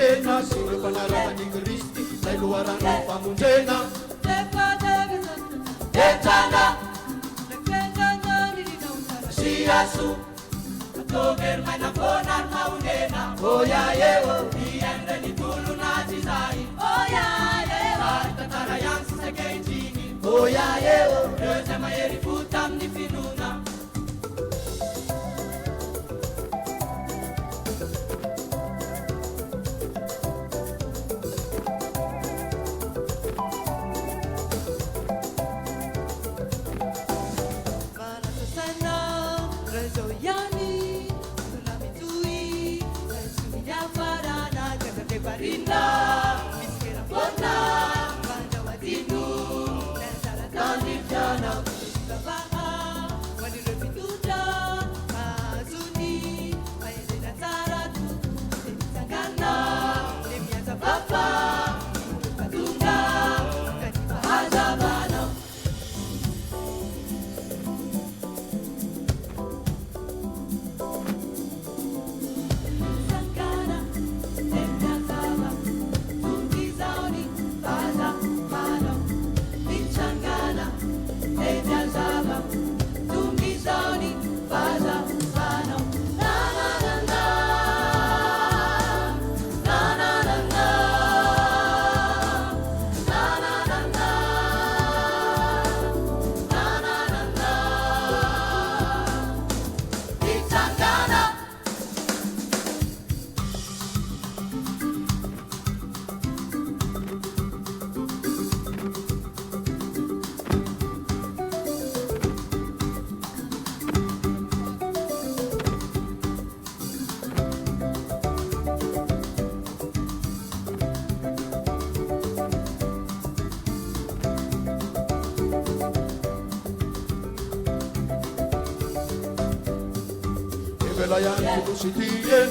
famonjena sy ireo mpanaraka-ny Kristy zay loharano famonjena enjana siaso atovery maina foana ary mahonena oya eo iandrany tolonazy zay oya eo ary tantara ihany sisakehitsiny oya eo reo zay mahery fo tamin'ny finona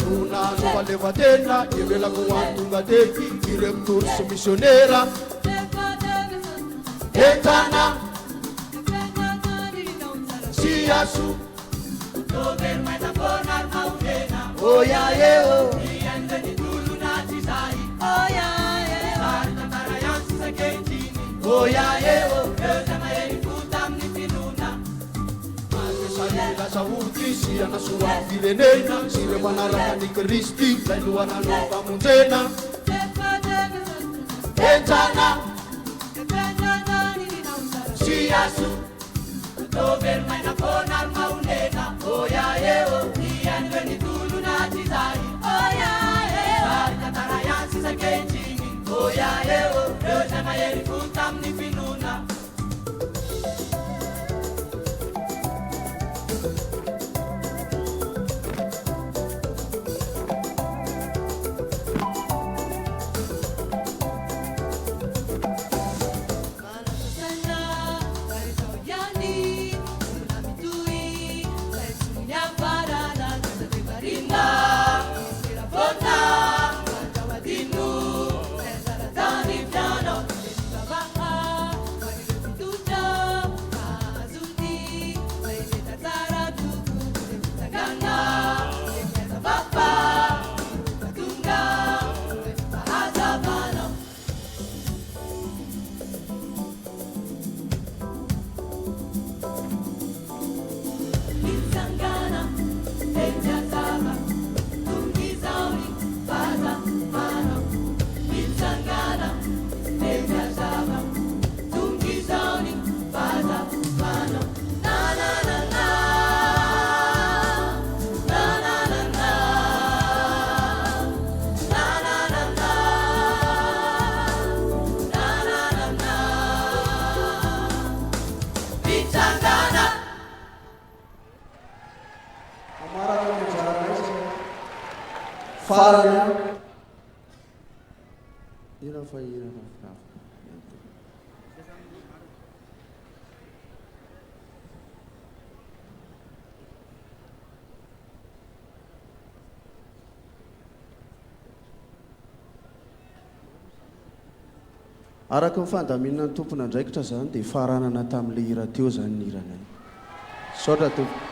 Nuna nova levatena ivela kuantunga teki ire mturso misionera etana siasu tover mai na bonar maudena oya eo iandani tulunazi sai oya eo arta tarayan sakentini oya eo ezama erifutam ni finuna Salila sa utisi ana suwa filenena sire manaraka-ny Kristy zay loharano famonjena enjana siaso tovery maina foana ary mahonena oya eo iandrany tolonazy zay oya eo ary tantara ihany sisakehitsiny oya eo reo zay mahery fo tamin'ny finona faranya ira fa araka nyfandaminana ny tompona andraikitra zany dia faranana tamin'le hira teo zany ny hirana saotra tompo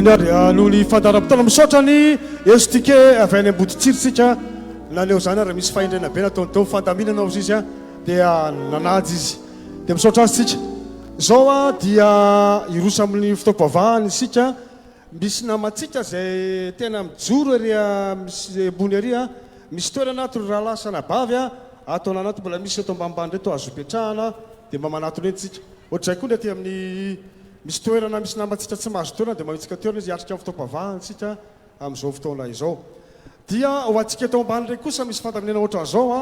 noho ny fandaram-potoana misaotrany estike avy any amboditsirotsika naneo zany raha misy fahindrana be nataon'teo fandaminana zy izy a dia nanajy izy dia misaotra azy tsika zao a dia irosa amin'ny fotoam-pavahany isika misy namatsika zay tena mijoro ary misy ambony ary a misy toerana anaty raha lasana bavy a ataona anaty mbola misy eto ambambany reto azo petrahana dia mba manatony etsika ohatr'izay koa ndy aty amin'ny misy toerana misy namatsika tsy mahazo toerana dia manitsika toerana izy atrika amin'ny fotoam-pavahany sika amin'izao fotoana izao dia ho antsika eto ambany rey kosa misy fandaminana ohatran'izao a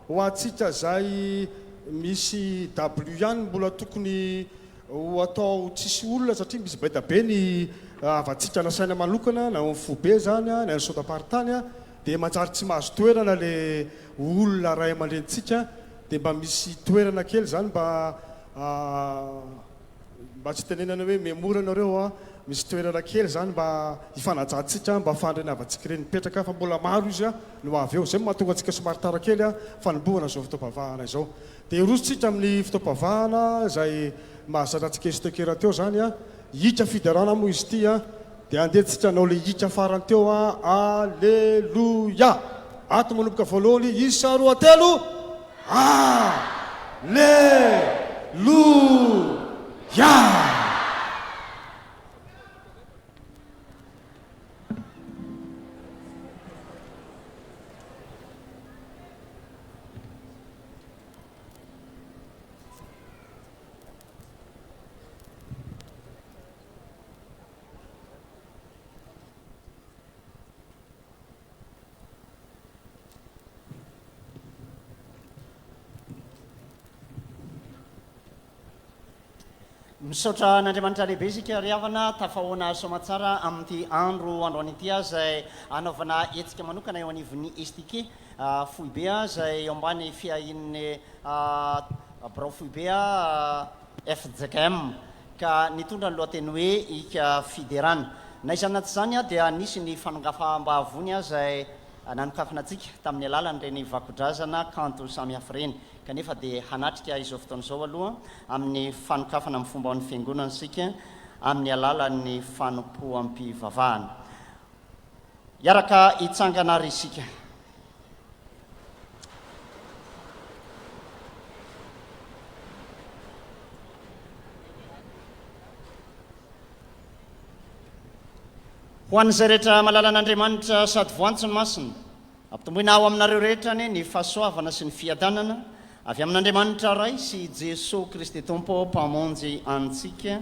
ho antsika zay misy w ihany mbola tokony ho atao tsisy olona satria misy betabe ny avatsika nasaina manokana na fobe zany a na sotaparitany a dia manjary tsy mahazo toerana le olona ray aman-drenitsika dia mba misy toerana kely zany mba tsy tenenana hoe memora anareo a misy toerana kely zany mba ifanajantsika mba fandrena avatsika reny mipetraka fa mbola maro izy a no avy eo zay mahatonga antsika somary tara kely a fanombohana zao fotoam-pavahana izao dia irosotsika amin'ny fotoam-pavahana zay mahazatratsika estokera teo zany a hika fidarana moa izy ty a dia andetsika anao le hika farany teo a alleloia ato manomboka voalohany isa roa telo alleluia. misaotra n'andriamanitra lehibe isika riavana tafahoana somatsara amin'ity andro androany ity a zay anaovana etsika manokana eo anivon'ny estike foibe a zay eo ambany fiahin'ny brao foibe a FJKM ka nitondra ny lohateny hoe ika fiderana na izany tsy zany a dia nisy ny fanongafam-bahavony a zay nanokafinatsika tamin'ny alalany reny vakodrazana kanto samihafa reny kanefa dia hanatrika izao fotoan'izao aloha amin'ny fanokafana amin'ny fomba ny fiangonana sika amin'ny alalan'ny fanompoam-pivavahana iaraka hitsangana ry isika ho an'izay rehetra malalan'andriamanitra sady voantso ny masina ampitomboina ao aminareo rehetrany ny fahasoavana sy ny fiadanana avy amin'andriamanitra ray sy jesosy kristy tompo mpamonjy antsika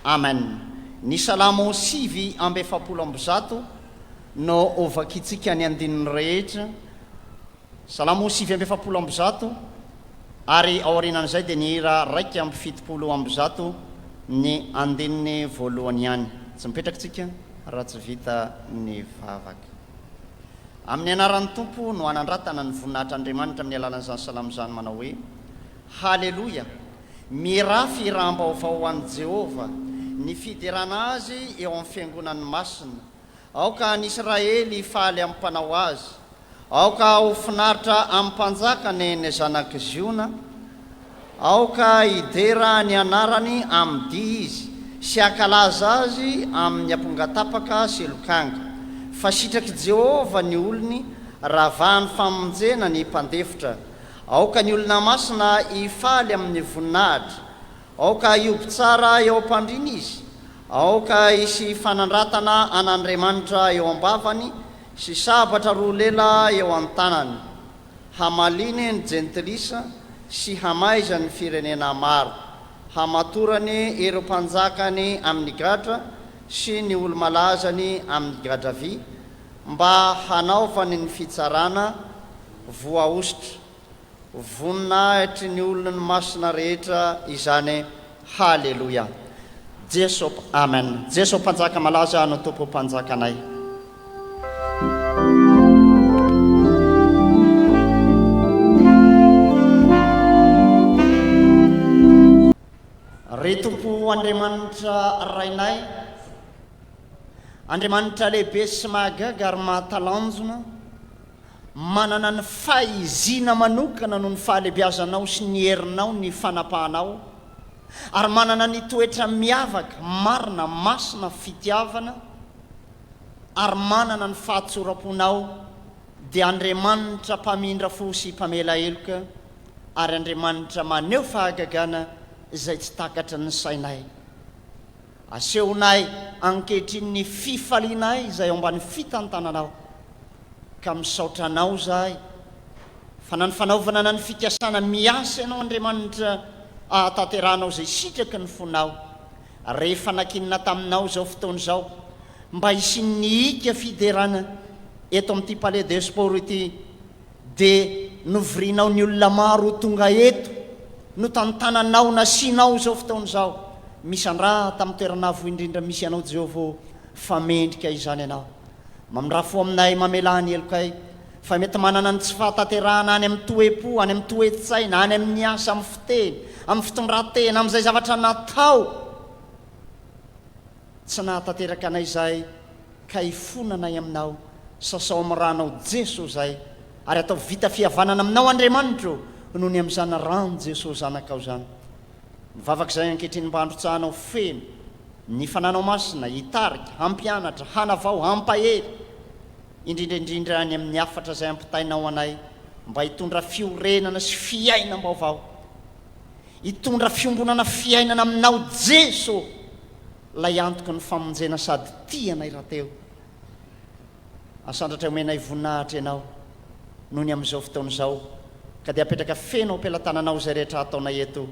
amen ny salamo 7:100 no ovakitsika ny andininy rehetra salamo 7:100 ary aorinan'izay dia ny hira 2:70 ny andininy voalohany ihany tsy mipetraka tsika raha tsy vita ny vavaka amin'ny anaran'ny tompo no anandratana ny voninahitr'andriamanitra amin'ny alalan'izany salamo zany manao hoe halleloia mirafy raha-mbaovao an'i jehova ny fiderana azy eo amin'ny fiangonany masina aoka ny israely faly amin'ny mpanao azy aoka ho finaritra amin'ny mpanjakany ny zanak'i ziona aoka hidera ny anarany amin'ny dia izy sy akalaza azy amin'ny ampongatapaka sy lokanga fa sitraky jehova ny olony ravahany famonjena ny mpandefotra aoka ny olona masina hifaly amin'ny voninahitra aoka hioby tsara eo am-pandrina izy aoka hisy fanandratana an'andriamanitra eo am-bavany sy sabatra roa lela eo an-tanany hamaliny ny jentilisa sy hamaiza ny firenena maro hamatorany ireo mpanjakany amin'ny gadra sy ny olo-malazany amin'ny gadravy mba hanaovany ny fitsarana voaositra voninahitry ny olony masina rehetra izany halleloia jesosy amen jesosy mpanjaka malaza no tompo mpanjakanay ry tompo andriamanitra rainay andriamanitra lehibe sy mahagaga ary mahatalanjona manana ny fahizina manokana no ny fahalebiazanao sy ny herinao ny fanapahanao ary manana ny toetra miavaka marina masina fitiavana ary manana ny fahatsoram-ponao dia Andriamanitra mpamindra fo sy mpamela heloka ary Andriamanitra maneho fahagagana izay tsy takatra ny sainay. Asehonay ankehitriny ny fifalianay izay ao ambany fitantananao ka misaotra anao zahay fa na ny fanaovana na ny fikasana miasa ianao Andriamanitra ahatanteranao izay sitraky ny fonao rehefa nakinina taminao izao fotoana izao mba hisin'ny hika fiderana eto amin'ity palais des sports ity dia novirianao ny olona maro tonga eto no tantananao nasianao izao fotoana izao misy andraha tamin'ny toerana avo indrindra misy anao Jehovah fa mendrika izany ianao mamindra fo aminay mamelany helokay fa mety manana ny tsy fahatanterahana any amin'ny toe-po any amin'ny toe-tsaina any amin'ny asa amin'ny fiteny amin'ny fitondran-tena amin'izay zavatra natao tsy nahatanteraka anay izay ka hifonanay aminao sasao amin'ny ranao Jesosy zay ary atao vita fihavanana aminao Andriamanitra noho ny amin'izany rano Jesosy zanakao zany. Mivavaka izay ankehitriny mba handrotsahanao feno ny fananao masina hitarika hampianatra hanavao hampahely indrindraindrindra any amin'ny afatra izay ampitainao anay mba hitondra fiorenana sy fiainam-baovao hitondra fiombonana fiainana aminao Jesosy lay antoko ny famonjena sady tianay rahateo. Asandratra omenay voninahitra ianao noho ny amin'izao fotoana izao ka dia apetraka feno am-pelantananao izay rehetra ataonay eto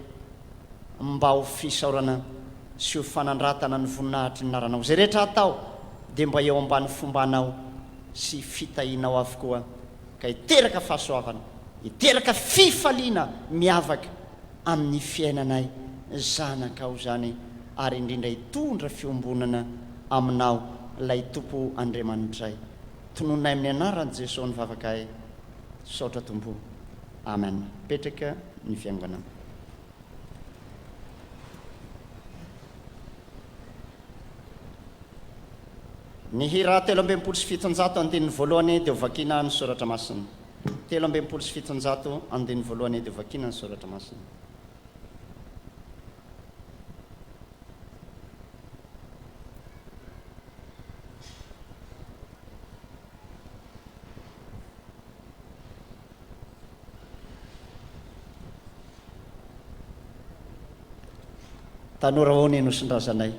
mba ho fisaorana sy ho fanandratana ny voninahitry ny naranao izay rehetra atao dia mba eo ambany fombanao sy fitahinao avokoa ka hiteraka fahasoavana hiteraka fifaliana miavaka amin'ny fiainanay zanakao zany ary indrindra hitondra fiombonana aminao lay Tompo Andriamanitray. Tononay amin'ny anaran'i Jesosy ny vavakay saotra tombo. Amen. Petraka ny fiangonana. Ny hira 317 andininy voalohany dia hovakiana ny soratra masina. 317 andininy voalohany dia hovakiana ny soratra masina. Tanora hoany nosondrazanay.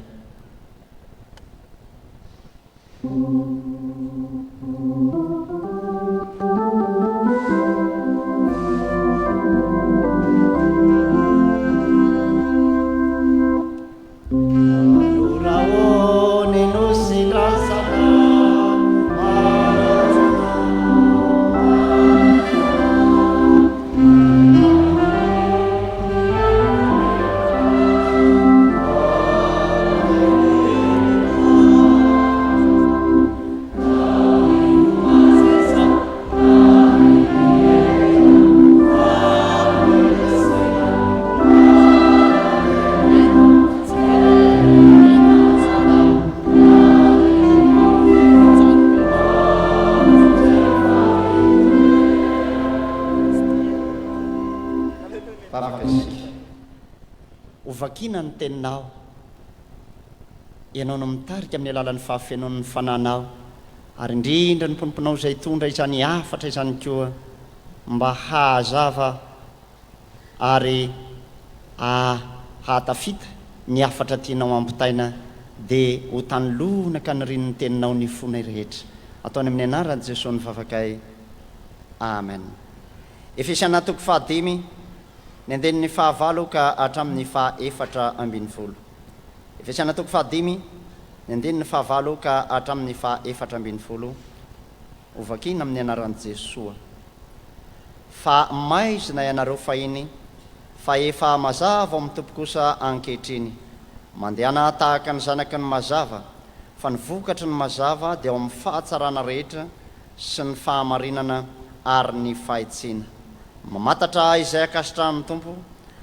Ovakina ny teninao ianao no mitarika amin'ny alalan'ny fahafenon'ny fananao ary indrindra ny mponomponao izay tondra izany afatra izany koa mba hahazava ary hahatafita ny afatra tianao ampitaina dia ho tanolona ka nyrin'ny teninao ny fonay rehetra ataony amin'ny anaran'i Jesosy ny vavakay. Amen. Efesiana 5 ny andenin'ny fahavalo ka hatramin'ny fahaefatra ambin'ny folo. Efesiana 5 ny andenin'ny fahavalo ka hatramin'ny fahaefatra ambin'ny folo. Ovakina amin'ny anaran'i Jesosy. Fa maizina ianareo fahiny fa efa mazava amin'ny tompo kosa ankehitriny mandehana tahaka ny zanaky ny mazava fa ny vokatry ny mazava dia ao amin'ny fahatsarana rehetra sy ny fahamarinana ary ny fahitsiana. Mamantatra izay akasitra amin'ny tompo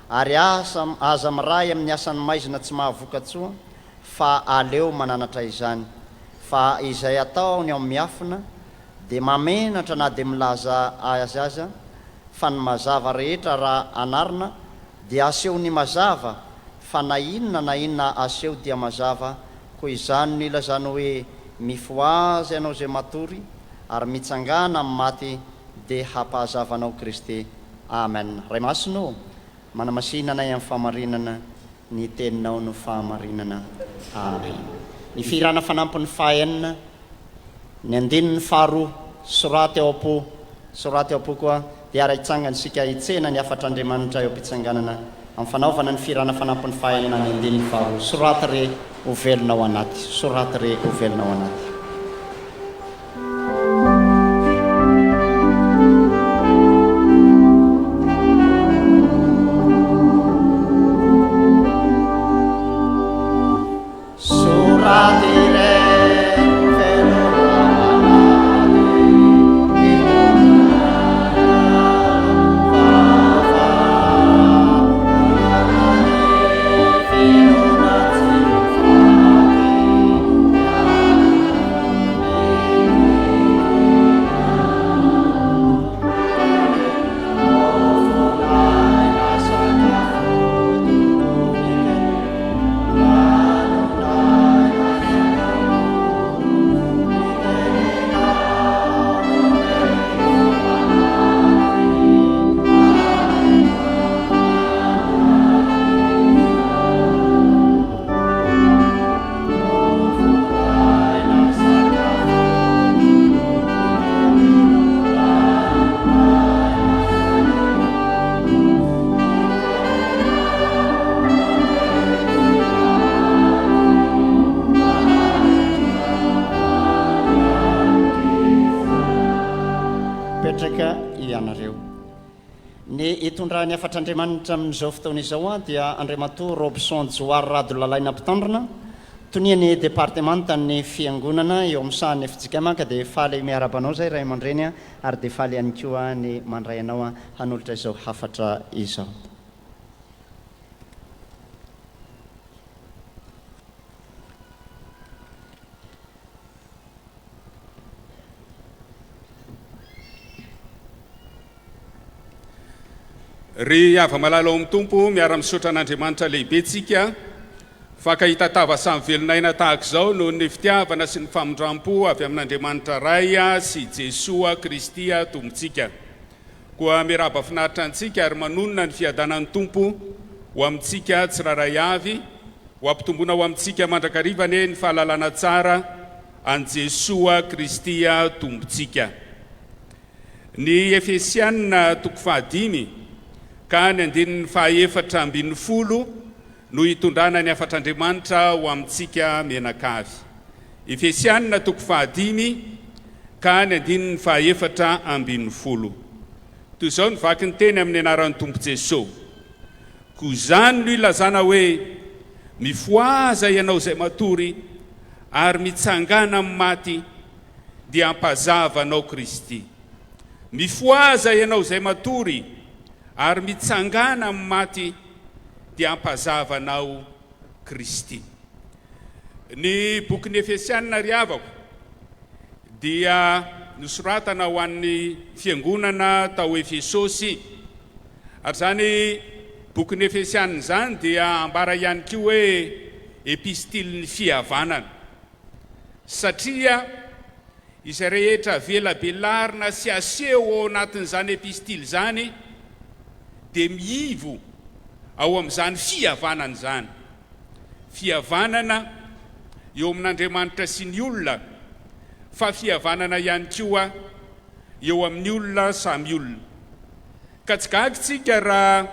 ary aza miray amin'ny asan'ny maizina tsy mahavokatsoa fa aleo mananatra izany fa izay atao ny ao miafina dia mamenatra na dia milaza aza fa ny mazava rehetra raha anarina dia aseho ny mazava fa na inona aseho dia mazava koa izany no ilazany hoe mifoazy ianao zay matory ary mitsangana amin'ny maty dia hampahazavanao Kristy. Amen. Ray masino manamasinanay amin'ny fahamarinana ny teninao no fahamarinana. Amen. Ny firana fanampin'ny fahaenina ny andininy faharoa soraty ao am-po koa dia ara-itsangana isika hitsena ny afatr'Andriamanitra eo am-pitsanganana amin'ny fanaovana ny firana fanampin'ny fahaenina ny andininy faharoa. Soraty re ho velona ao anaty. Soraty re ho velona ao anaty. Ny afatr'Andriamanitra amin'izao fotoana izao dia Andriamatoa Robson Joar Radolalaina mpitandrina toniany departemanta ny fiangonana eo amin'ny sahany Fitsikamaka dia faly miarabanao zay ray aman-dreny ary dia faly ihany koa ny mandray anao hanolotra izao hafatra izao. Ry ava-malala ao amin'ny tompo miara-misaotra an'Andriamanitra lehibetsika fakahita-tava samy velonaina tahaka izao noho ny fitiavana sy ny famondram-po avy amin'Andriamanitra ray sy Jesoa Kristia tombontsika. Koa miaraba finaritra antsika ary manonona ny fiadanan'ny tompo ho amintsika tsiraray avy ho ampitomboana ho amintsika mandrakarivany ny fahalalana tsara an Jesoa Kristia tombontsika. Ny Efesianina toko 5 ka ny andininy fahaefatra ambin'ny folo no hitondrana ny afatr'Andriamanitra ho amintsika menakavy. Efesianina toko 5 ka ny andininy fahaefatra ambin'ny folo. Toy izao ny vaky ny teny amin'ny anaran'ny Tompo Jesosy. Koa izany no ilazana hoe mifoaza ianao zay matory ary mitsangana amin'ny maty dia hampazavanao Kristy. Mifoaza ianao zay matory ary mitsangana amin'ny maty dia hampazavanao Kristy. Ny bokin'ny Efesianina ry havako dia nosoratana ho an'ny fiangonana tao Efesosy. Ary zany bokin'ny Efesianina zany dia ambara ihany koa hoe epistilin'ny fihavanana. Satria izay rehetra vela belarina sy aseho ao anatin'izany epistily zany dia miivo ao amin'izany fihavanana zany. Fihavanana eo amin'Andriamanitra sy ny olona, fa fihavanana ihany koa eo amin'ny olona samy olona. Ka tsy gagitsika raha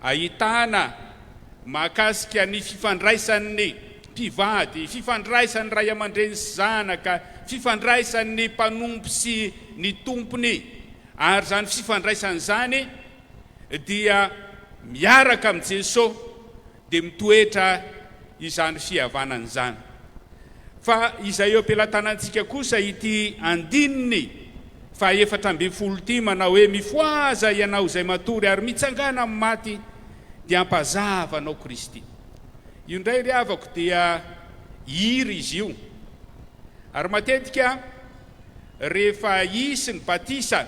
ahitana mahakasika ny fifandraisan'ny mpivady, fifandraisan'ny ray aman-dreny sy zanaka, fifandraisan'ny mpanompo sy ny tompony, ary zany fifandraisana zany dia miaraka amin'ny Jesosy dia mitoetra izany fihavanana zany. Fa izay eo am-pelatanantsika kosa ity andininy fahaefatra ambin'ny folo ity manao hoe mifoaza ianao zay matory ary mitsangana amin'ny maty dia hampazavanao Kristy. Io ndray ry havako dia iry izy io. Ary matetika rehefa isy ny batisa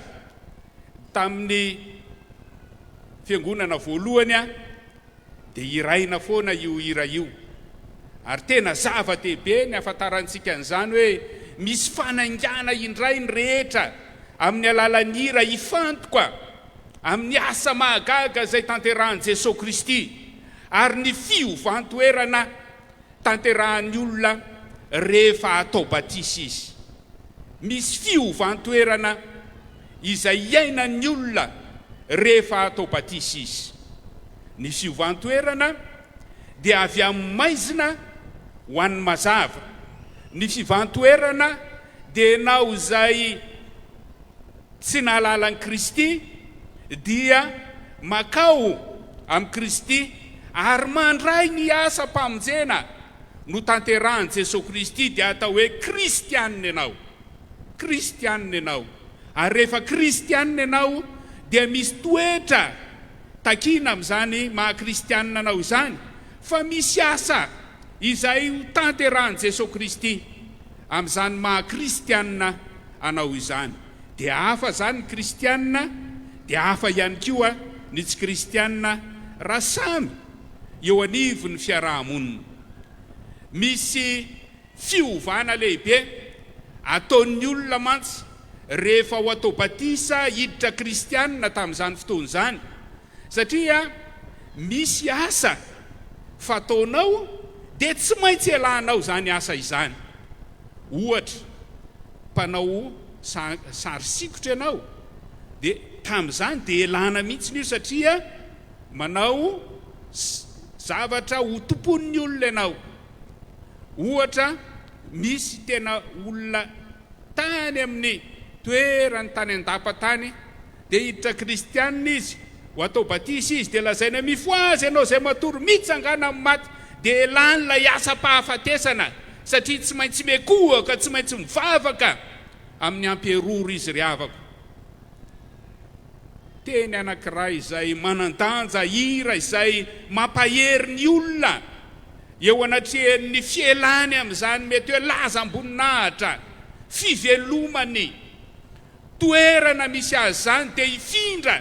tamin'ny fiangonana voalohany dia iraina foana io hira io. Ary tena zava-dehibe ny afantarantsika an'izany hoe misy fanaingana indray ny rehetra amin'ny alalan'ny hira ifantoka amin'ny asa mahagaga izay tanterahan'i Jesosy Kristy, ary ny fiovantoerana tanterahan'ny olona rehefa atao batisy izy. Misy fiovantoerana izay iainan'ny olona rehefa atao batisy izy. Ny fiovantoerana dia avy amin'ny maizina ho an'ny mazava. Ny fivantoerana dia nao izay tsy nahalalany Kristy dia makao amin'ny Kristy ary mandray ny asa mpamonjena no tanterahany Jesosy Kristy dia atao hoe kristianina ianao. Kristianina ianao. Ary rehefa kristianina ianao dia misy toetra takina amin'izany maha-kristianina anao izany, fa misy asa izay tanterahany Jesosy Kristy amin'izany maha-kristianina anao izany. Dia hafa zany ny kristianina, dia hafa ihany koa ny tsy kristianina raha samy eo anivon'ny fiarahamonina. Misy fiovana lehibe ataon'ny olona mantsy rehefa ho atao batisa hiditra kristianina tamin'izany fotoana izany, satria misy asa fataonao dia tsy maintsy elanao zany asa izany. Ohatra, mpanao sary sikotra ianao, dia tamin'izany dia elana mihitsy io satria manao zavatra ho tompon'ny olona ianao. Ohatra, misy tena olona tany amin'ny toerany tany an-dapa-tany dia hiditra kristianina izy, ho atao batisy izy, dia lazaina mifoazy ianao izay matory mitsangana amin'ny maty, dia elany ilay asa-pahafatesana satria tsy maintsy mekohaka, tsy maintsy mivavaka amin'ny ampiaroro izy ry havako. Teny anankiray izay manandanja hira izay mampahery ny olona eo anatrehan'ny fielany amin'izany mety hoe lazam-boninahitra, fivelomany, toerana misy azy zany dia hifindra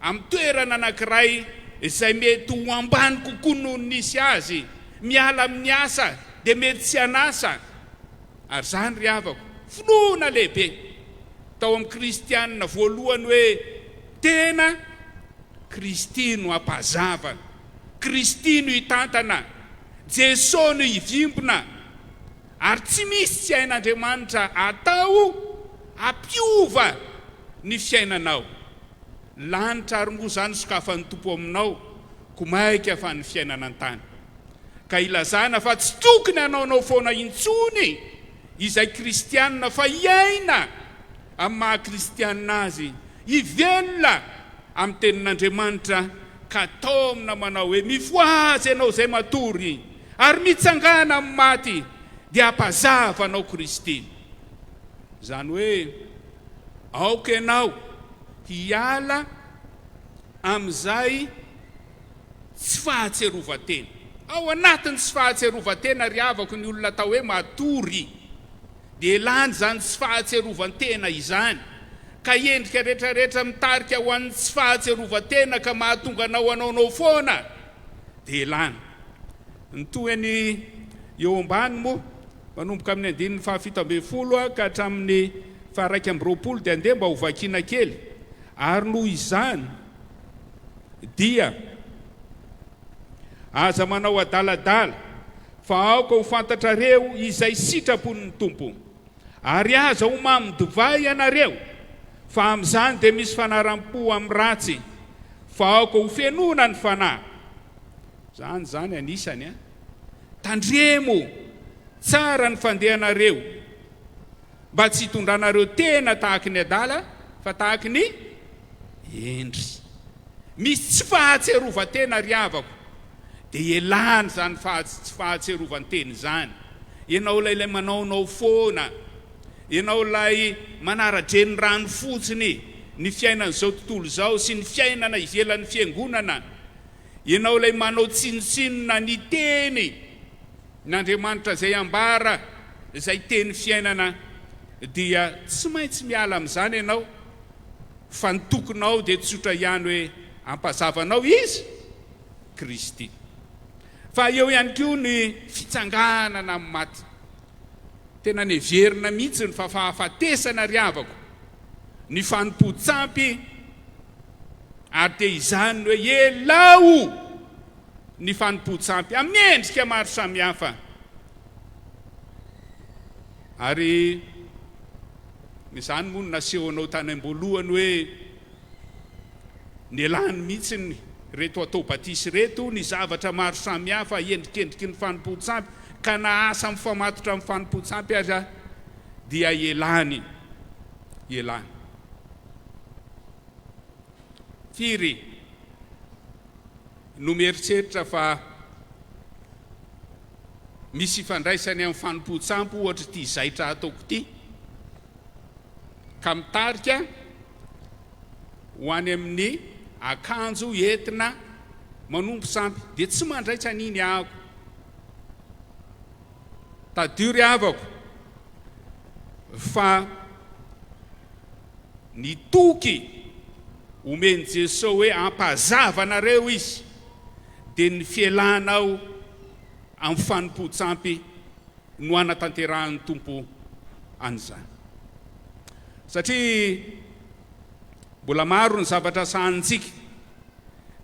amin'ny toerana anankiray izay mety ho ambany kokoa noho ny nisy azy, miala amin'ny asa dia mety tsy hanasa. Ary zany ry havako, finoana lehibe tao amin'ny kristianina voalohany hoe tena Kristy no ampazava, Kristy no hitantana, Jesosy no hivimbona, ary tsy misy tsy ain'Andriamanitra atao ampiova ny fiainanao. Lanitra ary moa zany sokafan'ny tompo aminao, komaika fa ny fiainana an-tany. Ka ilazana fa tsy tokony anaonao foana intsony izay kristianina, fa iaina amin'ny maha-kristianina azy, hivelona amin'ny tenin'Andriamanitra, ka taomina manao hoe mifoazy ianao izay matory ary mitsangana amin'ny maty dia ampazavanao Kristy. Zany hoe aoka ianao hiala amin'izay tsy fahatserovatena. Ao anatin'ny tsy fahatserovatena ry havako ny olona atao hoe matory, dia elany zany tsy fahatserovatena izany, ka endrika rehetrarehetra mitarika ho an'ny tsy fahatserovatena ka mahatonga anao anaonao foana, dia elany. Ny tohany eo ambany moa manomboka amin'ny 170 ka hatramin'ny 120 dia andeha mba ho vakiana kely. Ary noho izany dia aza manao adaladala fa aoka ho fantatrareo izay sitrapon'ny tompo, ary aza ho mamy divay ianareo fa amin'izany dia misy fanaram-po amin'ny ratsy, fa aoka ho fenona ny fanahy. Zany anisany tandremo tsara ny fandehanareo mba tsy hitondranareo tena tahaka ny adala fa tahaka ny endry. Misy tsy fahatserovatena ry havako, dia elany zany tsy fahatserovanteny zany. Ianao lay manaonao foana, ianao lay manara-dreny rano fotsiny ny fiainan'izao tontolo izao sy ny fiainana ivelan'ny fiangonana, ianao lay manao tsinotsinona ny teny n'Andriamanitra izay ambara, izay teny fiainana, dia tsy maintsy miala amin'izany ianao, fa ny tokonao dia tsotra ihany hoe ampazavanao izy Kristy. Fa eo ihany koa ny fitsanganana amin'ny maty. Tena neverina mihitsy ny fahafatesana ry havako ny fanompo-tsampy ary te izany hoe elao ny fanompo-tsampy amin'ny endrika maro samihafa. Ary izany moa no nasehonao tany am-boalohany hoe ny elany mihitsy ny reto atao batisy reto ny zavatra maro samihafa endrikendriky ny fanompo-tsampy ka naasa mifamatotra amin'ny fanompo-tsampy aza dia elany. Firy no mieritreritra fa misy ifandraisany amin'ny fanompo-tsampy ohatra ty zaitra ataoko ty ka mitarika ho any amin'ny akanjo entina manompo sampy dia tsy mandraitra an'iny ahako. Tadio ry havako fa ny toky omeny Jesosy hoe ampazavanareo izy dia ny fialanao amin'ny fanompo-tsampy no anatanterahany tompo an'izany. Satria mbola maro ny zavatra sahantsika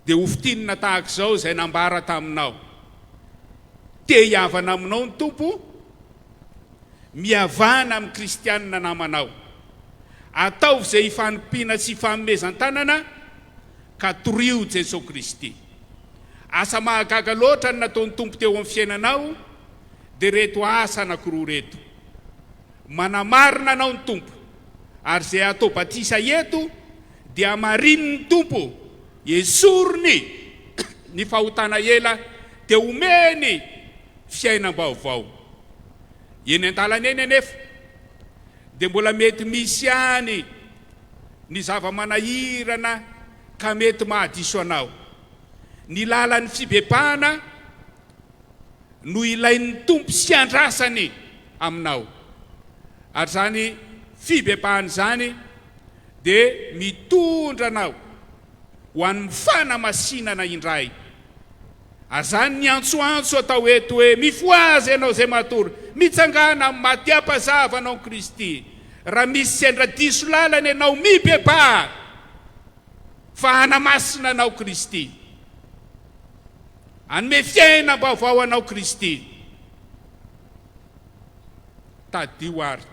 dia hofitinina tahaka izao izay nambara taminao. Te hiavana aminao ny tompo, mihavana amin'ny kristianina namanao, ataovy izay hifanompiana sy hifanomezan-tanana ka torio Jesosy Kristy. Asa mahagaga loatra ny nataony tompo teo amin'ny fiainanao dia reto asa anankiroa reto: manamarina anao ny tompo, ary izay atao batisa eto dia amarininy tompo esorony ny fahotana ela dia omeny fiainam-baovao. Eny an-dalana eny anefa dia mbola mety misy any ny zava-manahirana ka mety mahadiso anao. Ny lalan'ny fibebahana no ilain'ny tompo sy andrasany aminao, ary zany fibebahana zany dia mitondra anao ho an'ny fanamasinana indray. Ary zany ny antsoantso atao eto hoe mifoazy ianao zay matory, mitsangana amin'ny maty ampazava anao Kristy. Raha misy sendra diso lalana ianao mibebaha fa hanamasina anao Kristy, anome fiainam-baovao anao Kristy. Tadio ary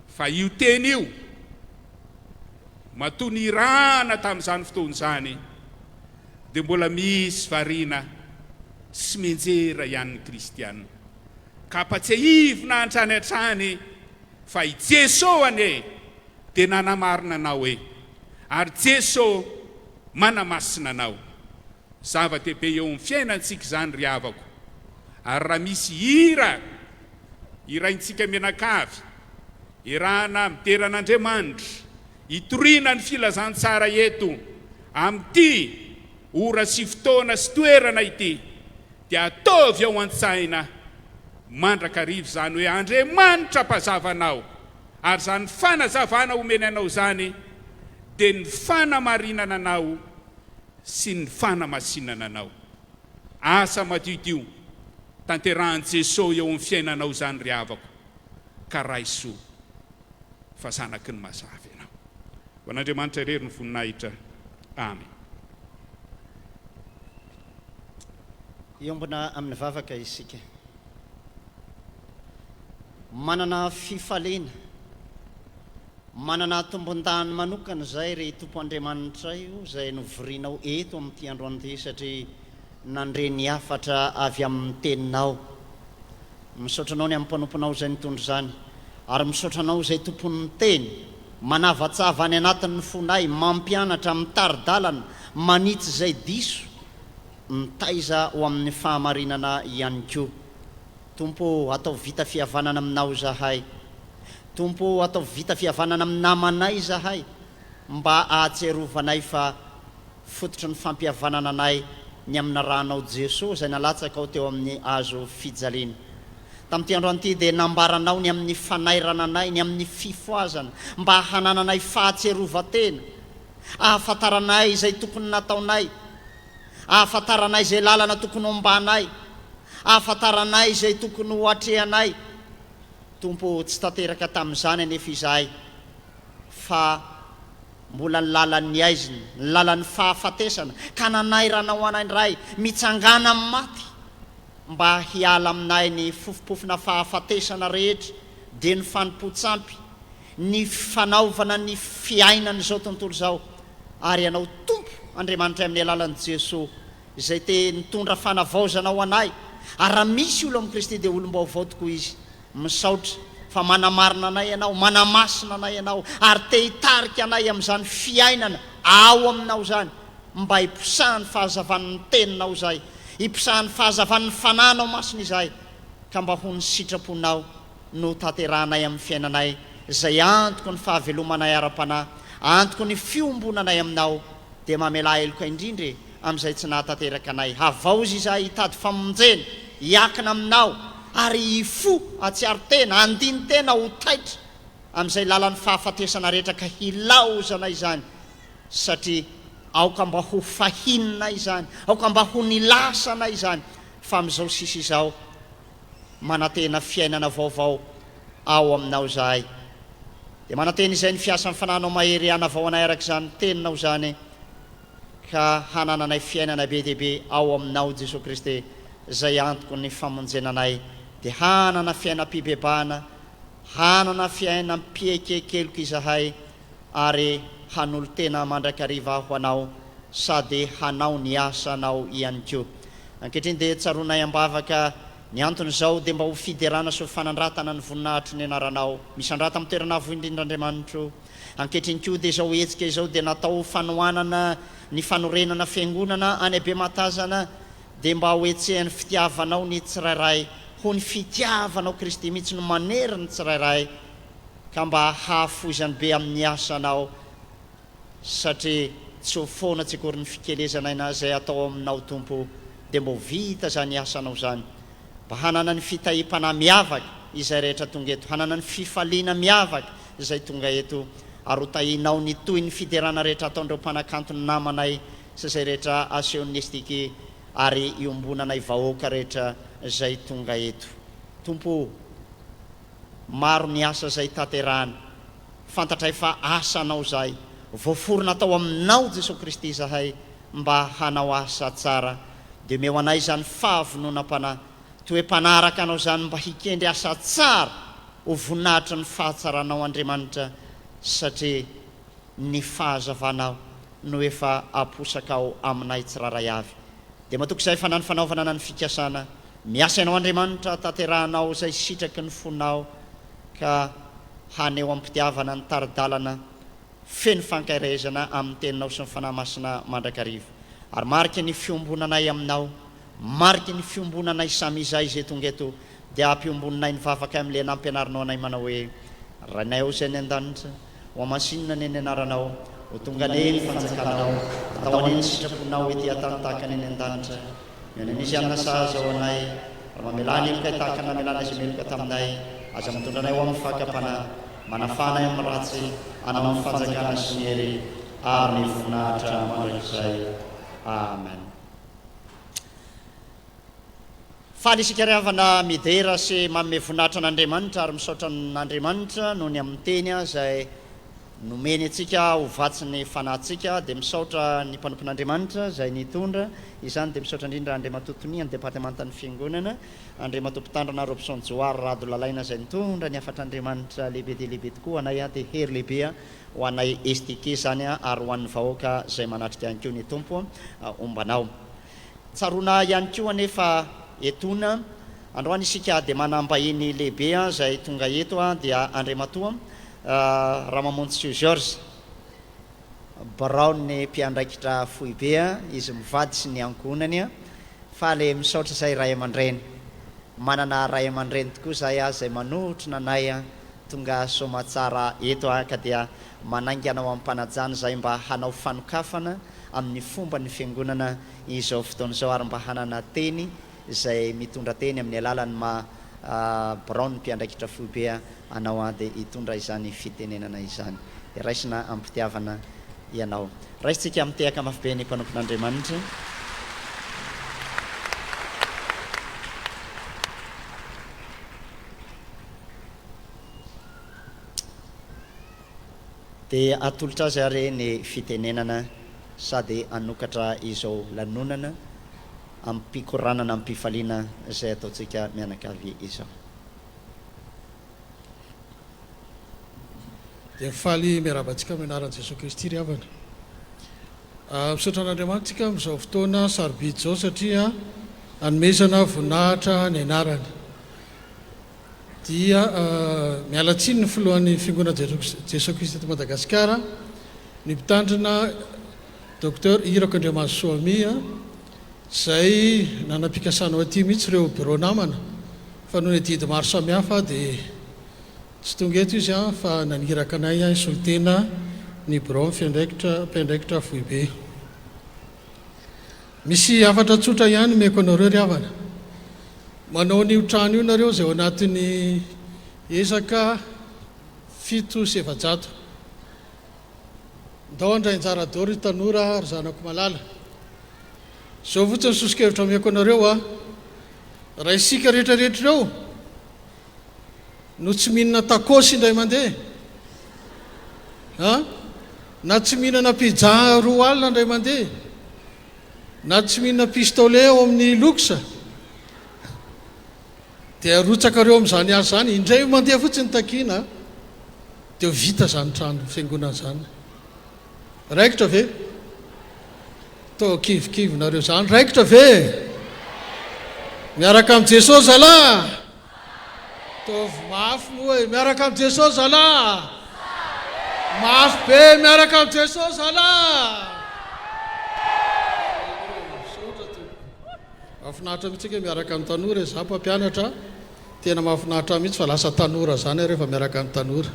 fa io teny io matoa ny irana tamin'izany fotoana izany dia mbola misy variana sy menjera ihany ny kristianina. Ka patsehivina antrany hatrany fa i Jesosy ane dia nanamarina anao hoe, ary Jesosy manamasina anao. Zava-dehibe eo amin'ny fiainantsika izany ry havako. Ary raha misy iraintsika menakavy, irana mideran'Andriamanitra, hitoriana ny filazantsara eto amin'ity ora sy fotoana sy toerana ity, dia ataovy ao an-tsaina mandrakarivo zany hoe Andriamanitra mpazavanao, ary zany fanazavana omeny anao zany dia ny fanamarinana anao sy ny fanamasinana anao. Asa madiodio tanterahan Jesosy eo amin'ny fiainanao zany ry havako, ka raisoa fa zanaky ny mazava ianao. Ho an'Andriamanitra irery ny voninahitra. Amen. Iombona amin'ny vavaka isika, manana fifalena, manana tombon-dany manokana izay ry Tompo Andriamanitra io izay novorianao eto amin'ity andro an'ity, satria nandre ny afatra avy amin'ny teninao. Misaotranao ny amin'ny mpanomponao izay nitondro izany, ary misaotranao izay tompon'ny teny manavatsava any anatin'ny fonay, mampianatra mitari-dalana, manitsy izay diso, mitaiza ho amin'ny fahamarinana ihany koa. Tompo, atao vita fihavanana aminao zahay. Tompo, atao vita fihavanana amin'ny namanay zahay, mba ahatserovanay fa fototry ny fampihavanana anay ny amina ranao Jesosy izay nalatsaka ao teo amin'ny azo fijaliana. Tamin'ity andro an'ity dia nambaranao ny amin'ny fanairana anay, ny amin'ny fifoazana, mba hanananay fahatserovatena, ahafantaranay izay tokony nataonay, ahafantaranay izay lalana tokony hombanay, ahafantaranay izay tokony ho atrehanay. Tompo tsy tanteraka tamin'izany anefa izahay fa mbola ny lalan'ny aiziny, ny lalan'ny fahafatesana ka nanairana ho anay indray mitsangana amin'ny maty mba hiala aminay ny fofopofina fahafatesana rehetra dia ny fanompo-tsampy, ny fanaovana ny fiainana izao tontolo izao. Ary ianao tompo Andriamanitra amin'ny alalan'i Jesosy izay te nitondra fanavaozana ho anay. Ary raha misy olo amin'ny Kristy dia olom-baovao tokoa izy. Misaotra fa manamarina anay ianao, manamasina anay ianao, ary te hitarika anay amin'izany fiainana ao aminao zany mba hiposahan'ny fahazavan'ny teninao izay, hiposahan'ny fahazavan'ny fananao masina izay, ka mba ho ny sitraponao no tanterahanay amin'ny fiainanay izay antoko ny fahavelomanay ara-panahy, antoko ny fiombonanay aminao. Dia mamela eloka indrindra amin'izay tsy nahatanteraka anay. Havao izy izay hitady famonjena hiakina aminao ary hifo atsiaro tena, andiny tena ho taitra amin'izay lalan'ny fahafatesana rehetra ka hilaozana izany, satria aoka mba ho fahinina izany, aoka mba ho nilasana izany, fa amin'izao sisa izao manantena fiainana vaovao ao aminao zahay. Dia manantena izay ny fiasan'ny fananao mahery hanavao anay araka izany teninao zany, ka hanananay fiainana be dehibe ao aminao Jesosy Kristy izay antoko ny famonjenanay. Dia hanana fiainam-pibebahana, hanana fiainam-piekekeloka izahay, ary hanolo tena mandrakariva ho anao sady hanao ny asanao ihany koa. Ankehitriny dia tsaronay ambavaka ny antony izao dia mba ho fiderana sy ho fanandratana ny voninahitry ny anaranao. Misy andrata amin'ny toerana avo indrindrandriamanitro. Ankehitriny koa dia izao hetsika izao dia natao fanohanana ny fanorenana fiangonana any Be Matazana, dia mba ho etsehan'ny fitiavanao ny tsirairay, ho ny fitiavanao Kristy mihitsy no manery ny tsirairay, ka mba hahafoizany be amin'ny asanao, satria tsy ho foana tsy akory ny fikelezana izay atao aminao Tompo, dia mba ho vita zany asanao zany. Mba hanana ny fitahim-panahy miavaka izay rehetra tonga eto, hanana ny fifaliana miavaka izay tonga eto, ary ho tahinao ny toy ny fiderana rehetra ataondreo mpanakanto ny namanay sy izay rehetra asehon'ny estiky, ary iombonanay vahoaka rehetra izay tonga eto. Tompo, maro ny asa izay tanterahana, fantatray fa asanao izay, voaforona tao aminao Jesosy Kristy izahay mba hanao asa tsara. Dia meo anay zany fahavononam-panahy, toe-panaraka anao zany mba hikendry asa tsara ho voninahitra ny fahatsaranao Andriamanitra, satria ny fahazavanao no efa aposakao aminay tsiraray avy. Dia matoky izay fanany fanaovana ny fikasana, miasa ianao Andriamanitra tanterahanao izay sitraky ny fonao, ka haneo ampitiavana ny taridalana feno fankairezana amin'ny teninao sy ny fanahy masina mandrakariva. Ary mariky ny fiombonanay aminao, mariky ny fiombonanay samy izay izay tonga eto, dia ampiombonanay ny vavaka amin'ilay nampianarinao anay manao hoe: rainay ao izay ny an-danitra, ho amasinina ny anaranao, ho tonga ne ny fanjakanao, atao ane ny sitraponao ety atantaka ny an-danitra. Izy amina sahaza ao anay, raha mamelany eloka tahaka namelana izy meloka taminay, aza mitondranay ho amin'ny fakapanahy, manafanay amin'ny ratsy, anao amin'ny fanjakana sy ny hery, ary ny voninahitra mandrakizay. Amen. Faly isika riavana midera sy manome voninahitra an'Andriamanitra, ary misaotra n'Andriamanitra noho ny amin'ny teny izay nomeny atsika ho vatsy ny fanahintsika. Dia misaotra ny mpanompon'Andriamanitra izay nitondra izany, dia misaotra indrindra Andria Matotony, ny departementan'ny fiangonana, Andria Matompitandrina Robson Joary Radolalaina izay nitondra ny afatr'Andriamanitra lehibe dia lehibe tokoa anay, dia hery lehibe ho anay estike zany, ary ho an'ny vahoaka izay manatrika ihany koa ny tompo ombanao. Tsarona ihany koa anefa etona androany isika dia manambahiny lehibe izay tonga eto dia Andriamatoa Ramamontsio George Brown ny mpiandraikitra foibe, izy mivady sy ny ankonany, fa le misaotra izay ray aman-dreny, manana ray aman-dreny tokoa zay izay manohitra nanay tonga somatsara eto, ka dia manainganao amin'ny mpanajana zay mba hanao fanokafana amin'ny fomba ny fiangonana izao fotoana izao, ary mba hanana teny izay mitondra teny amin'ny alalan'ny Brown mpiandraikitra foibe anao, dia hitondra izany fitenenana izany. Dia raisina ampitiavana ianao. Raisitsika mitehaka mafy be ny mpanompon'Andriamanitra. dia atolotra azy ary ny fitenenana sady anokatra izao lanonana amin'ny mpikoranana amin'ny mpifaliana izay ataontsika mianakavy izao. dia mifaly miarabantsika amin'ny anaran'i Jesosy Kristy ry havana. Misaotra an'Andriamanitra amin'izao fotoana sarobidy izao satria hanomezana voninahitra ny anarany. Dia mialatsiny ny filohan'ny fiangonana Jesosy Kristy eto Madagasikara ny mpitandrina Docteur Irako Andriamasoa Mia izay nanam-pikasanao aty mihitsy ireo bureau namana fa noho ny didy maro samihafa dia tsy tonga eto izy fa naniraka anay solitena ny bureau mpiandraikitra Foibe. Misy afatra tsotra ihany meko anareo ry havana. Manao ny trano io nareo izay ao anatin'ny ezaka 700. Ndao andrainjaradoro tanora ary zanako malala. Zao fotsiny sosikevitra meko anareo raha isika rehetrarehetra ireo no tsy mihinana takosy indray mandeha na tsy mihinana pizza 2 alina indray mandeha na tsy mihinana pistolet ao amin'ny luxe dia arotsakareo amin'izany azy zany indray mandeha fotsiny takina dia vita zany trano fiangonana zany. Raikitra ve? Tao kivikivonareo zany raikitra ve? Miaraka amin'ny Jesosy zalahy. Tovy mafy moa hoe miaraka amin'ny Jesosy zalahy. Mafy be miaraka amin'ny Jesosy zalahy. Mahafinaritra mihitsy miaraka amin'ny tanora za mpampianatra tena mahafinaritra mihitsy fa lasa tanora zany rehefa miaraka amin'ny tanora.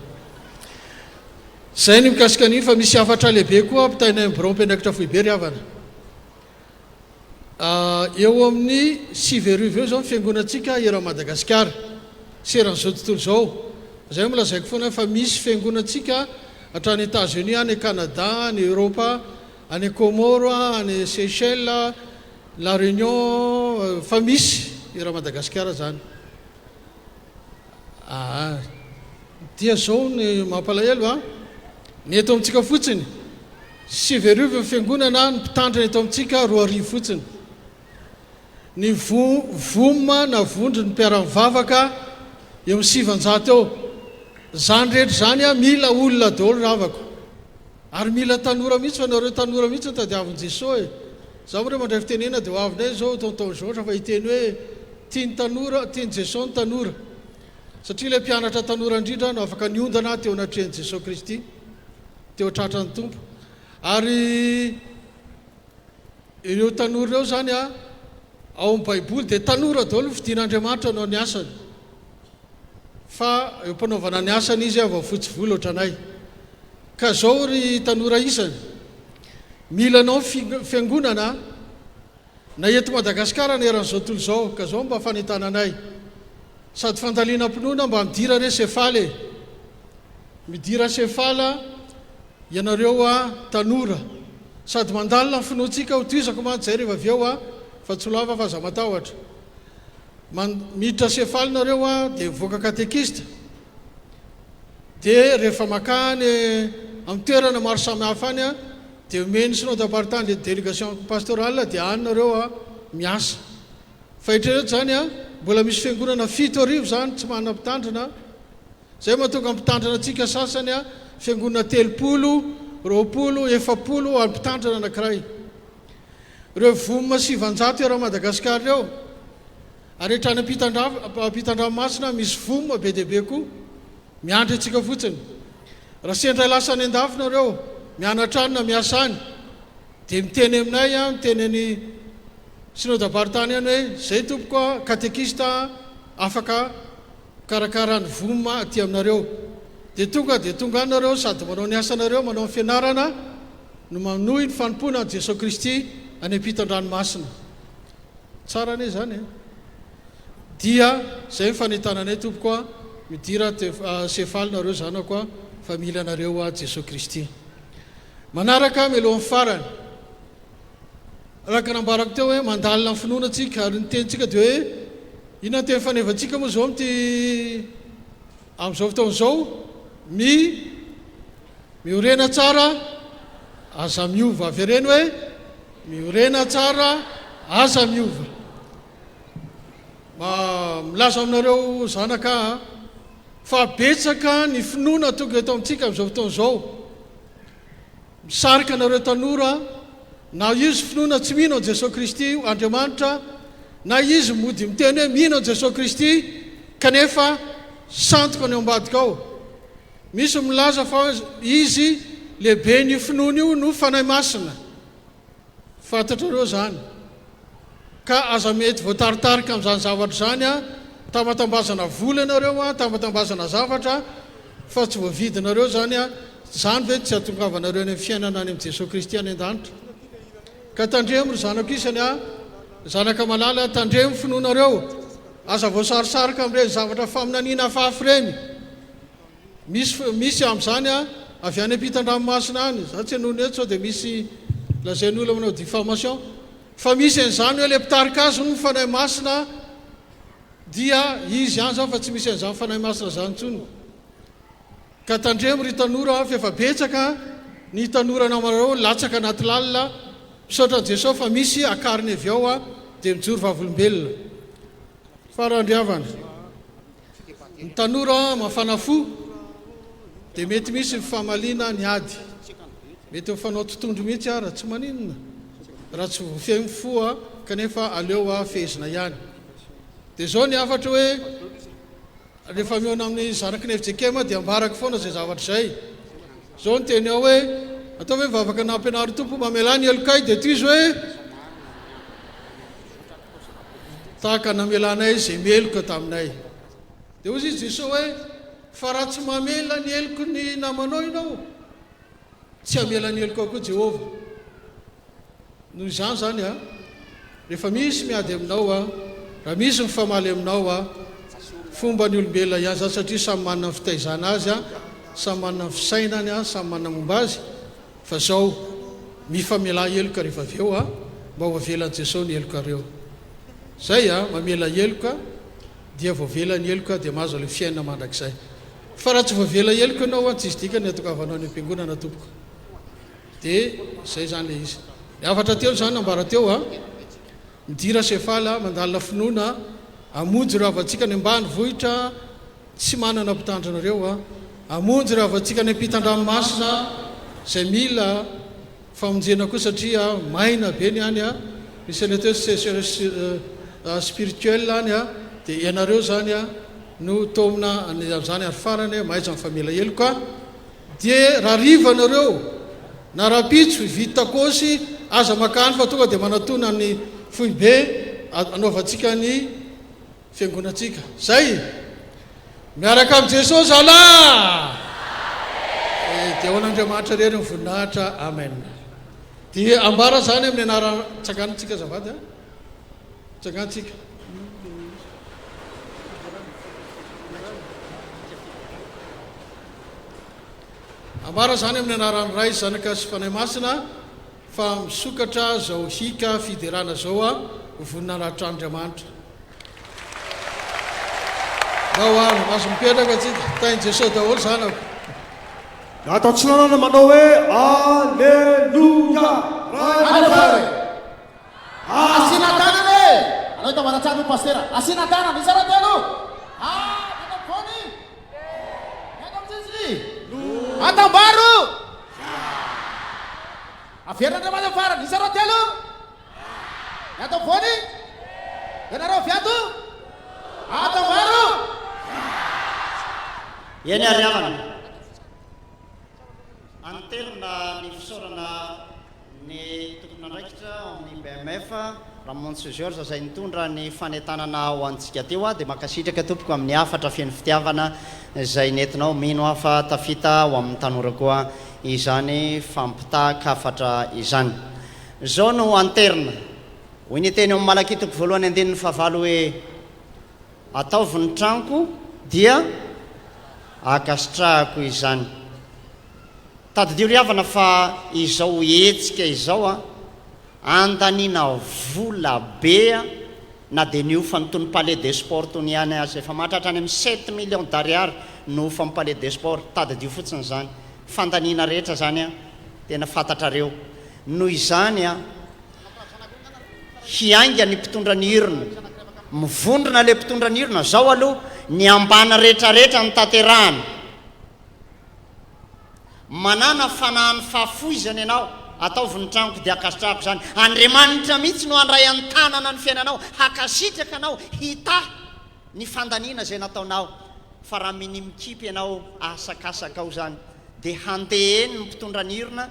Zay ny mikasika an'iny fa misy afatra lehibe koa ampitainay amin'ny bureau mpiandraikitra Foibe ry havana. Eo amin'ny 7 eo zao fiangonantsika era Madagasikara seran'izao tontolo zao. Zay molazaiko foana fa misy fiangonantsika hatrany États-Unis, any Canada, any Europa, any Comoro, any Seychelles, La Réunion, fa misy era Madagasikara zany. Dia zao ny mampalahelo ny eto amintsika fotsiny 7 ny fiangonana ny mpitandrina eto amintsika 2 fotsiny. Ny voma na vondry ny mpiara-mivavaka eo amin'ny 700 eo. Zany rehetra zany mila olona daholo ravako ary mila tanora mihitsy fa nareo tanora mihitsy ny tadiavin'i Jesosy. Zaho moa mandray fitenena dia ho avinay zao tonton Georges fa hiteny hoe tiany tanora, tiany Jesosy ny tanora satria ilay mpianatra tanora indrindra no afaka niondana teo anatrehan'i Jesosy Kristy teo tratrany tompo. Ary ireo tanora ireo zany ao amin'ny baiboly dia tanora daholo fidin'Andriamanitra no ny asany fa eo mpanaovana ny asany izy vao fotsy vola ohatranay. Ka zao ry tanora isany milanao fiangonana na eto Madagasikara ny eran'izao tontolo zao. Ka zao mba fanitananay sady fandaliana mpinoana mba midira re sefaly midira sefala ianareo tanora sady mandalina finoantsika ho toizako mantsy zay rehefa avy eo fa tsy lava fa za matahotra miditra sefaly nareo dia mivoaka katekista dia rehefa makany amin'ny toerana maro samihafa any dia omeny synode apartant le délégation pastorale dia any nareo miasa fa hitrereto zany mbola misy fiangonana 7 zany tsy manana mpitandrina. Zay mahatonga mpitandrina antsika sasany fiangonana 30, 20, 70 ary mpitandrina anankiray. Ireo voma 700 era Madagasikara ireo ary hetrany ampitan-dranomasina misy voma be dehibe koa miandry antsika fotsiny. Raha sendray lasa any an-dafy nareo mianatra any na miasa any dia miteny aminay miteny ny synode apartant any hoe zay tompoko katekista afaka karakarany voma aty aminareo dia tonga anareo sady manao ny asanareo manao ny fianarana no manohy ny fanompona an Jesosy Kristy any ampitan-dranomasina. Tsara ane zany dia zay mifanitananay tompoko midira sefaly nareo zanako fa mila anareo Jesosy Kristy. Manaraka melohan'ny farany araka nambarako teo hoe mandalina ny finoana antsika ary ny tenitsika dia hoe inona ny teny fanevantsika moa zao amin'izao fotoana izao miorena tsara aza miova avy reny hoe miorena tsara aza miova milaza aminareo zanaka fa betsaka ny finoana tonga eto amintsika amin'izao fotoana izao misarika anareo tanora na izy finoana tsy mino an Jesosy Kristy Andriamanitra na izy mody miteny hoe mino an Jesosy Kristy kanefa santoka ny ambadika ao misy milaza fa izy lehibe ny finoana io no fanahy masina fantatrareo zany ka aza mety voataritarika amin'izany zavatra zany a tamatambazana vola ianareo a tamatambazana zavatra fa tsy voavidinareo zany a zany ve tsy hatongavanareo any amin'ny fiainana any amin'ny Jesosy Kristy any an-danitra ka tandremo ry zanako isany a zanaka malala tandremo finoanareo aza voasarisarika amin'ireny zavatra faminaniana fafy reny misy amin'izany a avy any ampitan-dranomasina any za tsy hanony eto sao dia misy lazain'olona manao diffamation fa misy an'izany hoe le mpitarika azy no fanahy masina dia izy ihany zao fa tsy misy an'izany fanahy masina zany ntsony ka tandremo ry tanora fa efa betsaka ny tanora namareo latsaka anaty lalina misaotra an Jesosy fa misy akariny avy ao a dia mijoro vavolombelona farandriavana ny tanora mafana fo dia mety misy famaliana ny ady mety mifanao totondro mihitsy raha tsy maninona raha tsy vofeny foa kanefa aleo a fehizina ihany dia zao ny afatra hoe rehefa miona amin'ny zanaky ny Efjekema dia ambaraka foana zay zavatra zay zao ny teny ao hoe atao hoe mivavaka nampianary tompo mamela ny elokay dia toy izy hoe tahaka namelanay zay meloka taminay dia ozy izy Jesosy hoe fa raha tsy mamela ny eloko ny namanao ianao tsy hamela ny eloko ao koa Jehova noho izany zany a rehefa misy miady aminao a raha misy mifamaly aminao a fomba ny olombelona ihany zany satria samy manana ny fitaizana azy a samy manana ny fisainany a samy manana momba azy fa zao mifamela eloka rehefa avy eo a mba ho avelan'i Jesosy ny elokareo zay a mamela eloka dia voavela ny eloka dia mahazo le fiainana mandrakizay fa raha tsy voavela eloka ianao a tsy izy dika ny atokavanao ny am-piangonana tompoko dia zay zany le izy ny afatra teo zany ambara teo a midira sefala mandalina finoana amonjy raha avatsika ny ambany vohitra tsy manana mpitandrinareo a amonjy raha avatsika ny ampitan-dranomasina zay mila famonjena koa satria maina be ny any a misy any ateo spirituel any a dia ianareo zany a no tomina zany ary farany mahaiza ny famela eloka dia raha riva nareo na rapitso vitakosy aza makany fa tonga dia manatona ny fohy be anaovantsika ny fiangonatsika zay miaraka amin'i Jesosy ala dia ho an'Andriamanitra rery ny voninahitra amen dia ambara zany amin'ny anarana tsanganantsika zavady a tsangantsika ambara zany amin'ny anarany ray zanaka sy fanahy masina fa misokatra zao hika fiderana zao a voninahitran'Andriamanitra ao a maso mipetraka tsika tainy Jesosy daholo zanako atao tsy nanana manao hoe alleluia asina tanana e anao ita manatrano pastera asina tanana isara telo miatao fony miatao amin'Jesosy atambaro averandramana farany isara telo miatao fony ianareo viato atambaro eny ariavana antelona ny fisaorana ny tompon'andraikitra amin'ny BMF Ramontsy George zay nitondra ny fanetanana ho antsika teo a dia makasitraka tompoko amin'ny afatra fiain'ny fitiavana zay nentinao mino afa tafita ho amin'ny tanora koa izany fampita-kafatra izany zao no anterina hoy ny teny amin'ny malakitoko voalohany andinin'ny fahavalo hoe ataovy ny tranoko dia akasitrahako izany tadidio riavana fa izao etsika izao a andaniana vola bea na dia niofa ny tony palais des sports tony ihany azy efa mahatratra any amin'ny 7 millions d'ariary no fa ny palais des sports tadidio fotsiny zany fandaniana rehetra zany a tena fantatrareo noho izany a hiainga ny mpitondra ny irona mivondrona le mpitondra ny irona zao aloha ny ambana rehetrarehetra ny tanterahana manana fanahany fahafoizany ianao ataovy ny tranoko dia akasitrahako zany andriamanitra mihitsy no andray an-tanana ny fiainanao hakasitraka anao hita ny fandaniana zay nataonao fa raha minimikipy ianao asakasaka ao zany dia handeheny ny mpitondra ny irona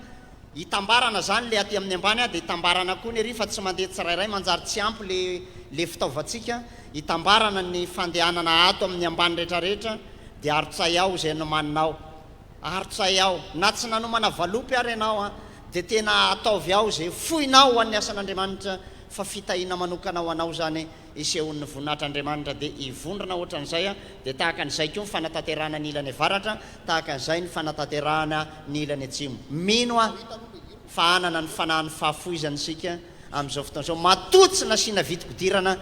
hitambarana zany le aty amin'ny ambany a dia hitambarana koa ny ery fa tsy mandeha tsirairay manjary tsy ampy le fitaovantsika hitambarana ny fandehanana ato amin'ny ambany rehetrarehetra dia arotsay ao zay nomaninao arotsay ao na tsy nanomana valopy ary ianao a dia tena ataovy ao zay foinao ho an'ny asan'andriamanitra fa fitahina manokana ho anao zany isehon'ny voninahitr'andriamanitra dia ivondrona ohatran'izay a dia tahaka an'izay koa ny fanatanterahana ny ilany avaratra tahaka an'izay ny fanatanterahana ny ilany atsimo mino a fa anana ny fanahany fahafoizany sika amin'izao fotoan'izao matotsy nasiana vitikodirana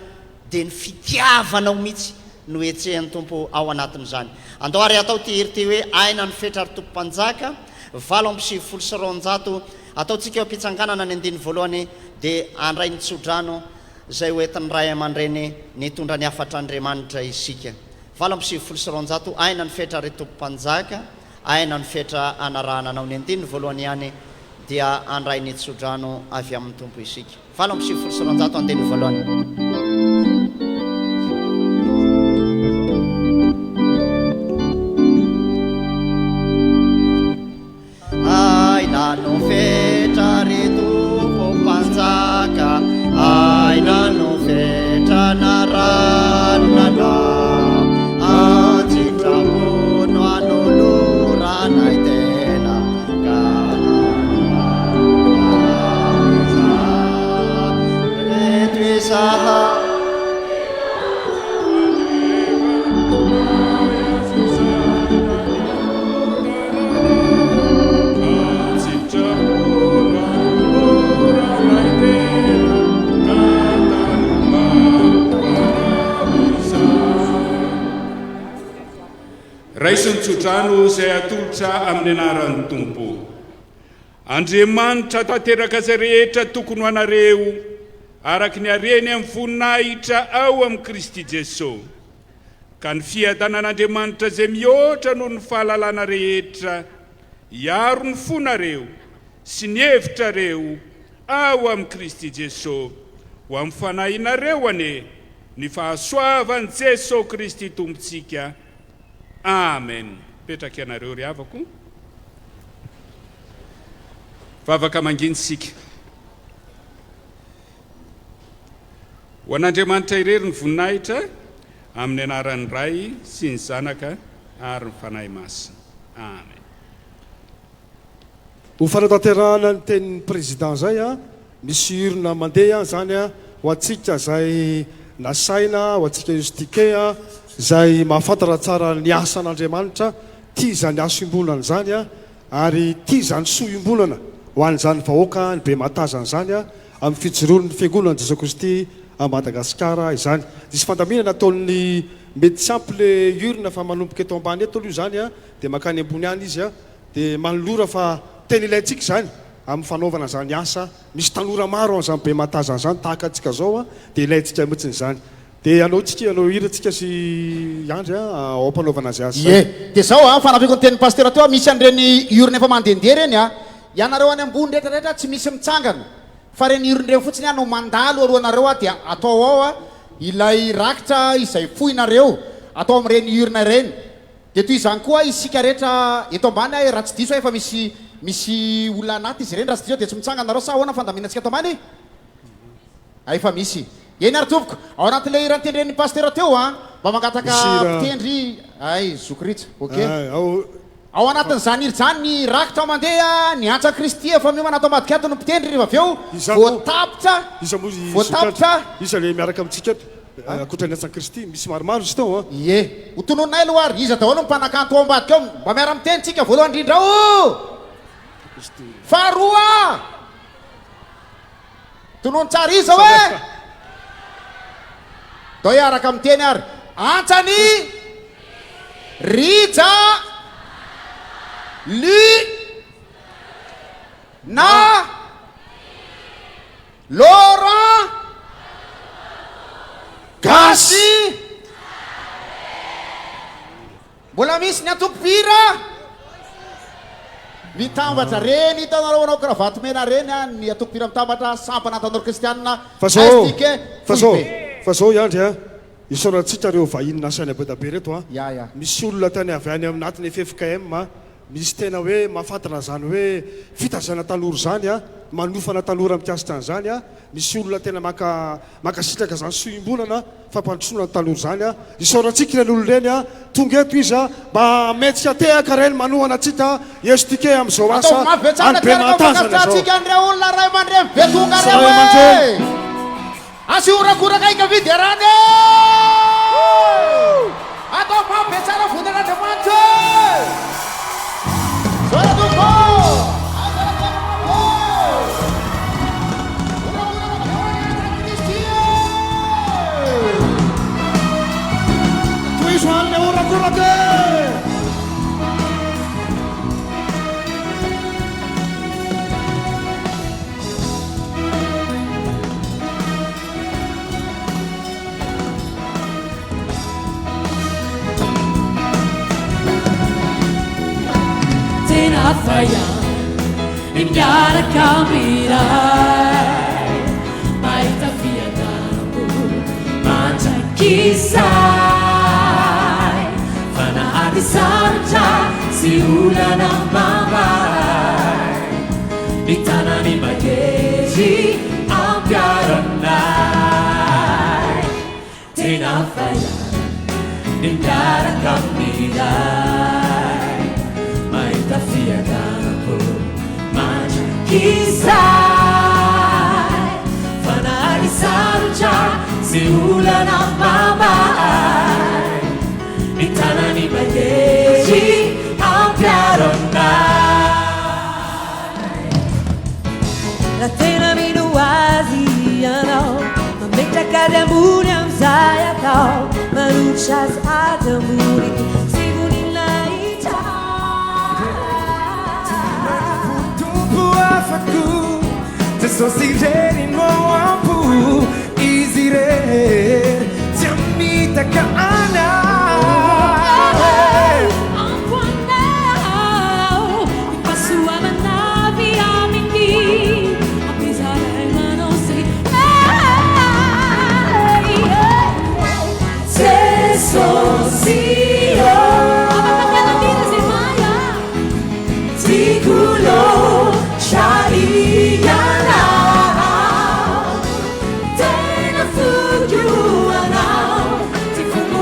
dia ny fitiavanao mihitsy no etsehan'ny tompo ao anatin'izany andao ary atao ty hery ty hoe aina ny fetra ry tompo-mpanjaka 770 ataontsika eo ampitsanganana ny andiny voalohany dia andray ny tsodrano zay hoentin'ny ray aman-dreny nitondra ny afatr'andriamanitra isika 770 aina ny fetra ry tompo-mpanjaka aina ny fetra anarahana anao ny andiny voalohany ihany dia andray ny tsodrano avy amin'ny tompo isika 770 andiny voalohany no fetra ry tompo-mpanjaka aina no fetra naranana antsitramono anoloranay tena reto isaha raisy nitsodrano izay atolotra amin'ny anaran'ny tompo andriamanitra tanteraka zay rehetra tokony ho anareo araka ny areny amin'ny voninahitra ao amin'ny Kristy Jesosy ka ny fiadanan'andriamanitra zay mihoatra noho ny fahalalana rehetra hiaro ny fonareo sy ny hevitrareo ao amin'ny Kristy Jesosy ho amin'ny fanahinareo ane ny fahasoavan'i Jesosy Kristy tompontsika amen petraka ianareo ry avako fa afaka manginsika ho an'andriamanitra irery ny voninahitra amin'ny anaran'ny ray sy ny zanaka ary ny fanahy masina amen ho fanatanterahana ny tenin'ny président zay a misy irona mandeha zany a ho atsika zay nasaina ho atsika justike a zay mahafantara tsara ny asan'andriamanitra tia zany aso imbonana zany a ary tia zany soa imbonana ho an'izany vahoaka ny be matazana zany a amin'ny fijoroany fiangonana Jesosy Kristy a Madagasikara izany disy fandaminana ataon'ny mety tsy ampy le urna fa manomboka eto ambany eto aloha zany a dia makany ambony any izy a dia manolora fa tena ilayntsika zany amin'ny fanaovana zany asa misy tanora maro an'izany be matazana zany tahaka antsika zao a dia ilayntsika mihitsiny zany dia anaotsika anao hirantsika sy andry a ao ampanaovana azy asa ye dia zao a fanaviko ny tenin'ny pasteur teo misy an'ireny urna efa mandehandeha reny a ianareo any ambony rehetrarehetra tsy misy mitsangana fa reny urna reny fotsiny a no mandalo alohanareo a dia atao ao a ilay rakitra izay foinareo atao amin'ireny urna reny dia toy izany koa isika rehetra eto ambany a raha tsy diso efa misy olona anaty izy ireny raha tsy diso dia tsy mitsangana nareo sa ahoana fandaminantsika eto ambany efa misy eny ary tompoko ao anatin'le irantendren'ny pasteur teo a mba mangataka mpitendry ay zokiritsa ok ao anatin'izany iry zany ny rakitra mandeha ny antsa Kristy efa mio manato madikato no mpitendry rehefa aveo voatapitra iza le miaraka amintsika eto akotrany antsa Kristy misy maromaro izy teo a ye hotononay aloha ary iza daholo mipanakanto ao ambadika ao mba miara mitenyntsika voalohany indrindra o faharoa tonono tsara iza hoe dao iaraka miteny ary antsany rija na Laurent gasy mbola misy ny atokopira mitambatra reny hitanareo anao kravaty mena reny a ny atokopira mitambatra sampana tanora kristianina fa zao iandry a isaorantsika reo vahinina asainy abetabe reto a ya misy olona tany avy any aminatiny FFKM misy tena hoe mahafatana zany hoe fitazana tanora zany a manofana tanora mikasitra an'izany a misy olona tena makasitraka zany soim-bolana fampandrosoana tanora zany a isaorantsika ireny olona reny a tonga eto izy a mba metsika tehaka reny manohana atsika estike am'izao asa any be mahatazana zao andreo olona ray aman-dreny betonga reo asiorakorakaika vidy arany atao mampetsara vodin'Andriamanitra Tuisoanne orakurake Faya Indiara Kamirai Baita Fiatabu Mata Kisai Fana Adisarja Siula na Mamai Ditana ni Mageji Amgaranai Tina Faya Indiara Kamirai Fiatapo Maja Kisai Fanari Sarja Siula na Mamai Itana ni Mageji Amgaronai Latena minuazi ano Mamita kadamuri amzayatao Maruchas adamuri Sosireni no ampu izire Tiamita kaana Ampuanao Pasua manavi amingi Apizare manosi Se sosio Apatana vida se maya Tikulo Shariana Tena fugiu anao Tifumo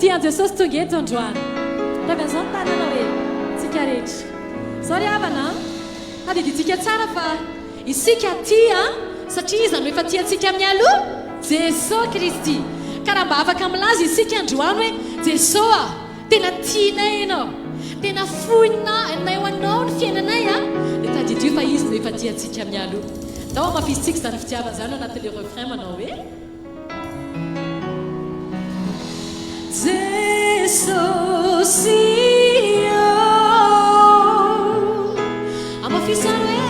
tian'i jesosy tonga eto androany raha zao ny tanana hoe tsika rehetra zao ry havana adiditsika tsara fa isika tia satria izany ho efa tiantsika amin'ny aloha jesosy kristy ka raha mba afaka milaza isika androany hoe jesosy a tena tianay ianao tena foinay ho anao ny fiainanay a dia tadidio fa izy no efa tiantsika amin'ny aloha ndao amafizitsika izany fitiavana zany anatin'le refrain manao hoe jesosy amafisy zany hoe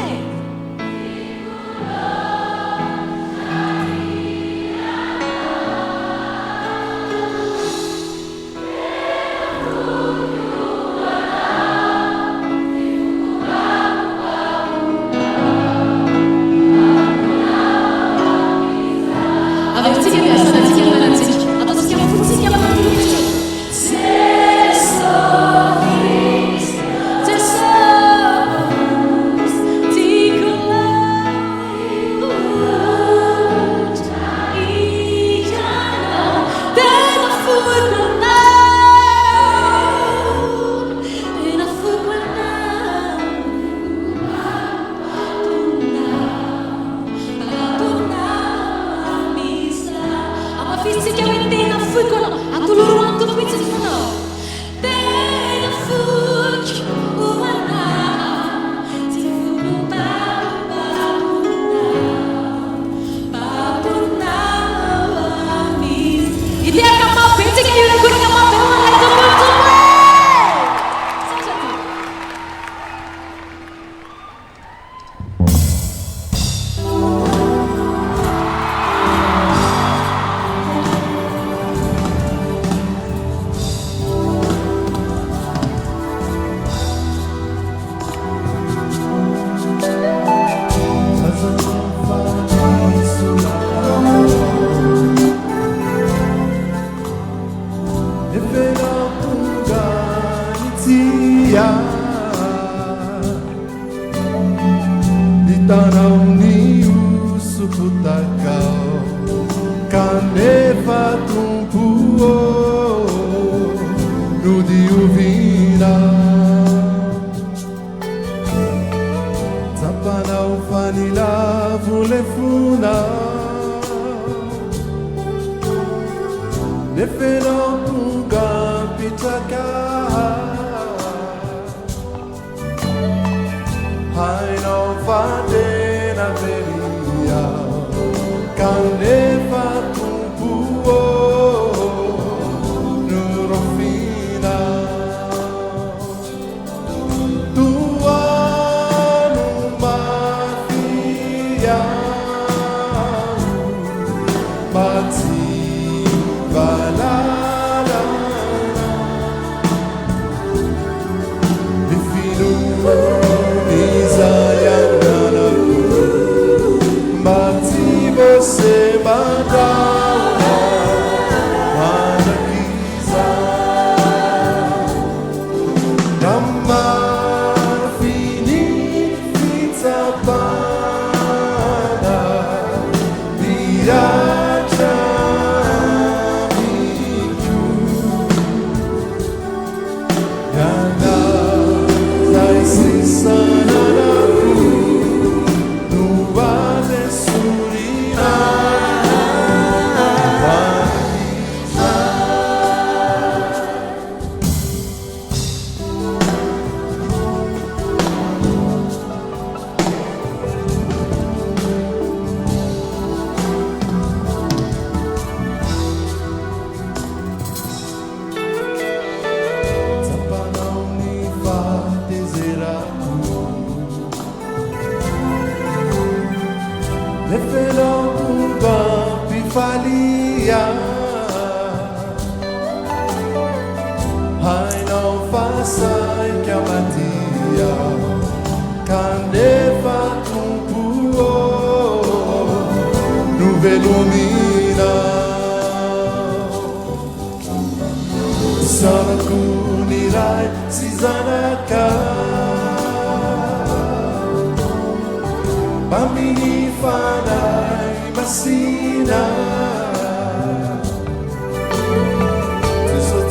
Jesus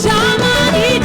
Jamani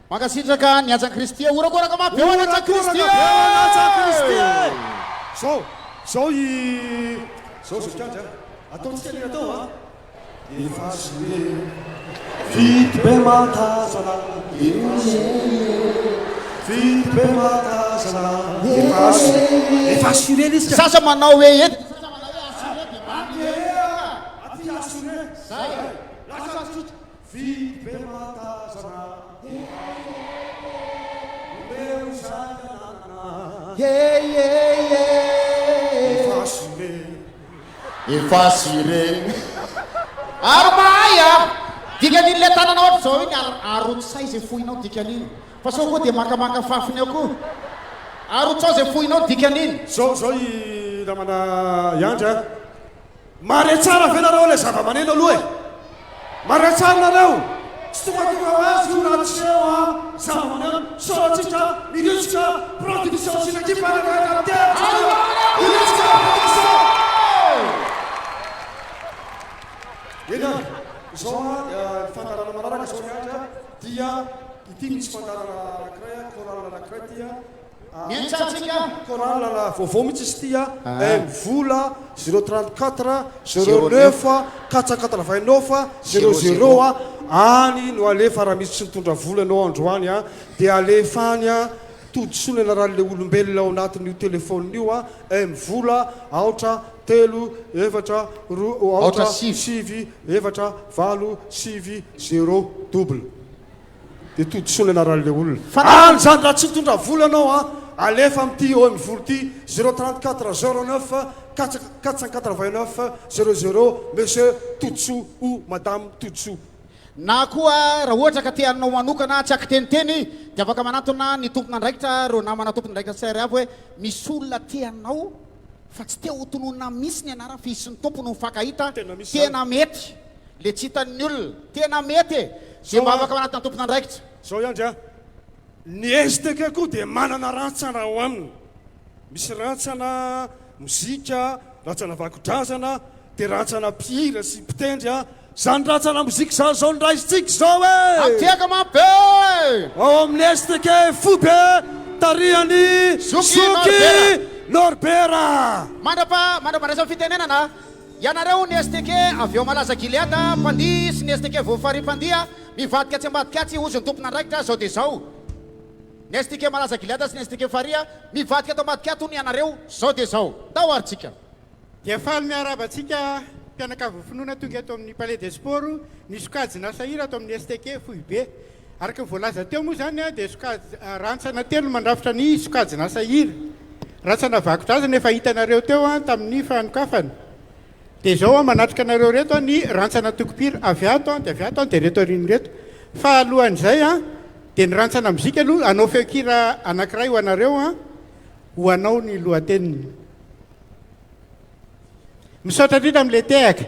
Magasitraka niajan Kristia urakoraka mapeo niajan Kristia zao zokanja ataontsika ny atao a efa sy vity be matazana vity be matazana efa assuré izy sasa manao hoe ety vity be matazana efa assuré ary mahaya dikan'iny le tanana ohatra zao iny arotsay zay fohinao dikan'iny fa sao koa dia makamaka fafiny ao koa arotsao zay fohinao dikan'iny zao i namana iandra mare tsara venareo le zava-maneno aloha e mare tsara nareo tsy tongatonga azy io na tseo a zava-maneno soratsika mirisika production synakipanakate mirisika production ena zao a fandarana manaraka zao niandra dia ity misy fandarana anakiray korala anakiray tya mientsatsika korala la vaovao mihitsy izy tya mivola 034 09 489 00 a any no alefa raha misy tsy mitondra vola anao androany a dia alefany a todisonana raha le olombelona ao anatin'io telefonio a mivola aotra telo efatra aotra sivy efatra valo sivy 0 double dia todisonana raha le olona any zany raha tsy mitondra vola anao a alefa amity eo mivola ty 034 09 489 00 monsieur Toutsu ou madame Toutsu na koa raha ohatra ka teanao manokana tsy aky teniteny dia afaka manatona ny tompona andraikitra ro namana tompona andraikitra tsara avy hoe misy olona teanao fa tsy te ho tononona misy ny anara fa izy sy ny tompony mifankahita tena mety le tsy hitan'ny olona tena mety e dia mba afaka manatona tompona andraikitra zao ihany dia ny esteke koa dia manana rantsana ao aminy misy rantsana mozika rantsana vakodrazana dia rantsana mpihira sy mpitendry a zany rantsana mozika zany zao ny raisitsika zao e atiaka mabe ao amin'ny esteke fobe tarihany soky norbera mandraparesa fitenenana ianareo ny STK avy eo malaza Gileada mpandihy sy ny STK voafary mpandiha mivadika tsy ambadika tsy ozy ny tompona andraikitra zao dia zao ny STK malaza Gileada sy ny STK faria mivadika ato ambadika tony ianareo zao dia zao tao aritsika dia faly miarabantsika mpianakavy finoana tonga ato amin'ny palais des sports ny sokajina sahira ato amin'ny STK fohy be araka voalaza teo moa zany a dia rantsana telo mandrafitra ny sokajina sahira rantsana vakodrazana efa hitanareo teo a tamin'ny fanokafany dia zao a manatrika anareo reto a ny rantsana tokopira avy ato a dia avy ato a dia reto arino reto fa alohan'izay a dia ny rantsana mozika aloha anao feokira anankiray ho anareo a ho anao ny lohateniny misaotra indrindra amin'le tehaka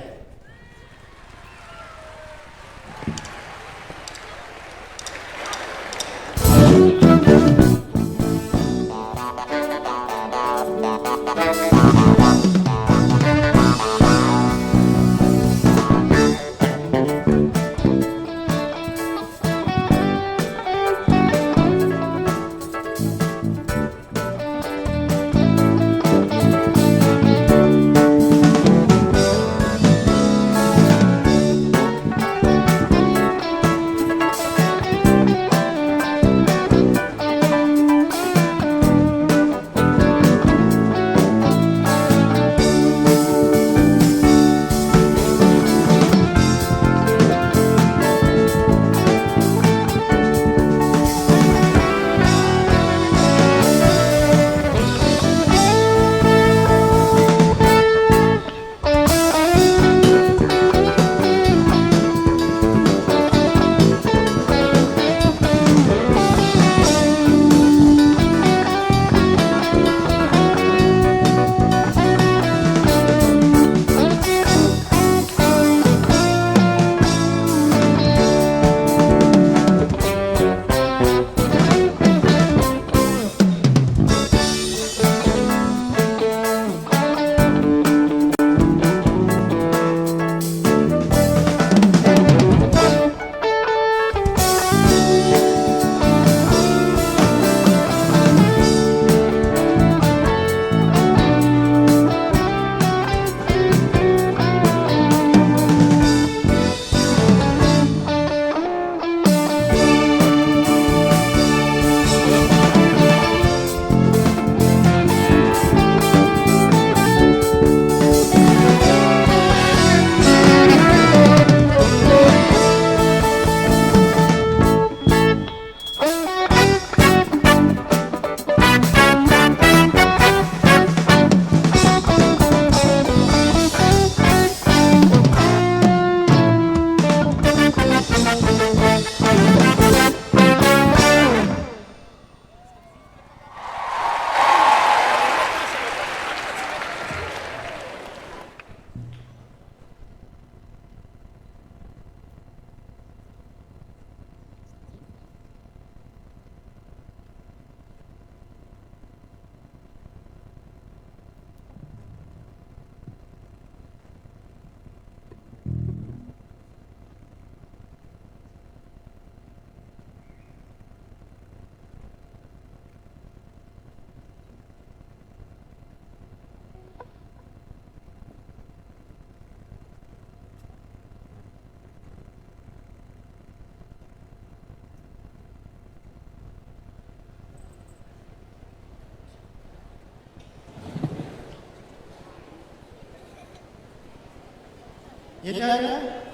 eny ary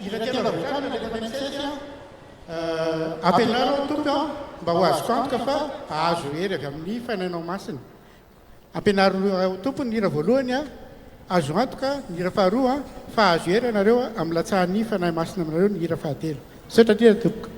ila tena votrano le mantsesy ampianarao tompo mba ho azoko antoka fa azo hery avy amin'ny fainainao masina ampianaro tompo ny hira voalohany azo antoka ny hira faharoa fa azo hery anareo amin'ny latsahan'ny fanahy masina aminareo ny hira fahatelo satria tompoka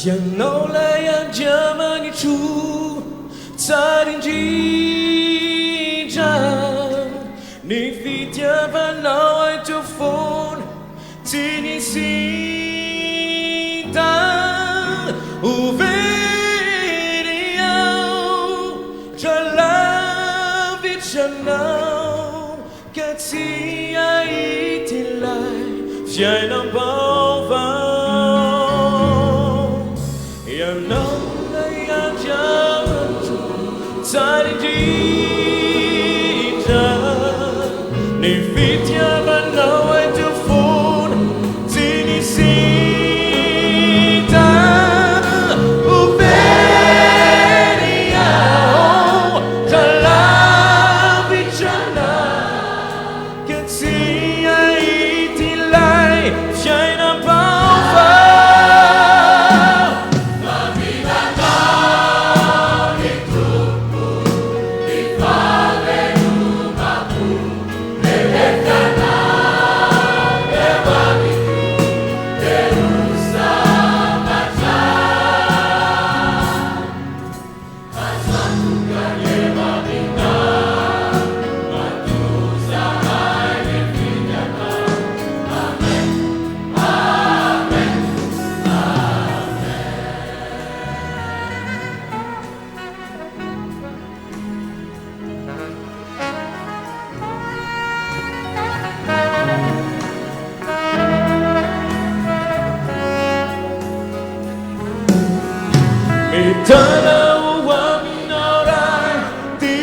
ianao lay andramany tro tsara indrindra ny fitiavanao ato fona tsy nisita overy ao tralavitranao ka tsy ahity lay fiainam-baovao ianao lay andramany tro tsara indrindra ny fitiavanao ato fona tsy nisita overy ao tralavitranao ka tsy ahity lay fiainam-baovao Tanao aminao ray ty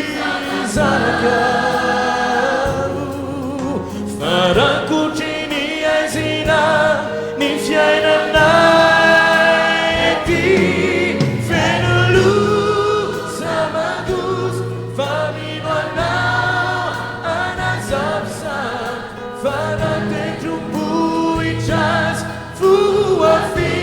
zanakao farakotry ny aizina ny fiainanay ty feno losamakozy fa mino anao anazavizavy fa natetrombohitra azy foafy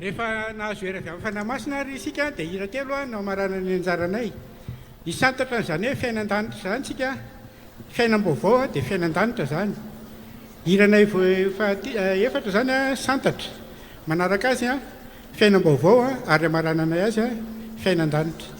rehefa nahazo eraka amin'ny fanahy masina ry isika dia hira telo no amarana ny anjaranay hisantatra n'izany hoe fiainan-danitra zany tsika fiainam-baovao dia fiainan-danitra zany irana efatra zany a santatra manaraka azy a fiainam-baovao a ary amarananay azy a fiainan-danitra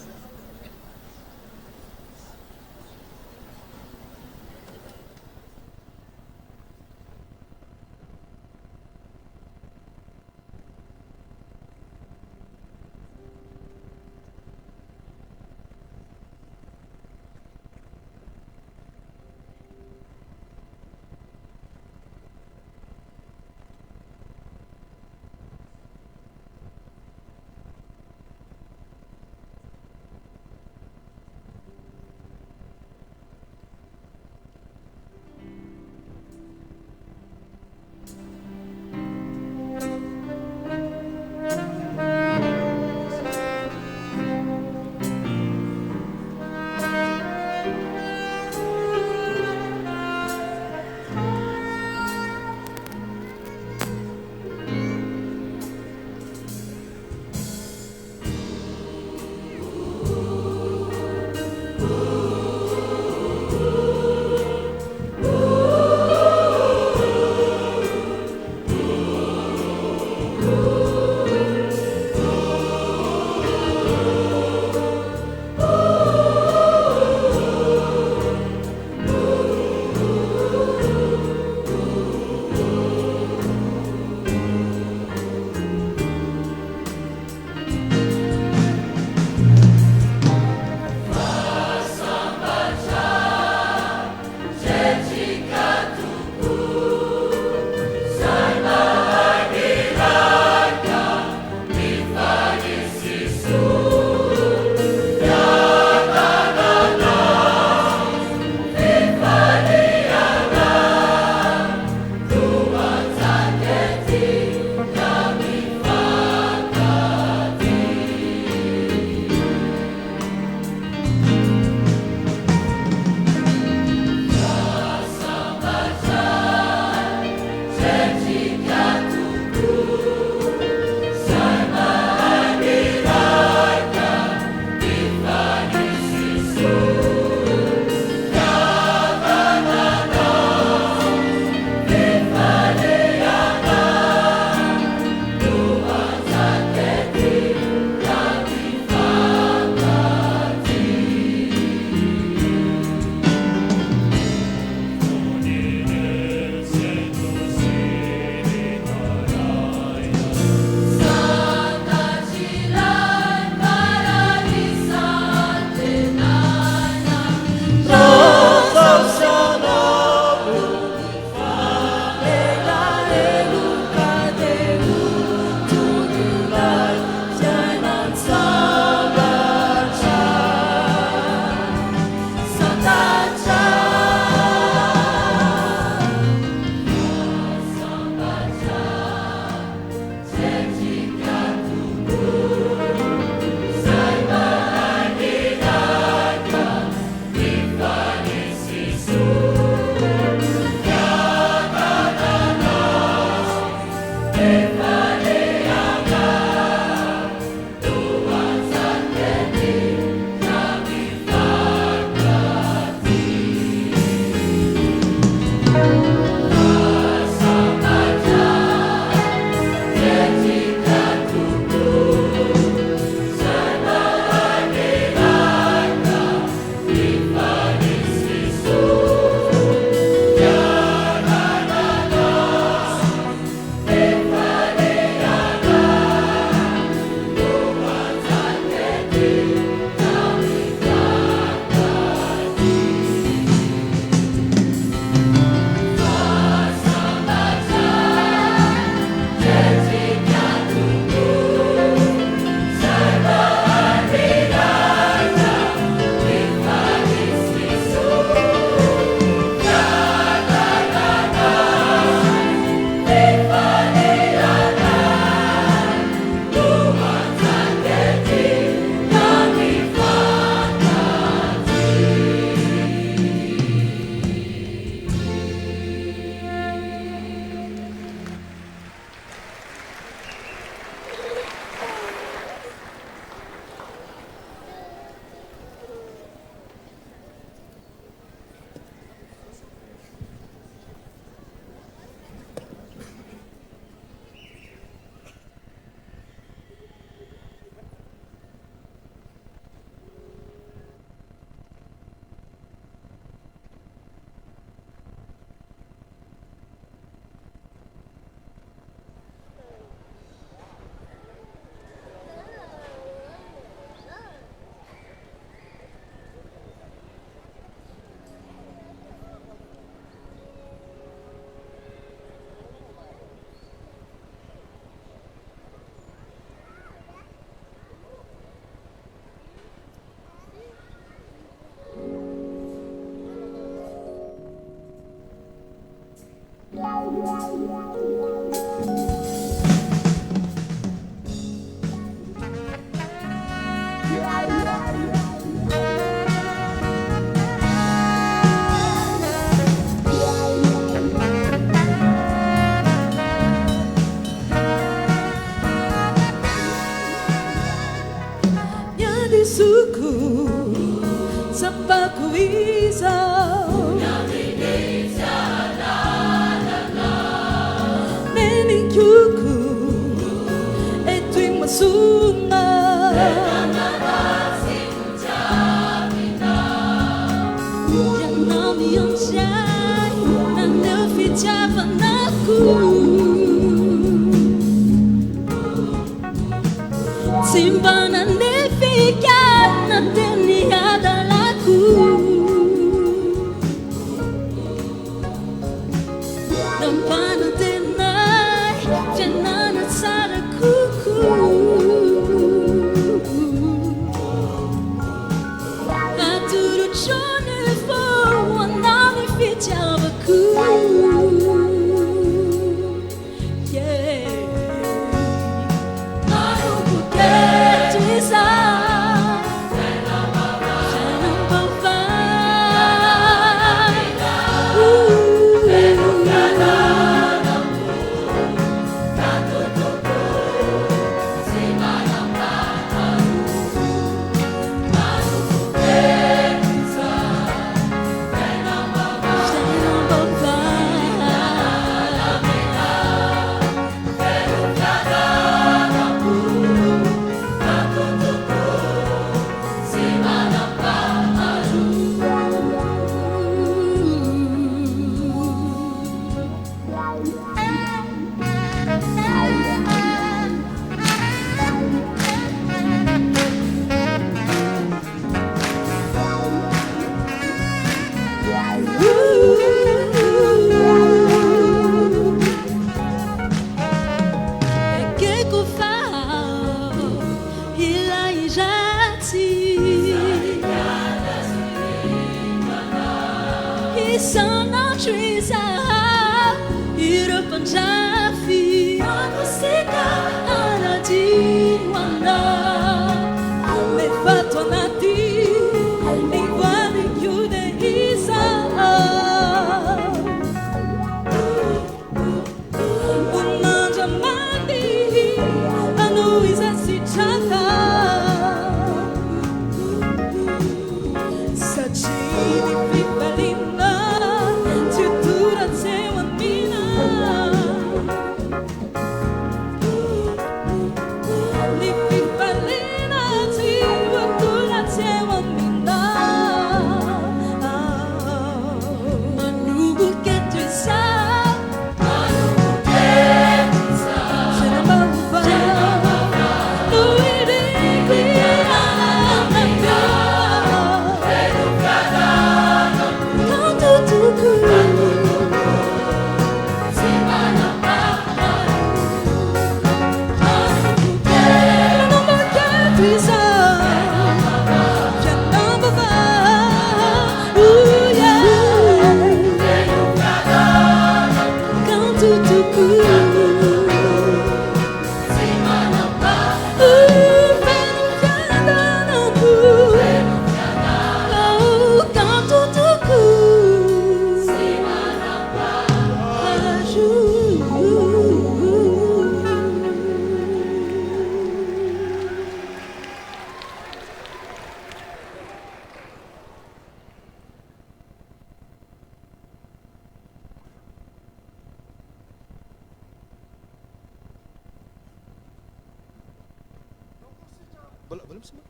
Belum semua?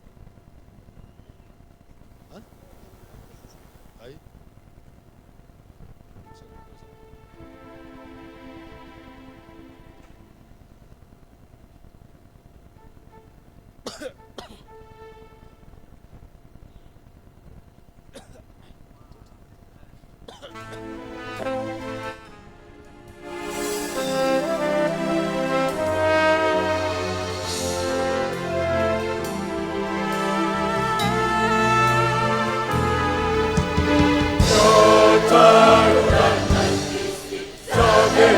Hah? Hai. Sorry.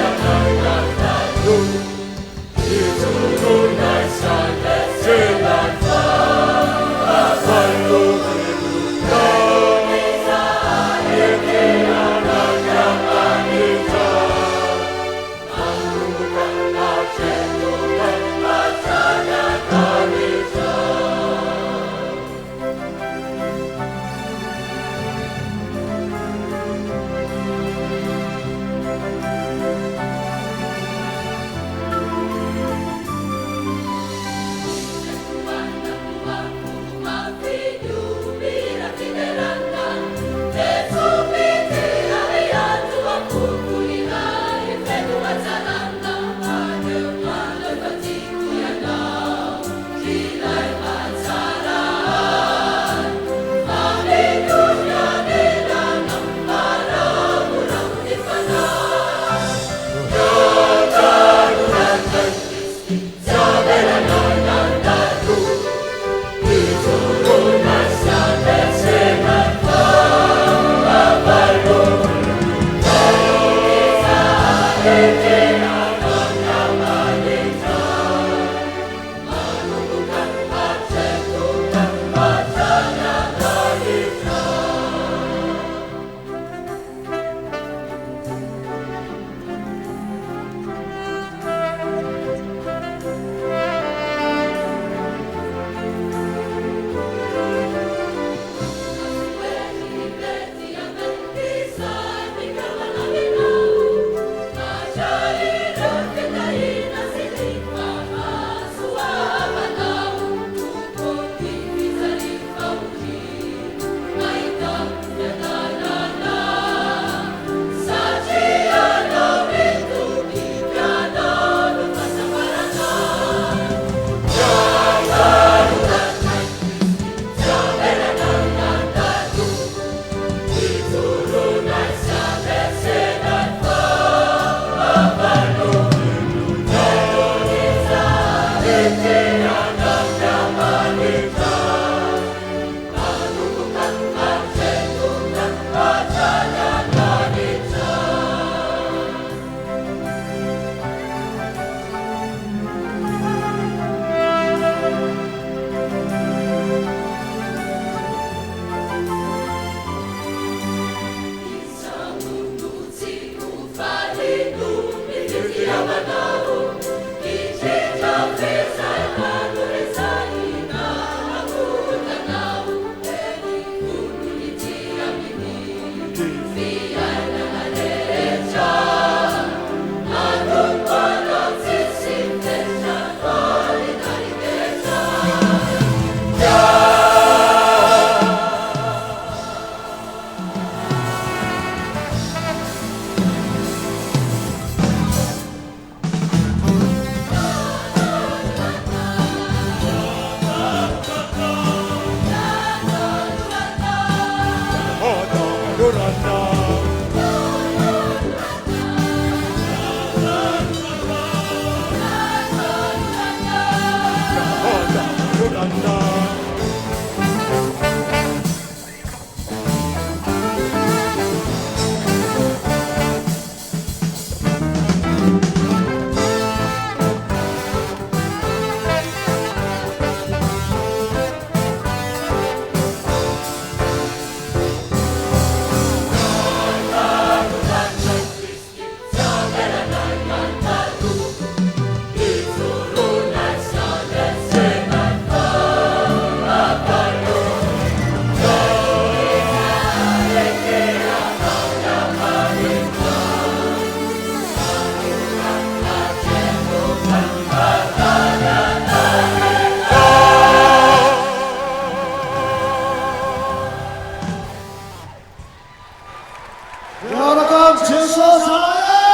miaraka amin'ny jesosy e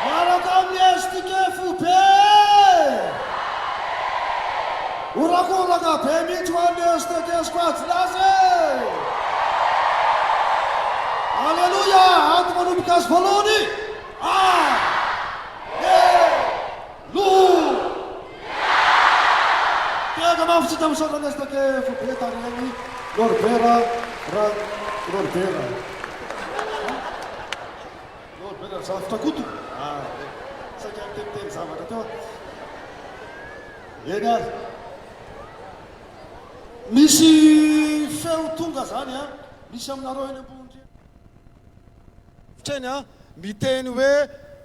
miaraka amin'ny estike fobe orakoraka be mihitsy ho an'ny estike skoatsilasy alleluia anto manomboka azy voalohany Tiaga mafitsika misaotra estike fobe tariny Norbera Norbera zavatra koto saika mitetiteny zavatra teo eny ary misy feo tonga zany a misy aminareo eny ambony fitreny a miteny hoe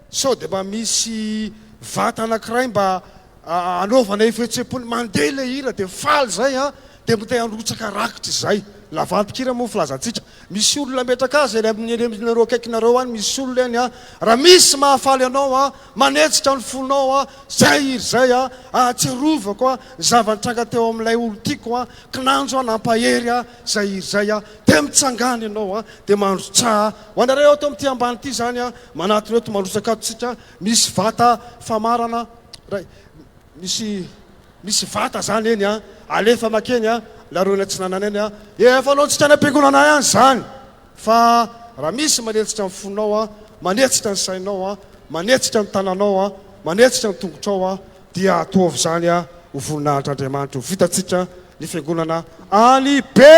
sao de mba misy vata anankiray mba anaovana efetsepony mandeha le hira de faly zay a de mite androtsaka rakitra zay lavantokira moa filazantsika misy olona metraka azy eny amin'nareo akaikinareo any misy olona eny a raha misy mahafaly anao a manetsika ny fonao a zay iry zay a atserovako a zavatranga teo amin'ilay olo tiako a kinanjo a nampahery a zay iry zay a de mitsangany ianao a de mandrotsaha ho anareo teo am'ty ambany ity zany a manatiny eto mandrotsaka atsika misy vata famarana misy vata zany eny a alefa makeny a laroena tsy nanana eny a efa anao tsika ny am-piangonana ihany zany fa raha misy manetsika ny fonao a manetsika ny sainao a manetsika ny tananao a manetsika ny tongotrao a dia ataovy zany a ho voninahitr'Andriamanitra ho vitatsika ny fiangonana any be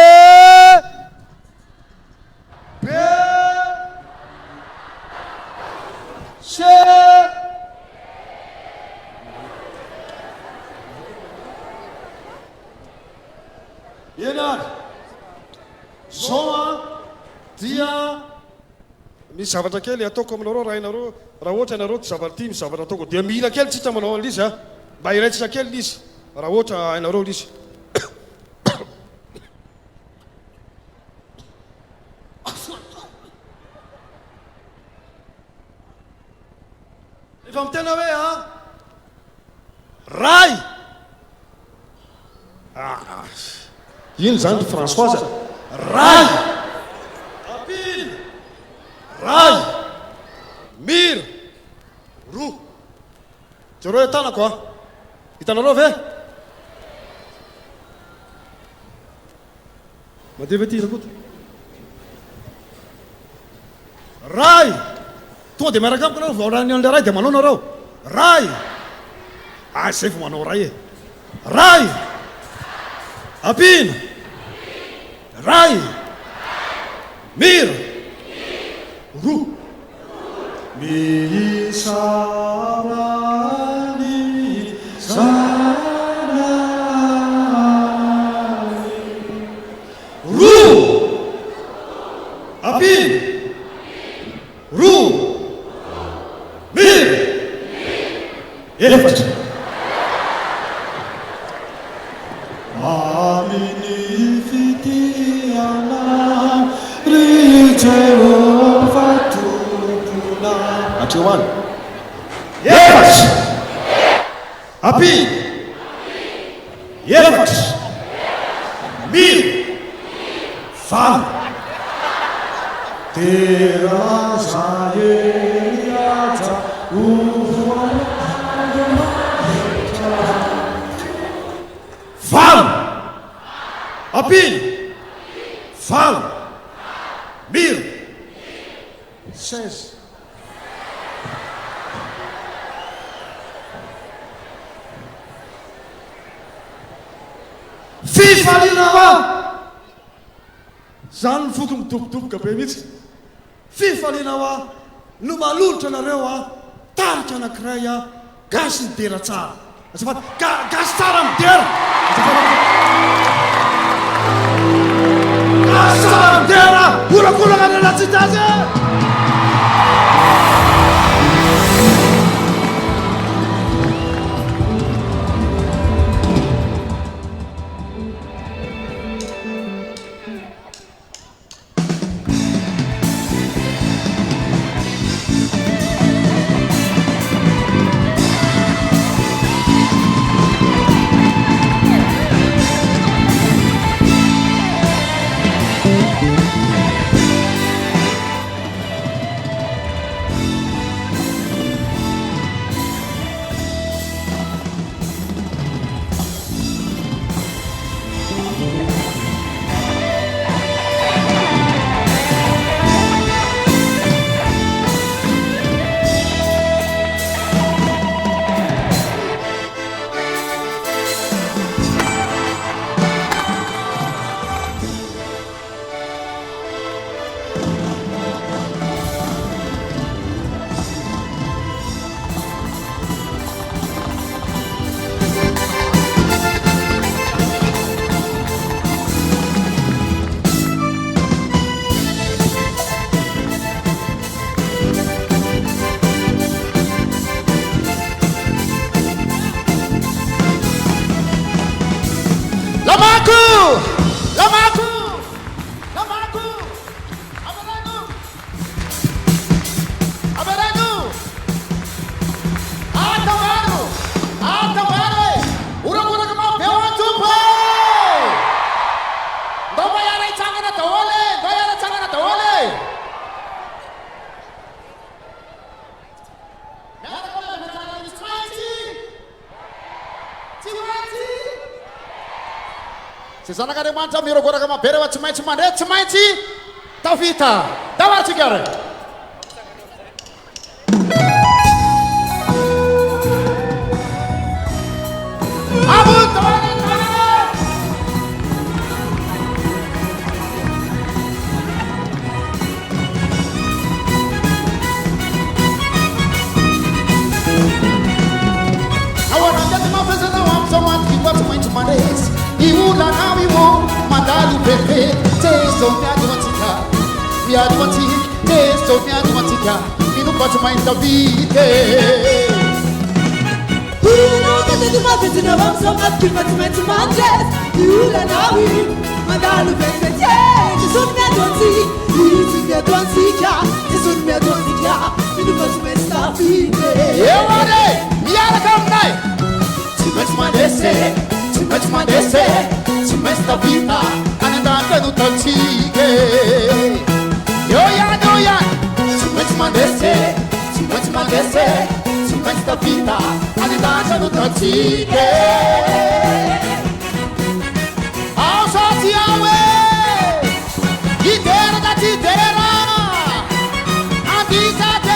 enary zao a dia misy zavatra kely ataoko aminareo raha inareo raha ohatra inareo ty zavatra ty misy zavatra ataoko dia mihina kely tsika manao an'izy a mba iraitsika kely izy raha ohatra ainareo izy efa mitena hoe a ray ino zany ry Françoise ray apily ray mira roa jereo tanako a hitanareo ve madeva ty rakoto ray tonga de miaraka amiko nareo vaorany an'le ray de manao nareo ray zay vo manao ray e ray apina ray mira roa misarany sarany roa apina roa mira efatra One. Yes. Happy. Yes. Me. Fun. Tera sayata fun. Happy. Fun. Mir. Says. Fifalinawa zany foko mitobotoboka be mihitsy fifalinawa no malolotra anareo a tarika anankiray a gasy ny dera tsara azafady gasy tsara amin'ny dera gasy tsara amin'ny dera olakolaka ny anatsitazy tsy zanak'andriamanitra mirogoraka mabera fa tsy maintsy mandray tsy maintsy tavita tavarantsika ary Manes, iula nawiwo, mandalu pepe, teso miaduatika, teso miaduatika, minu patu mainta vite. Uno che ti fa che non vam so ma più patu mainta manges, iula nawi, mandalu pepe, teso miaduatika, minu patu mainta vite. Yeware, miara kamnai, Too much the vita, and I'm not going to touch it. Yo, too much the vita, and I'm not going to touch it. Oh, so Tiawe, Gitera, and these are the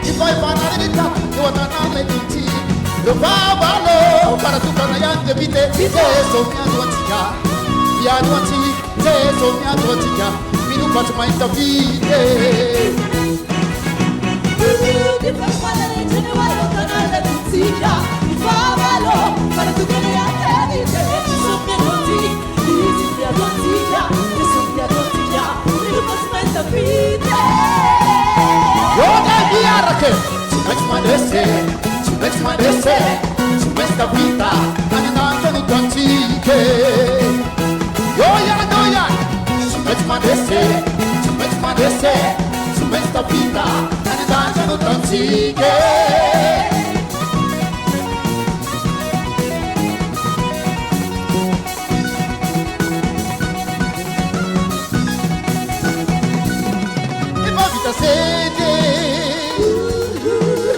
if I find out it, you are not letting it. Lo babalo para tu canayante vite so mi aduatika ya aduati so mi aduatika minu patu mainta vite di fare le gene vado canale tutica babalo para tu canayante vite so mi aduatika minu patu mainta vite yo dai biarake Let's my desse, su questa vita, andando no tantique. Yo ya, su questa desse, su questa vita, andando no tantique. E va vita sede.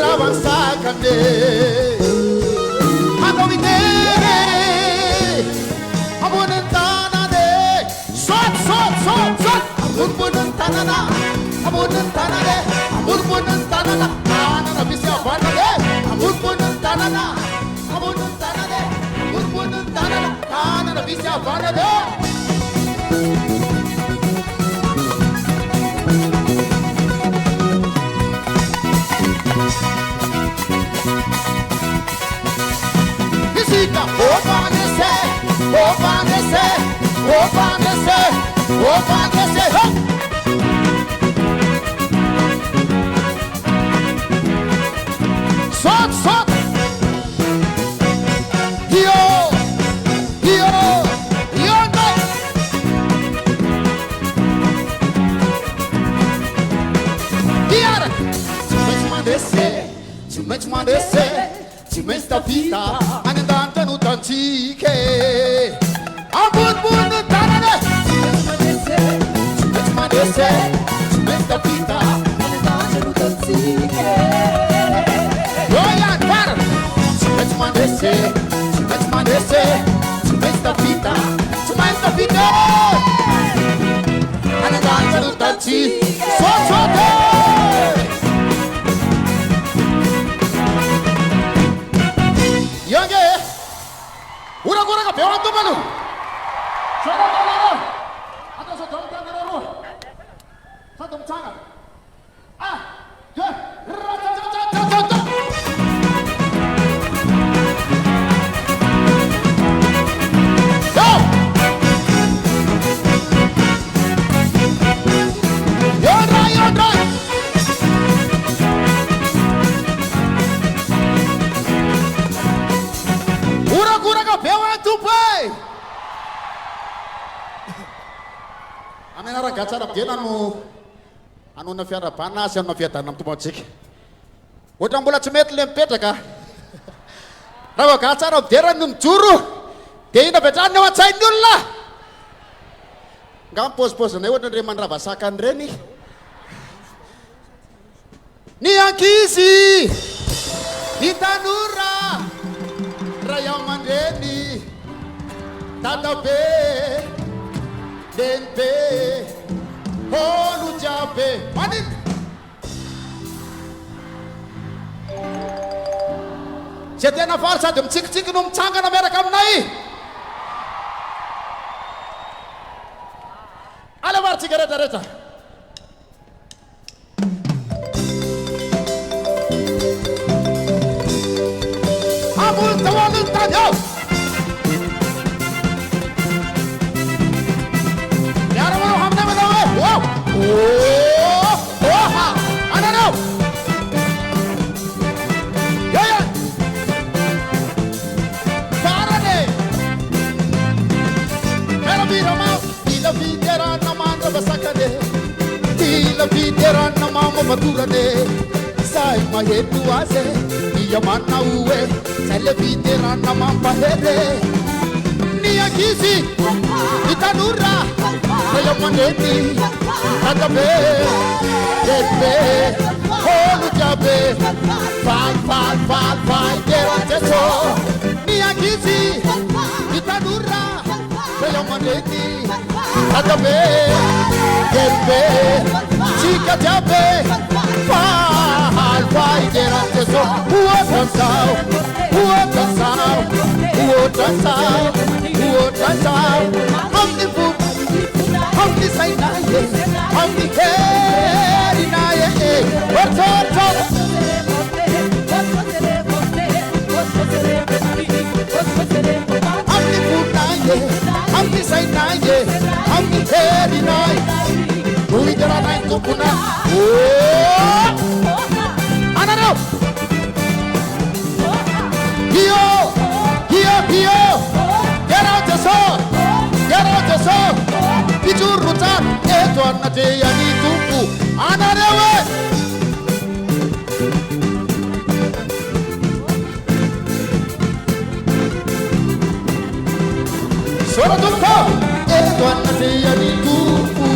Rawansakane Amovidere Abunantana de Sot Abunantana Nana Visia Vanade Abunantana Nana Visia Vanade Opanese, Sot, Yo, no. Diara, tu mets ta vita, andando no tantique. Abun tanane. Tu mets ta vita, andando no tantique. Royan par. Tu mets ta vita, andando no tantique. Sote. Yonge, ura ka pewa tu malu. Sono malu. Atau so dong tangan ru. Satu tangan. Ragazza dia anu na fiara panas anu fiata nam tumotsika ohatra mbola tsy mety le mipetraka raha ragazza dia no mijoro dia ina vetrany ao an-tsain'ny olona nga mipôzipôzinay ohatra ndre mandrava sakany reny ny ankizy ny tanora ray aman-dreny dadabe lehibe olo jiaby manino zay tena valy sady mitsikitsiky no mitsangana miaraka aminay alevaritsika rehetrarehetra amolotawalotany ao miaramanao aminay manao hoe oha ananao yaya farane meramirama ila viderana mandra basakane ila viderana mama maturane sai mahetu ase iyamana uwe sale viderana mamba here ni akisi itanura sale maneti tatabe ebe holu jabe fal derateso ni akisi itanura sale maneti tatabe ebe chica jabe fal derateso what a sound I'm the book I'm the side I'm the hair in what's up I'm the book I'm the side I'm the hair in who is the right to put up I don't know Here, get out the song, Pichuruta, Edward Natea, Nitupu, another way. Soratupa, Edward Natea, Nitupu.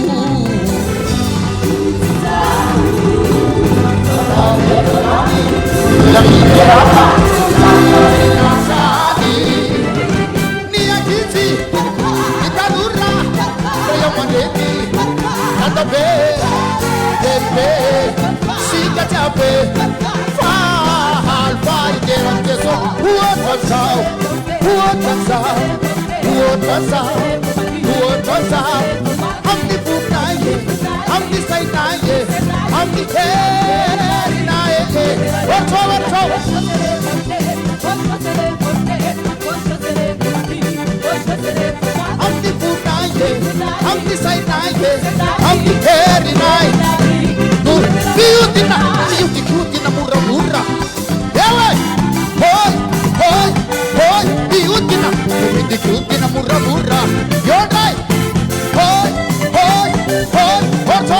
I'm the book I'm the side I'm the hair what's I'm the book I'm the side I'm the hair beauty na mura ewe hoi beauty na mura you're right hoi what's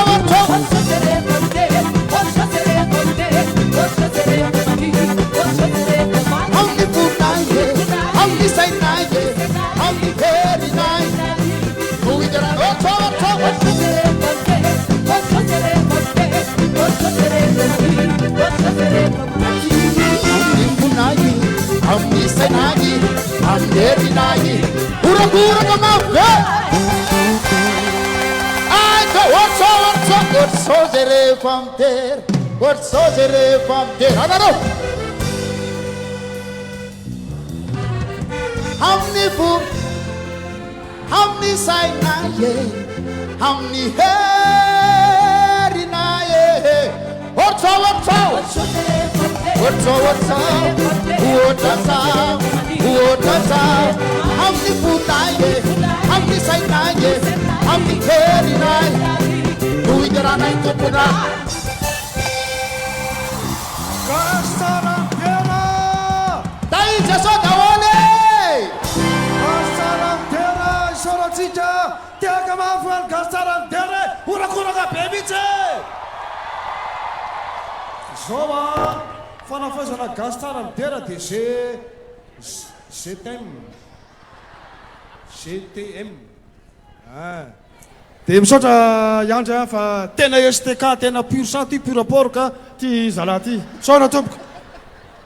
I'm the book I'm the side I'm the hair who is the what's I'm Nisanagi, I'm Nerinagi, Pura come out, I go, what's so there from there, what's so there from there, I don't know. How many food, how many side night, how many hair in what's up? I'm the food I'm the side I'm the hair in who is the night to put up? Kasarantera! Dai Jasota Wale! Kasarantera! Sorotita! Tiagamafan Kasarantera! Urakuraga babyce! Zova! Fanafazana Kasarantera de CTM. Dia misaotra Yandra fa tena STK tena pur sang ty pur rapport ka ty zala ty. Misaotra tompoko.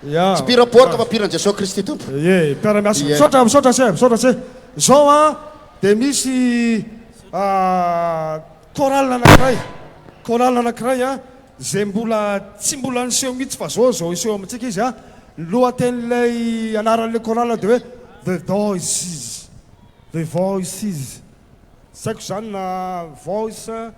Ya. Tsy pur rapport fa piran'i Jesosy Kristy tompo. Ye, mpiara-miasa. Misaotra se. zao a dia misy koralina anankiray a zay tsy mbola niseho mihitsy fa zao iseho amintsika izy a lohaten'ilay anaran'ilay koralina dia hoe the voices saiko zany na voices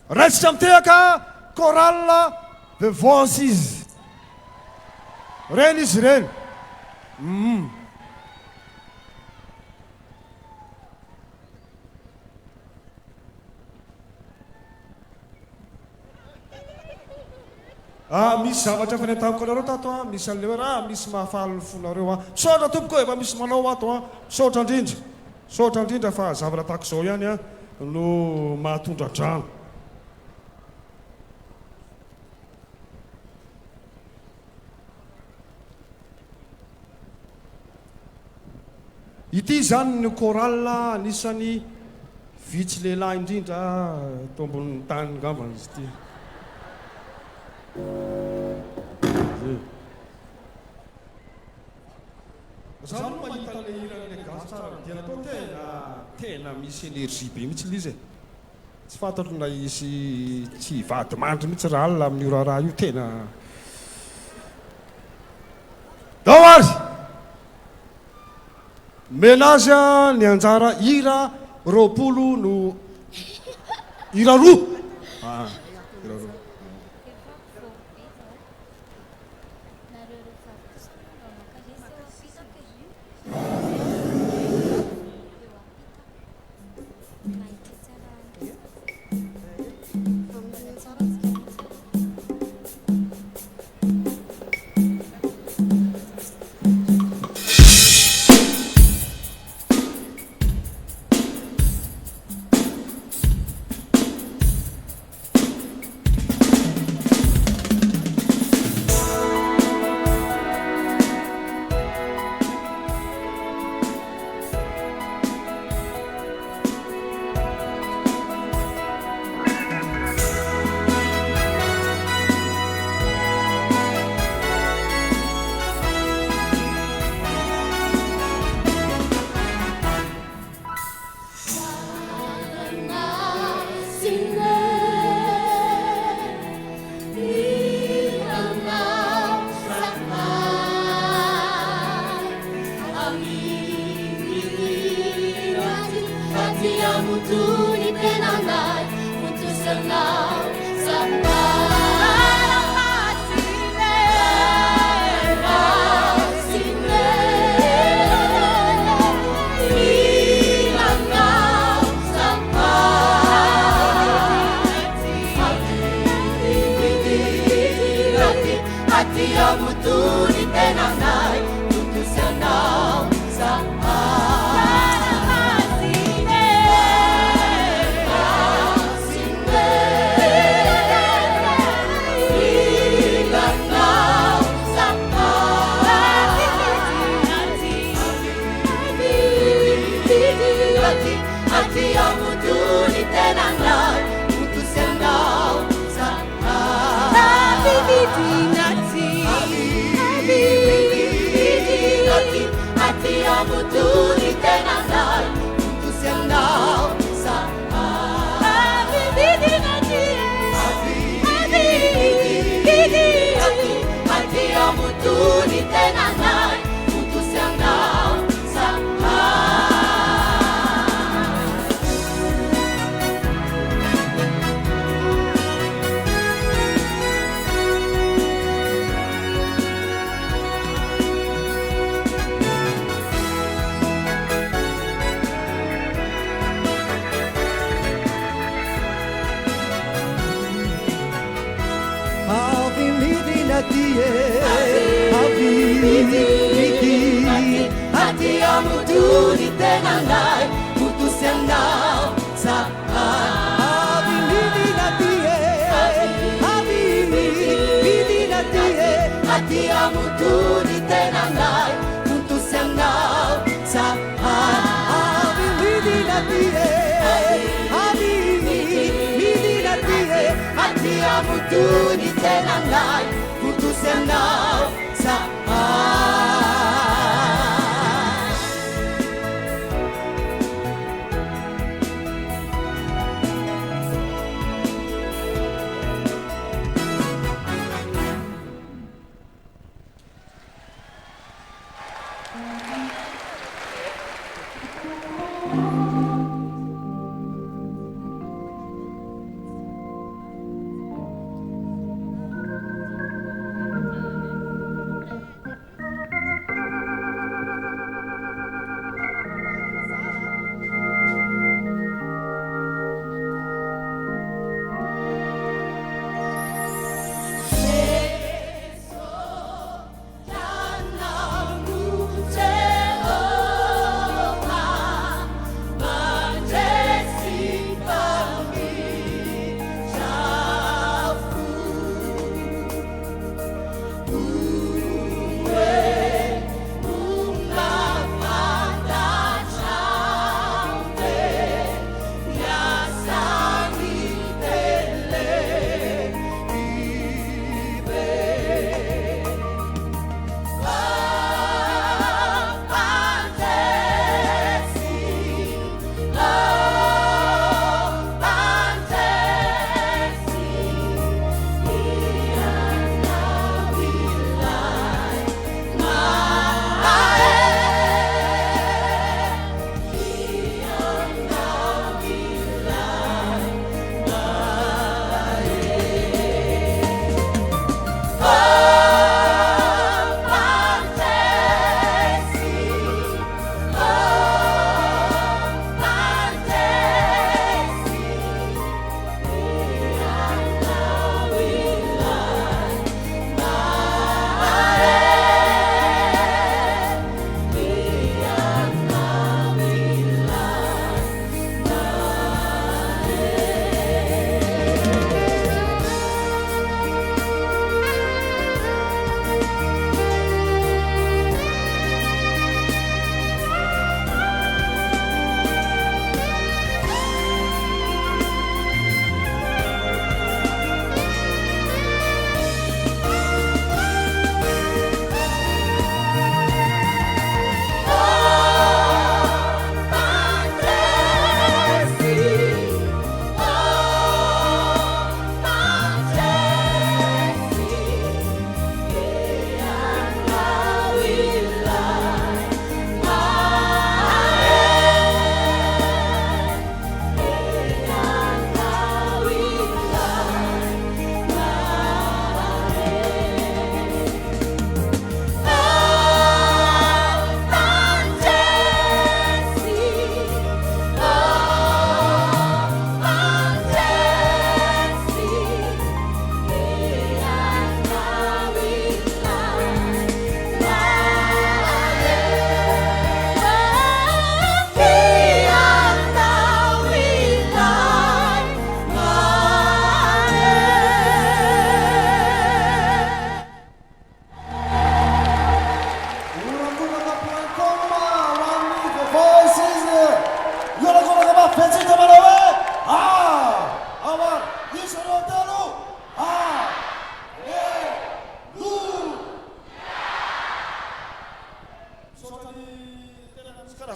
raisitra mitehaka koralina the voices reny izy reny misy zavatra fanentamiko anareo tato a misy an'le hoe raha misy mahafaly ny fonareo a misaotra tompoko efa misy manao ato a misaotra indrindra fa zavatra tahako izao ihany a no mahatondra drano ity zany ny koralina anisany vitsy lehilahy indrindra tombon'ny tany ngambana izy ity zaho no mahita le hiran'le gasy tsara dia natao tena misy énergie be mihitsy lizy e tsy fantatro na isy tsy vady mandry mihitsy raha alina amin'ny raha io tena dao azy menazy a ny anjara hira roapolo no hira roa Opportunity and life, put to send out.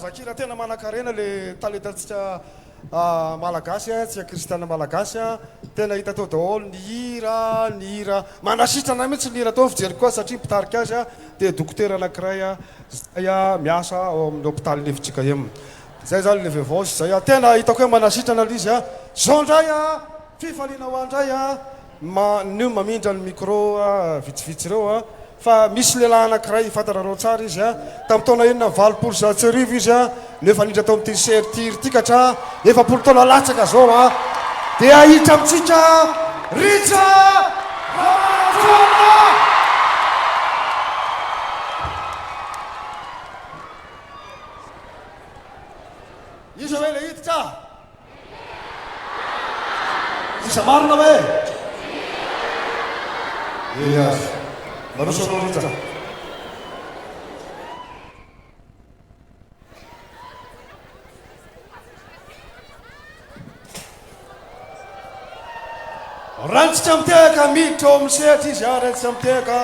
zakira tena manan-karena le talentatsika malagasy tsika kristiana malagasy tena hita tao daholo ny hira manasitrana mihitsy ny hira tao fijery koa satria mpitarika azy dia dokotera anankiray zay miasa ao amin'ny hôpitaly nevitsika emy zay zany le vevosy zay tena hitako hoe manasitrana le izy zao ndray fifaliana ho andray nio mamindra ny micro vitsivitsy ireo fa misy lehilahy anankiray fantarareo tsara izy tamin'ny taona enina valopolo zatsy arivo izy no efa nindra tao amin'ity sertiry ity ka tra efapolo taona latsaka zao dia hiditra amitsika Richa Ramanatona. Iza hoe le hiditra isa marina hoe yes Manusono Richa. Rantsika miteka miditra ao amin'ny sehatra izy rantsika miteka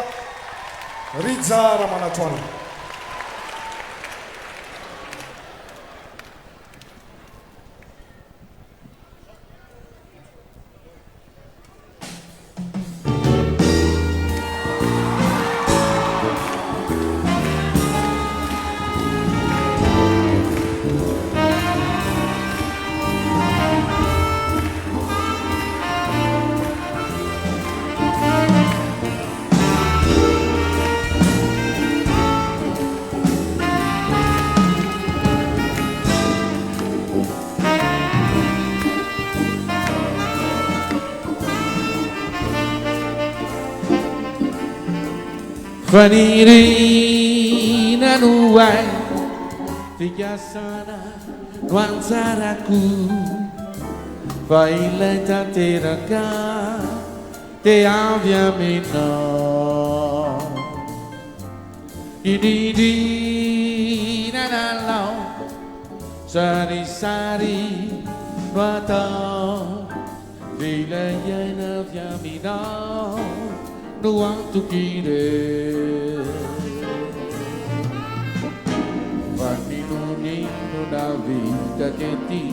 Richa Ramanatona. fanirina no ai fikasana no anjaraku fa ilay tanteraka te avy aminao ididina lalao sarisary no atao ilay aina avy aminao no antokire faninonino na vita kety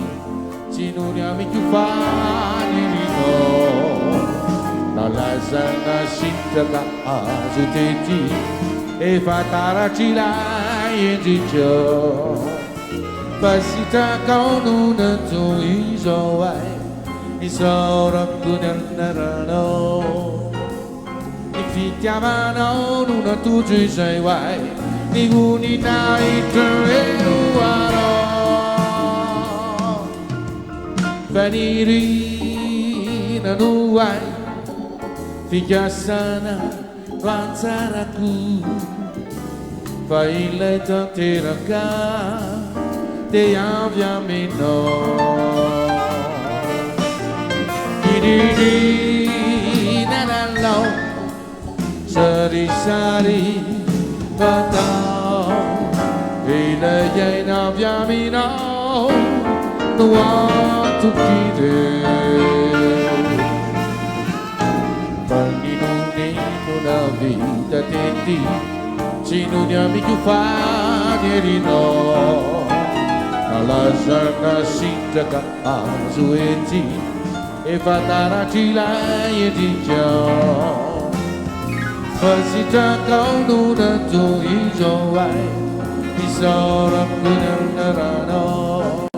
tsy no ny amiko fanirino nalazana sitraka azo tety efa taratry ilay endrikio fa sitrakao no natao izao ay isaorako ny anaranao ny fitiavanao no natotro izay hoay ny voninahitra eo arao fanirina no ay fikasana no anjaraku fa ilay tanteraka te avy aminao ididina lalao sarisary atao ilay aina avy aminao no antokire faninonino na vita tety tsy no ny amiko fanirino nalazana sitraka azo ety efa taratry ilay endrikao fa sitrakao no natao izao ay isaorako ny anaranao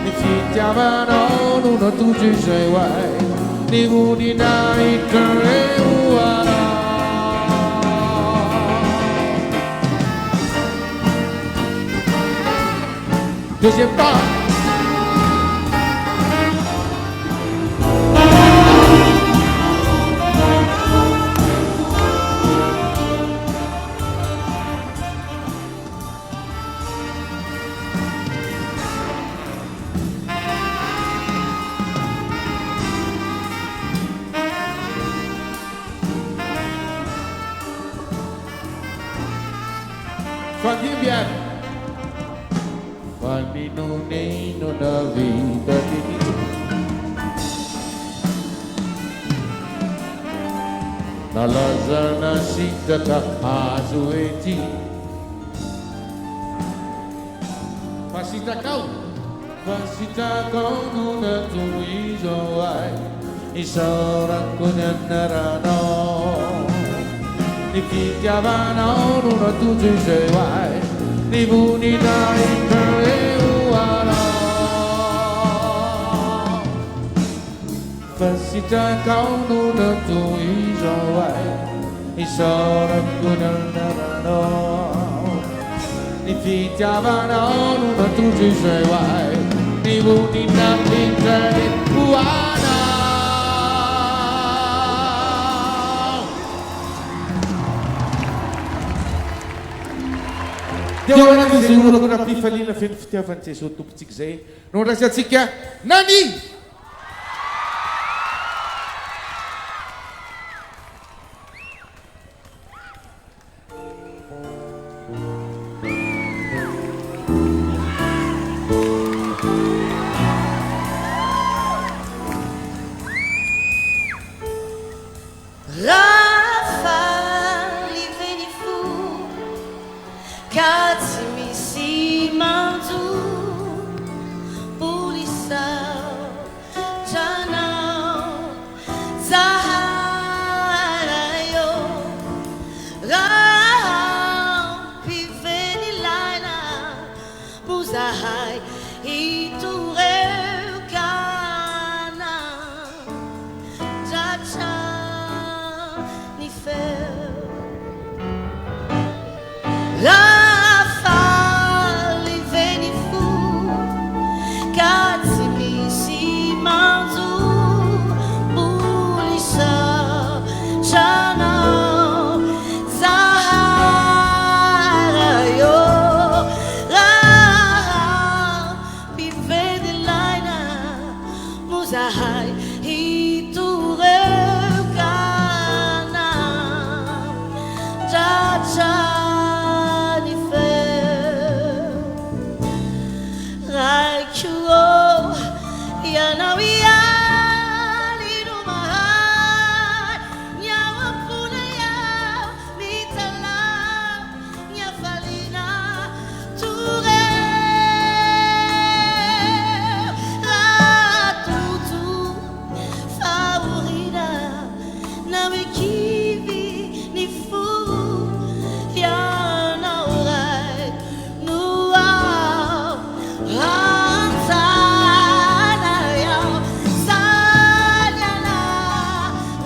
ny fitiavanao no natotro izay hoay ny voninahitra eo arao deuxième temps Fagibian faninonino na vita tety nalazana sitraka azo ety fasitrakao no natao izao ay isaorako ny anaranao ny fitiavanao no natotro izay hoay ny voninahitra eo arao fa sitrakao no natao izao ay isaorako ny anaranao ny fitiavanao no natotro izay hoay ny voninahitra eo arao dia hoanany izay olako na mpifaliana feno fitiavan'i Jesosy tompontsika izay no andrasy atsika nani chuo yanawia linumahan nyawapuna ya mitala nyafalina ture ratutu favorina namekivi ni fu yanaurai nuau antana yao sanyana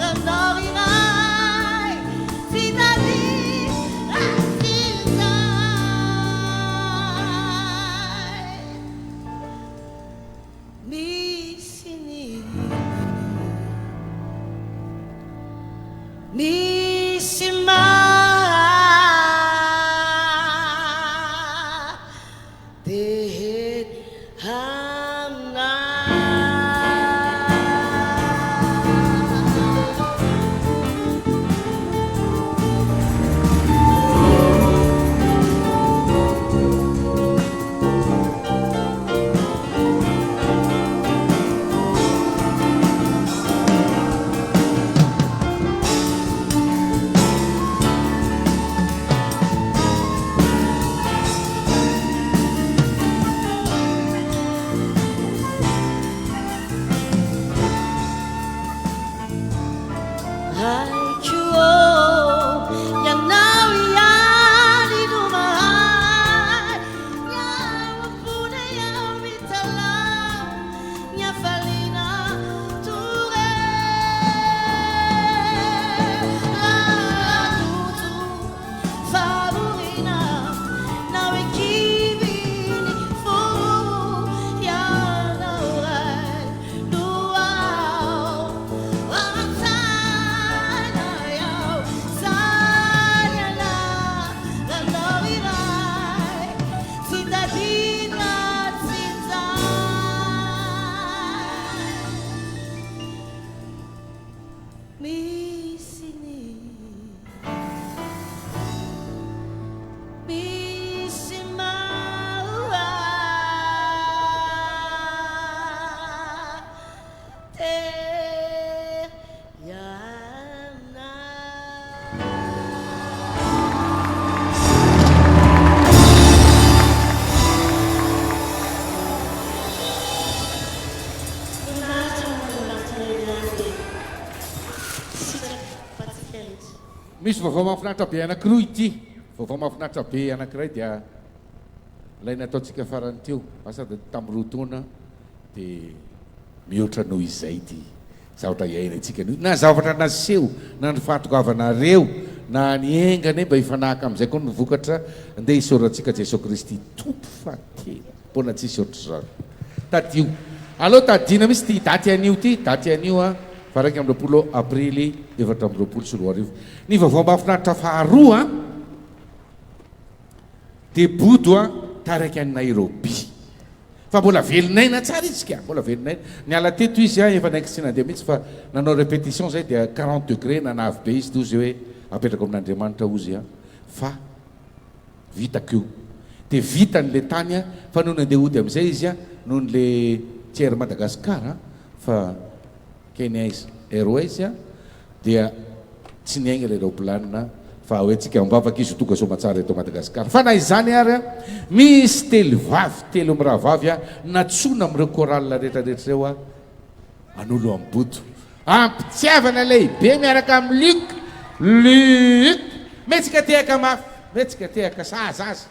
randorinai sinali rasinai misini misima dehet hamna misy vaovao mahafinaritra be anankiroa ity vaovao mahafinaritra be anankiray dia ilay nataontsika farany teo asa da tamin'ny roataona dia mihoatra noho izay ty zavatra iainantsika no na zavatra naseho na ny fahatokovanareo na ny engany mba hifanahaka amin'izay koa nyvokatra andeha hisorantsika Jesosy Kristy tompo fahatelo mbona tsisy ohatr'izany tadio aloha tadiana misy ty daty anio ty daty anio a fa raiky amby 20 aprily 2024 ny vaovao mahafinaritra faharoa dia bodo a taraiky any Nairobi fa mbola velinaina tsara izy mbola velinaina ny ala teto izy a efa naiky tsy nandeha mihitsy fa nanao répétition zay dia 40 degré nanavy be izy tozy hoe apetraka amin'Andriamanitra ozy a fa vitako io dia vita n'le tany a fa noho ny andeha ody amin'izay izy a noho n'le tiers Madagasikara fa Kenya Airways a dia tsy niaigna le aeroplanina fa hoe tsika mivavaka izy tonga somatsara eto Madagasikara fa na izany ary a misy telo am'raha vavy a natsona am'ireo koralina rehetrarehetra reo a an'olo amboto ampitiavana lehibe miaraka amin'ny Luc metsika tehaka mafy metsika tehaka sazazy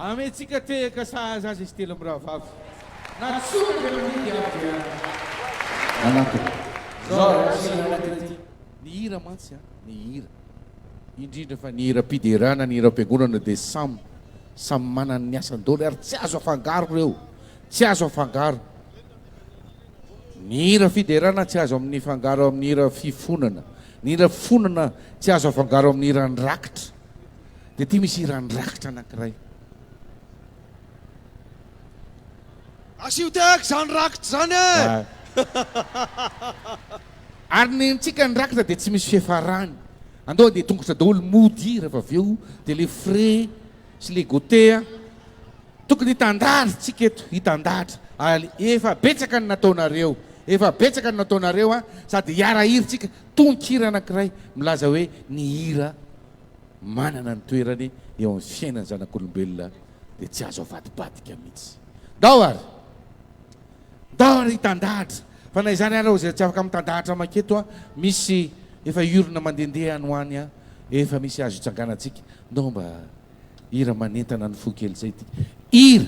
Ametsika tehaka sahaza azy izy telo amin'ny rahavavy. Natsoka ny avy anatiny. Zao anaty ny hira mantsy ny hira. Indrindra fa ny hira mpiderana, ny hira am-piangonana dia samy manana ny asan-doly ary tsy azo afangaro reo. Tsy azo afangaro. Ny hira fiderana tsy azo amin'ny fangaro amin'ny hira fifonana. Ny hira fonana tsy azo afangaro amin'ny hira rakitra. Dia ty misy hira rakitra anankiray. Asio tehaka zany rakitra zany e! Ary ny antsika ny rakitra dia tsy misy fiafarany. Andao dia tongotra daholo mody rehefa avy eo dia le frais sy le goûter tokony hitandahatra tsika eto, hitandahatra. Efa betsaka ny nataonareo. efa betsaka ny nataonareo a sady hiarahiritsika tonkira anankiray milaza hoe ny hira manana ny toerany eo amin'ny fiainany zanak'olombelona dia tsy azo avadibadika mihitsy daoary hitandahatra fa na izany arao zay tsy afaka mitandahatra maketo a misy efa iorona mandehandeha any hoany a efa misy azo itsanganatsika ndao mba hira manentana ny fo kely zay ty hira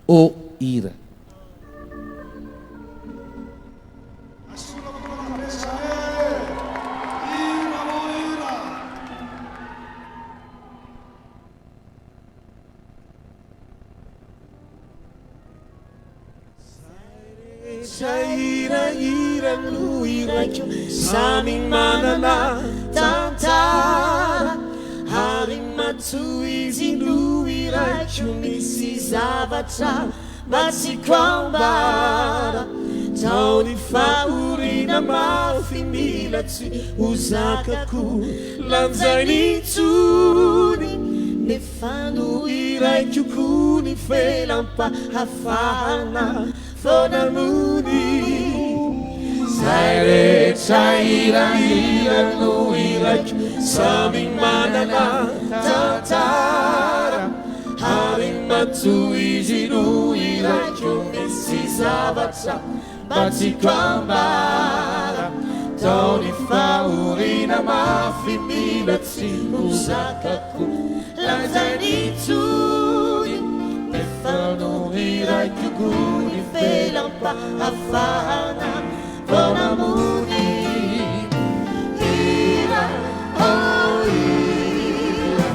o hira Hira no iraiko samy manana tantara ary matso izy no iraiko misy zavatra mba tsy koambara taony fahorina mafy mila tsy ho zakako lanjai ny tsony nefa no iraiko ko ny felam-pahafahana fonamuni Zaire ira no iraiko samy manana tantara ary matso izy no iraiko misy zavatra mba tsy koambara taony fahorina mafy mila tsy ho zakako lanjai ny tsony nefa no iraiko ko ny felam-pahafahana fonamuni hira oh hira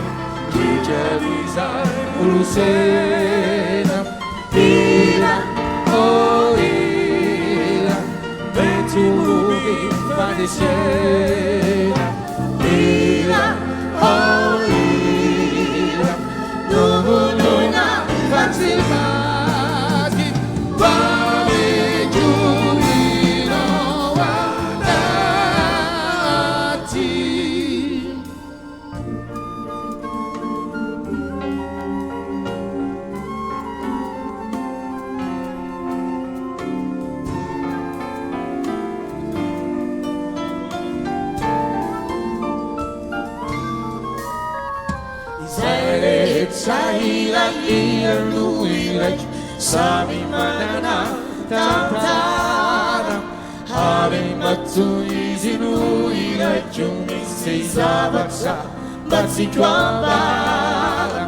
hijalizar ulusena hira oh hira betulubi padecena hira oh hira nuvuluna facimati vale giurino guardati Ira no iraiko samy manana tantara ary matso izy no iraiko misy zavatra mba tsy koambara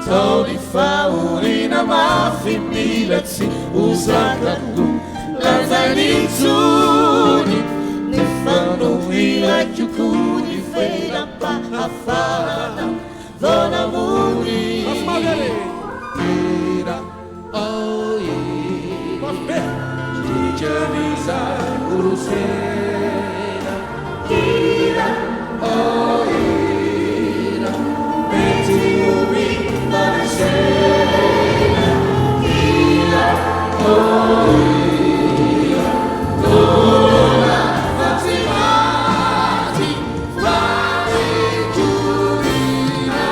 taony fahorina mafy mila tsy ho zakako lanjai ny tsony nefa no iraiko ko ny felam-pahafahana fonamuni hira oh hira hijalizar ulusena hira oh hira betulubi padecena hira oh hira nuvuluna facimati vale giurino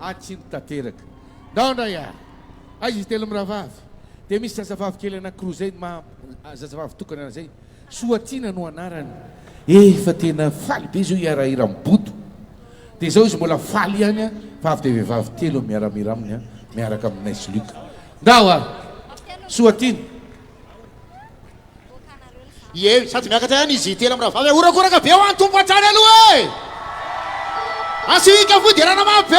atsino tanteraka ndaondraya aizy telo miravavy dia misy zazavavy kely anankiroa zay zazavavy tokana anazay Soatina no anarany efa tena faly be zao hiarahira miboto dia zao izy mbola faly ihany a fa avy dia vehivavy telo miaramira aminy a miaraka aminay Soluka ndao a Soatina ye sady miakatra ihany izy telo miravavy orakoraka be ho any tompo atrany aloha e asika foderana mabe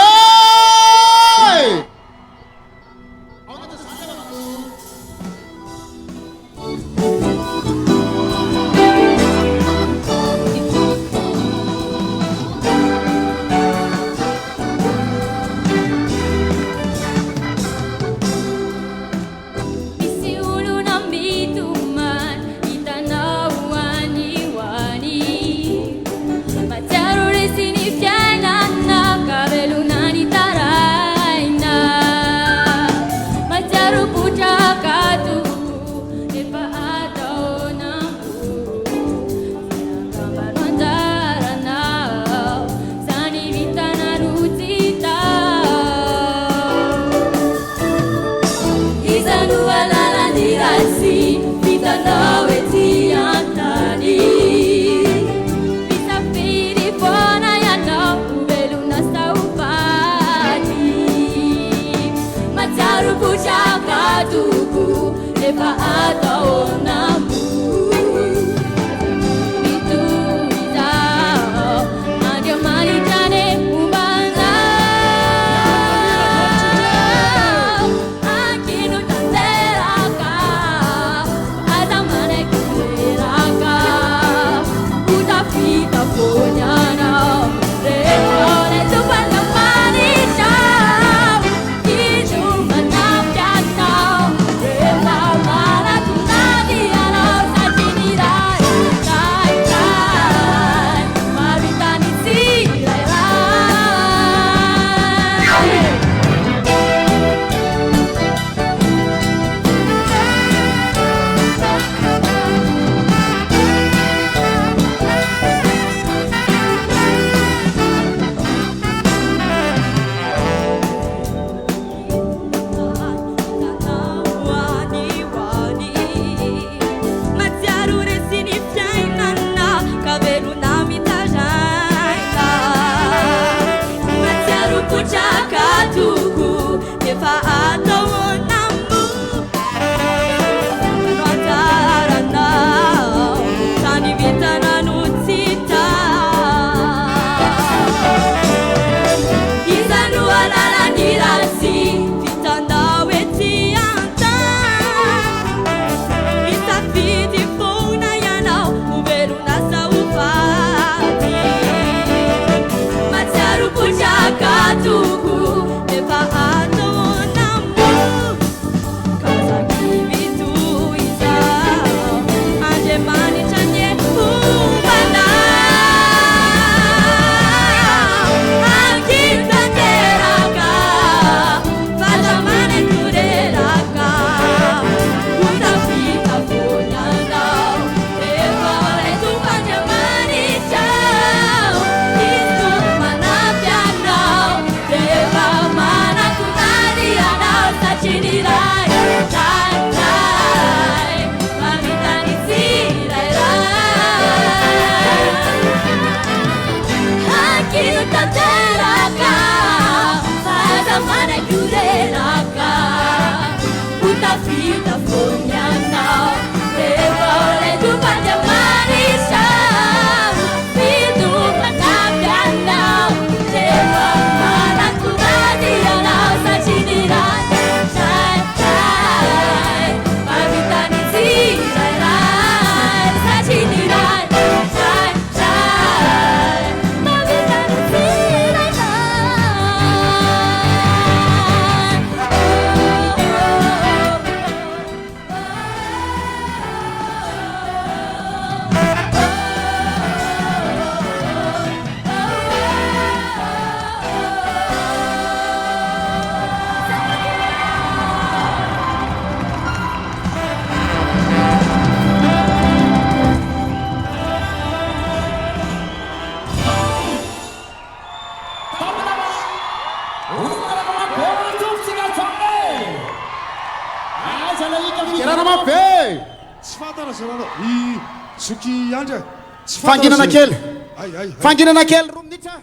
zoky andra tsy fanginana kely ay fanginana kely 2 minitra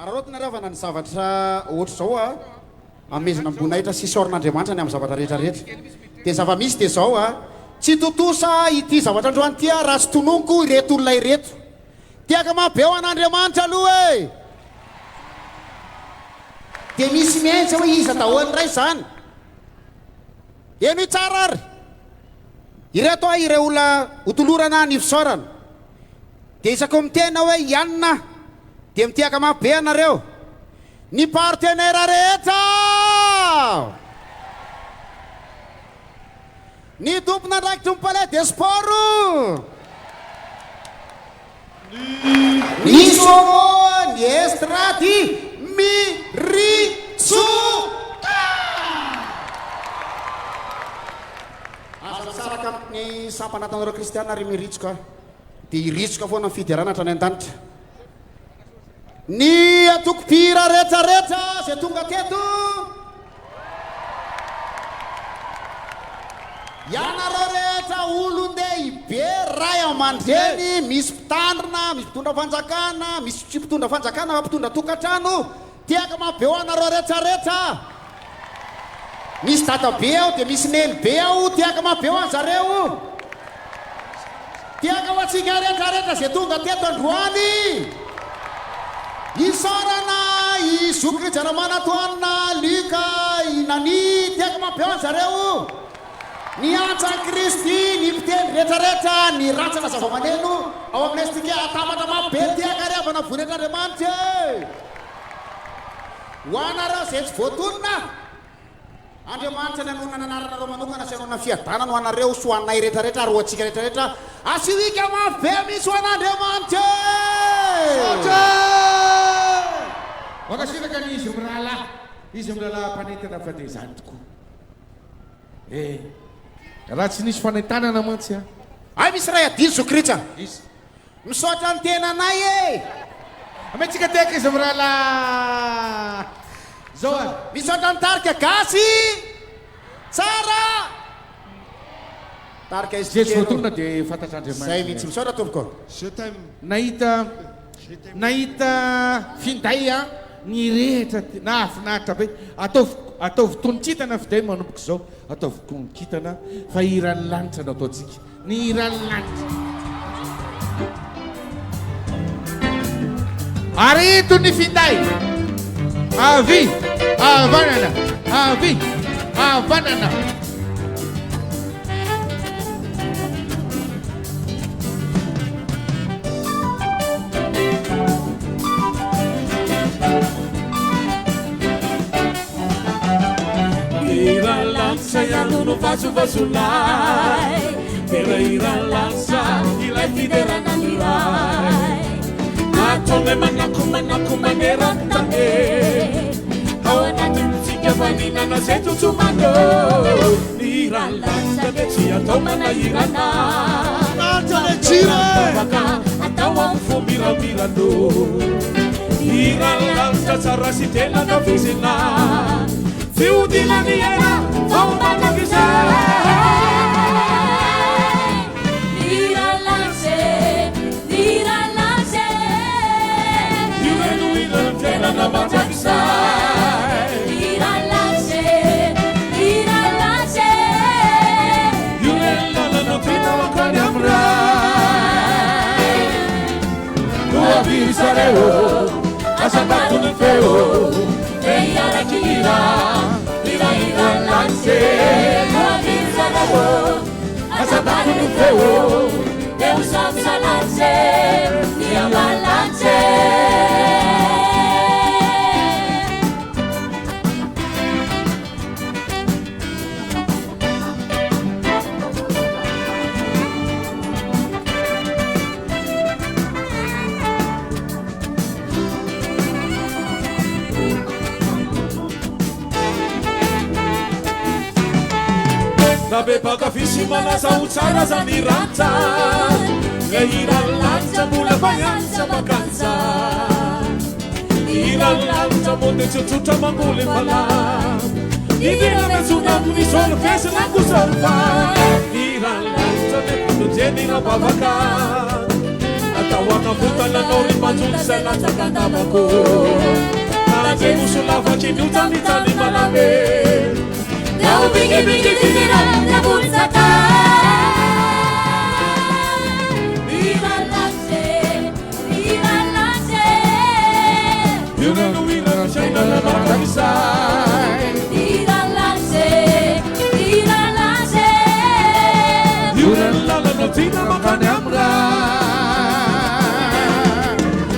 ararotinarevana ny zavatra ohatra zao a amezina ambonahitra sisy orin'andriamanitra ny amin'ny zavatra rehetrarehetra dia zava-misy dia zao a tsy totosa ity zavatra androany tia raha sy tononko ireto olona ireto tiaka mabeo an'andriamanitra aloha e dia misy miaintsy hoe iza dahoany ray zany eno i tsara ary ireto a ire olona hotolorana ny fisaorana dia isako mitena hoe ianina dia mitiaka mabe anareo ny partenera rehetra ny tompona andraikitry ny palais des sports ny somo ny estrady miritsoka aza saraka amin'ny sampanatanareo kristiana ary miritsoka dia iritsoka foana ny fiderana hatra ny an-danitra ny atokopira rehetrarehetra zay tonga teto ianareo rehetra olondeha ibe ray aman-dreny misy mpitandrina misy mpitondra fanjakana misy tsy mpitondra fanjakana fa mpitondra tokantrano tiaka mabeo anareo rehetrarehetra misy databe ao dia misy nenibe ao tiaka mabeo an'zareo tiaka ho atsika rehetrarehetra zay tonga teto androany isorana izokry jaramanatoanina lika inani tiaka mabeo an'zareo ny antsa kristy ny mpitendry rehetrarehetra ny ratsana zava-maneno ao aminay stika atamatra mabe tiaka riavana vonetr'andriamanitra ho anareo zay tsy voatonina andriamanitra ny anona ny anaranareo manokana sy anona fiadanana ho anareo soanay rehetrarehetra ary ho atsika rehetrarehetra asiwika mabe misy ho an'andriamanitra makasiraka ny izy mirahalahy izy mirahalahy mpanentana fa dia zany tokoa raha tsy nisy fanentanana mantsy a ay misy ray adiny zokritra misaotra ny tenanay e ametsika teka izy mirahalahy zao a misaotra ny tarika gasy tsara tarika izy zay tsy voatonona dia fantatr'andriamanitra zay mihitsy misaotra tompoko nahita finday a ny rehetra nahafinaritra be ataovy tonikitana fiday manomboka zao ataovy tonikitana fa iran'ny lanitra no ataotsika ny iran'ny lanitra ary ito ny finday avy avanana avy avanana no vasovasolay tera iralansa ilay fiderana miray atome manako manerantane ao anatintsika vaninana zay totsomano iralansa de tsy atao manahirana ataka atao amin'ny fo miramirano iralansa tsara sy tena navizina fiodinaniera Asabatu feo, ella quiera. Lance, avisa la voz, asabatu no feo, Deus salsa lance, ni amalance. Nabe pakafisy manazao tsara zany rantsa le iralansa mbola fayansa makanja iralansa mode tsotsotra mamboly mpala idirana tsona amin'ny solo fesana kosorfa iralansa de enirabavaka atahoakavotalanao ry manjoly zay latsakandavako karaje mosolavaky miotsanitsany malame Dau bingi-bingi diniram nabul saka Iran lase Yurenu iran shaina la matakisai Iran lase Yuren la la notina makane amra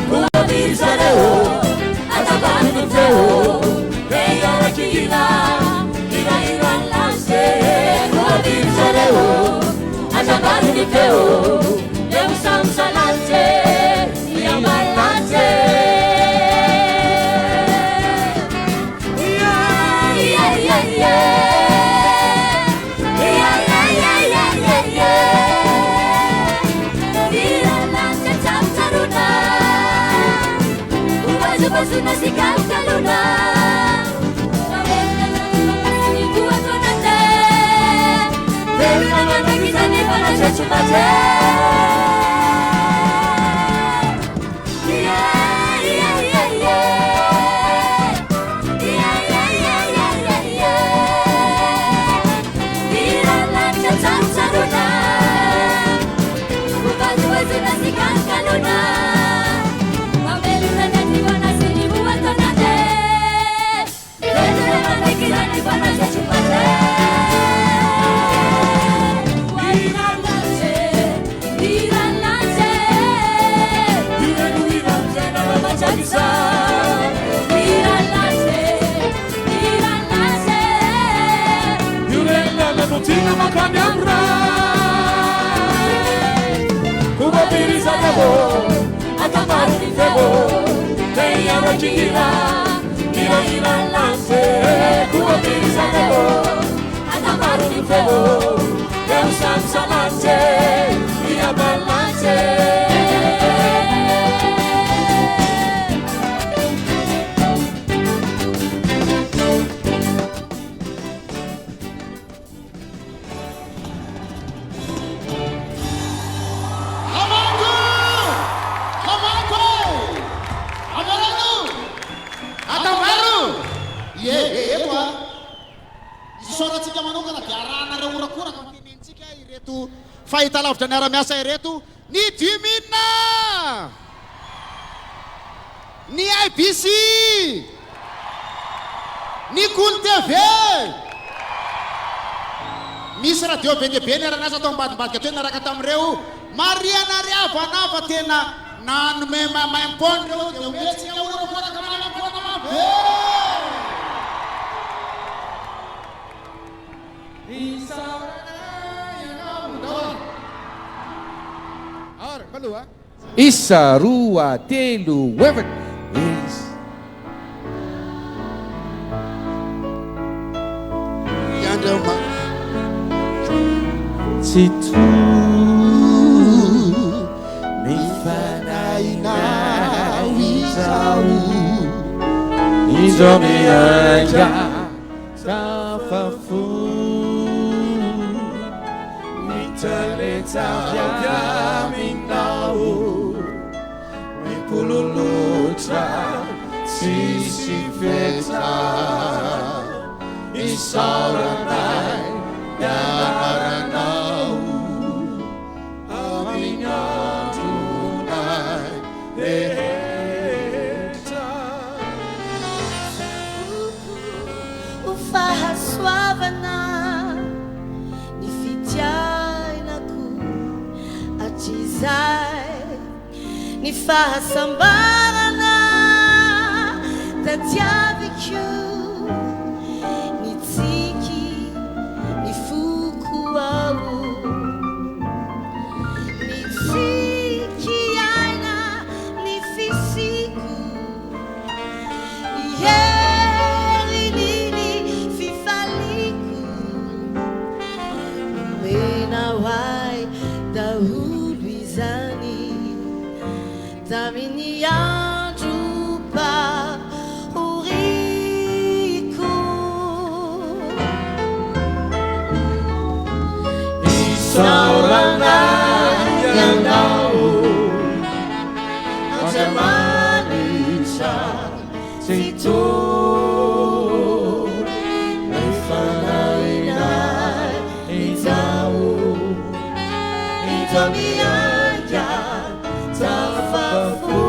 Kuwa bizareo Atabani nufeo Eya wakila Iran lase Kuwa bizareo Atabani nufeo Dem samsa lase Yaman lase Basuna si kalkaluna Mawenda na makasini buat konate Beri nama nakisani pada cacumate Tina makane amra Kuba biriza nebo Atamari ni nebo Teya wajingira Ira lance Kuba biriza nebo Atamari ni nebo Deu samsa lance Ia balance Soratsika manokana dia arahana orakora ka manenentsika ireto fahitalavitra ny ara-miasa ireto ny Dimina ny IBC ny Cool TV misy radio be dia be ny ara-miasa atao ambadimbadika teo naraka tamin'ireo marianariavana fa tena nanome maimpony reo dia ometsika orakora ka maimpona mabe Isa, rua, telu, wevet. Situ mifanai na wisau Indomi aja tafafu Mitaleta vya minau Mipululutra sisi feta Isauranai Yamaranau Aminya tunai Eheta Ufaha suavana Nifitiai naku Achizai Nifaha sambarana Tatiaviku Nitsiki Nifuku au Nitsiki aina Nifisiku Yeri nini Fifaliku Mena wai Dahulizani Tamini yanjupa Uriku Saurana situ Nifanainai Itau Itomiaya Tafafu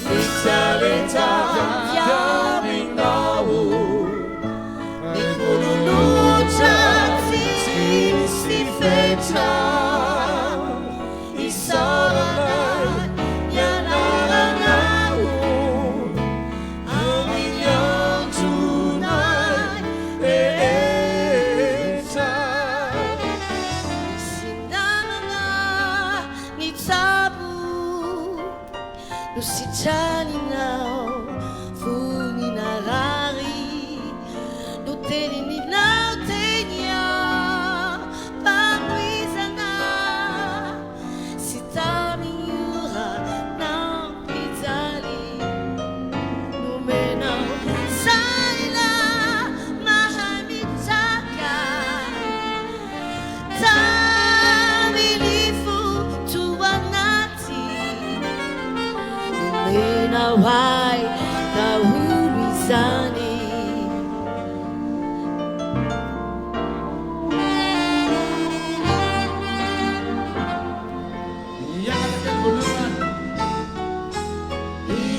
Nitaleta Yaminau Nikululucha Tisifeta Isarana Yanarangau Aminyan tunay Eta Sinana ni tabu Nusitani nao Funi narari Nuteni ni nautenya Pangwizana Sitami yura na pitali Numena Saila Mahamitaka Tamilifu tuwanati Numena wai Kahurizani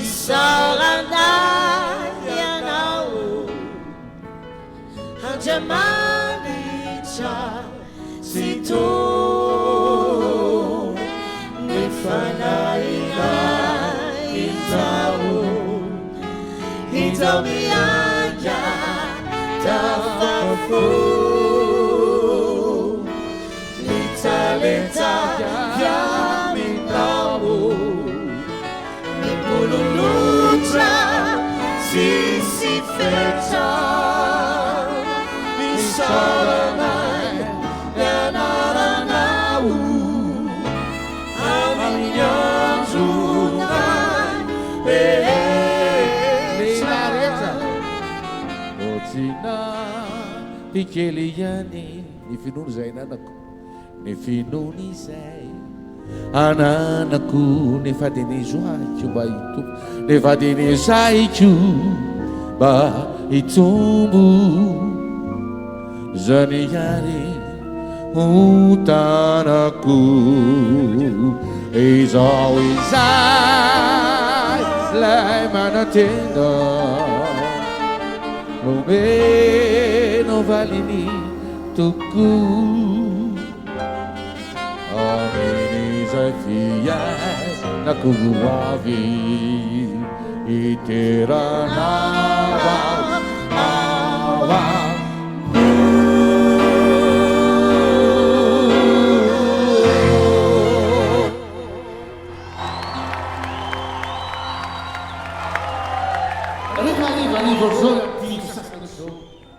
Isarana yanau Hajamanicha situ Nifanaina itau Itomiaya tafafu Nitaleta yaminau Nipululutra sisifeta Nisaranay yanarangau Aminyan tunay Lelareta Otina Pikeliani Ny finono zay ananako Ny finono izay Ananako nefa diny zoaiko mba hitombo Nefa diny zaiko mba hitombo Zany ihany ho tanako Izao izay lay manatenda Omeno valiny toko Amin'izay fiainako avy iterana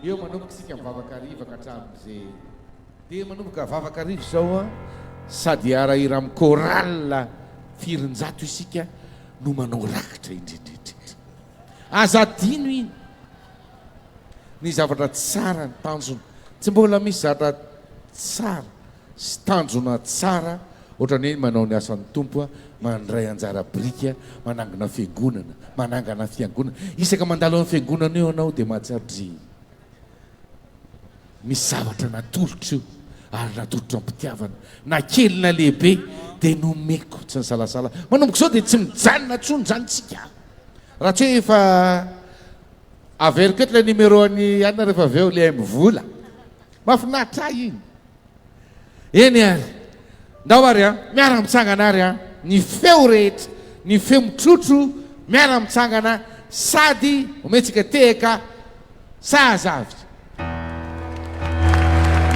Eo manomboka sika mivavaka arivaka hatramin'izay dia manomboka vavaka arivo zao a sady arahira amin'ny chorale firinjato isika no manao rakitra indrindrindrindra azadino iny ny zavatra tsara ny tanjona tsy mbola misy zavatra tsara sy tanjona tsara ohatrany hoe manao ny asan'ny tompo a mandray anjara brika manangana fiangonana manangana fiangonana isaka mandalo amin'ny fiangonana eo anao dia mahatsatry misy zavatra natolotra io ary natolotra ampitiavana na kely na lehibe dia nomeko tsy ny salasala manomboka zao dia tsy mijanona tsony zanytsika raha tsy hoe efa averiko eto ilay numéro any anina rehefa avy eo ilay mivola mahafinaritra iny eny ary ndao ary a miara mitsangana ary a ny feo rehetra ny feo mitrotro miara mitsangana sady ometsika tehaka sahazavy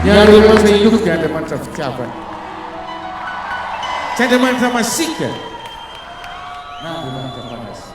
Andriamanitra iloko dia Andriamanitra fitiavana tsy Andriamanitra masika na Andriamanitra mpanasisa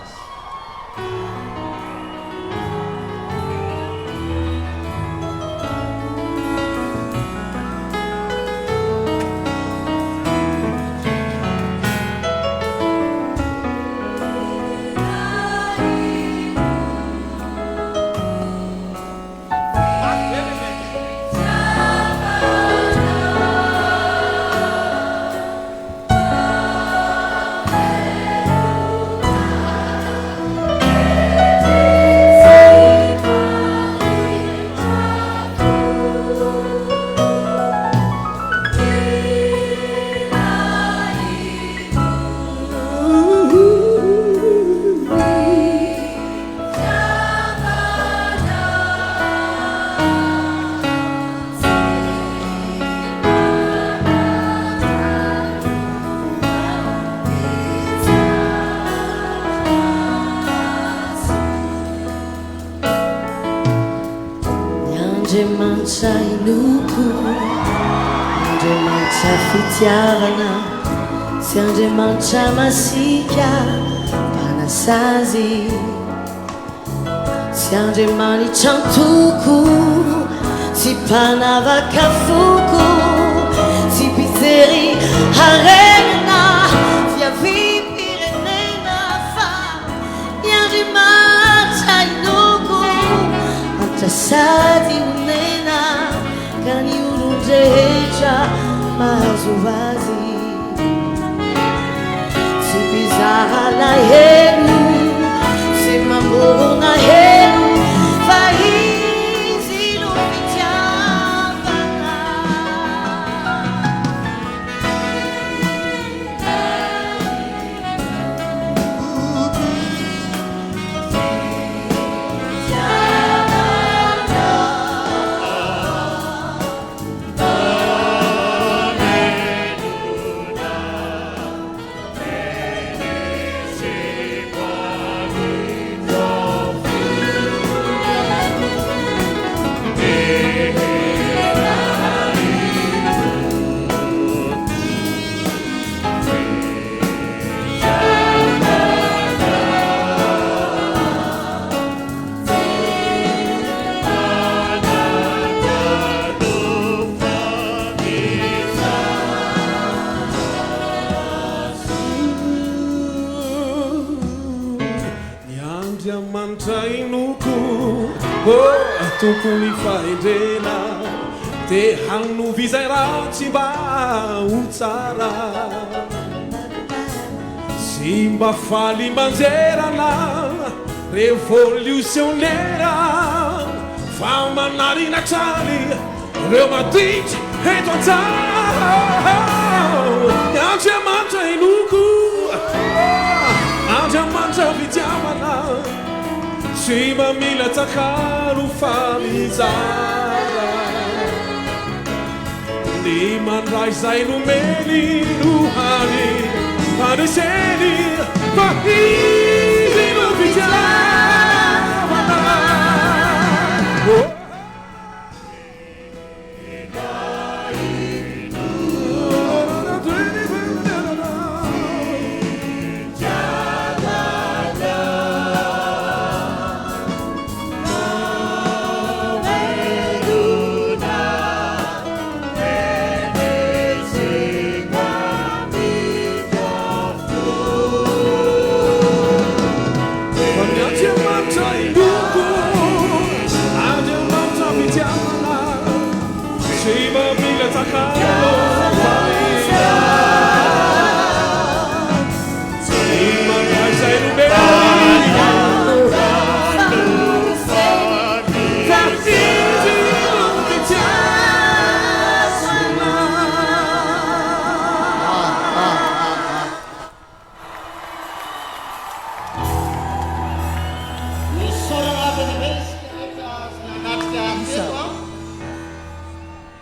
Andriamanitra inoko, Andriamanitra fitiavana, sy Andriamanitra masika mpanasazy, sy Andriamanitra antoko, sy mpanavaka foko, sy mpitery harena, fiaviam-pirenena fa ny Andriamanitra inoko, sady unena ka ny olon-drehetra mahazo azy, tsy mpizaha lahelo, tsy mamorona helo fa izy no fitiavana. Tokony fahendrena dia hagnovizay raha tsy mba ho tsara, sy mba faly manjerana revolutionnera, fa manarina trany reo maditry eto an-tsara. Andriamanitra inoko, Andriamanitra fitiavana, tsy mamila tsakaro fa mizara, ny mandray izay nomeny no hany faneseny, fa izy no fitiavana.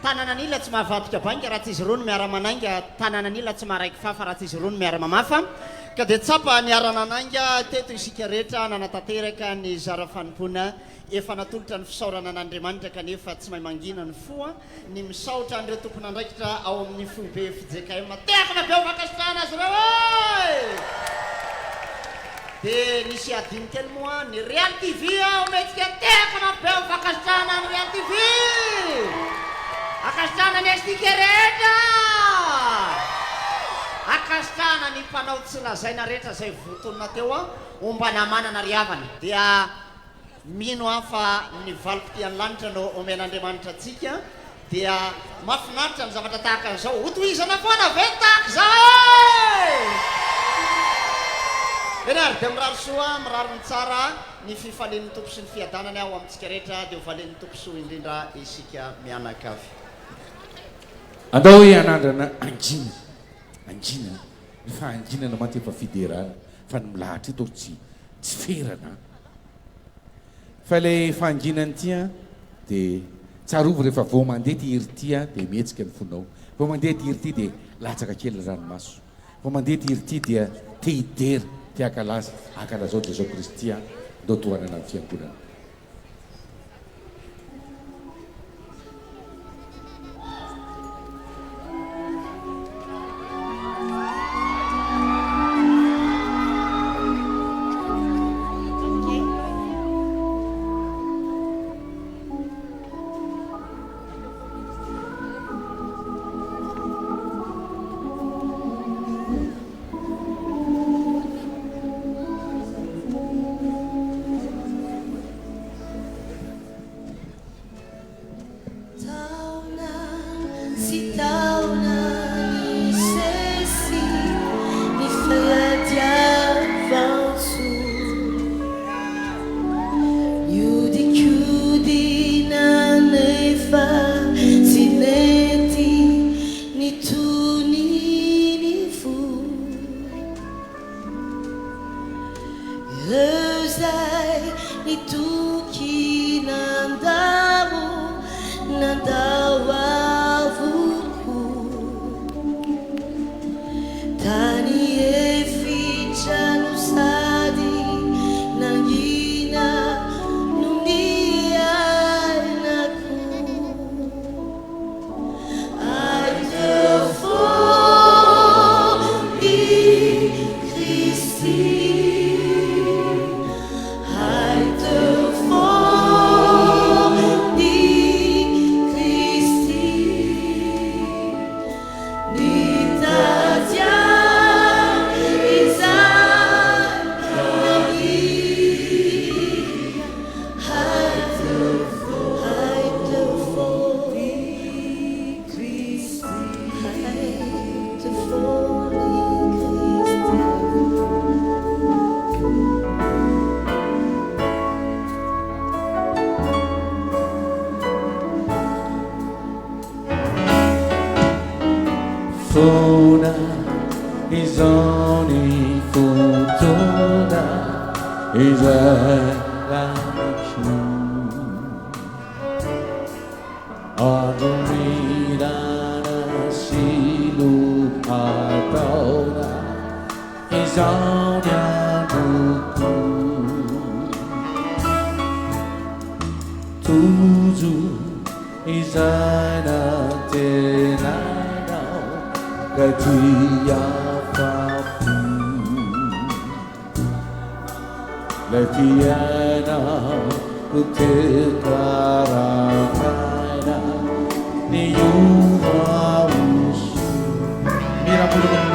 Tananan'ila tsy mahavadika bainga raha tsy izy roa no miara-manainga, tananan'ila tsy maraiky fafa raha tsy izy roa no miara-mamafa, ka dia tsapa niara-nananga teto isika rehetra nanatanteraka ny zara-fanompoana efa natolotra ny fisaorana an'Andriamanitra kanefa tsy mahay mangina ny foa ny misaotra an'ireo tompon'andraikitra ao amin'ny foibe FJKM tehakana be vakasitrahana azy ireo e. Dia nisy adiny kely moa ny Real TV ometsika tehakana be vakasitrahana ny Real TV, akasitrahana ny STK rehetra, akasitrahana ny mpanao tsy lazaina rehetra zay votonina teo a ombana manana riavana. Dia mino fa ny valim-potian'ny lanitra no omen'Andriamanitra antsika, dia mahafinaritra ny zavatra tahaka an'izao, hotohizana foana ve tahaka izao eny ary dia mirary soa mirary ny tsara ny fifalian'ny tompo sy ny fiadanany ao amintsika rehetra, dia hovalian'ny tompo soa indrindra isika mianakavy. Andao hoe anandrana anjina, anjina, fa anjinana maty efa fidera fa ny milahatra eto tsy ferana, fa ilay fanginany tia dia tsarovy rehefa vao mandeha ty hery tia dia mihetsika ny fonao, vao mandeha ty hery ty dia latsaka kely ranomaso, vao mandeha ty hery ty dia te hidera ty akalaza akalazao dia zao Kristia ndao tohanana amin'ny fiangonana. nitoky nandamo nandao avoko tany efitra no sady nangina no niainako Fona izao ny fotoana izay laniko andro mirana sy lohataona izao ny androko tojo izay nantenanao Katiafapu Letiana Kutekarana Niyuma Usu Miraculous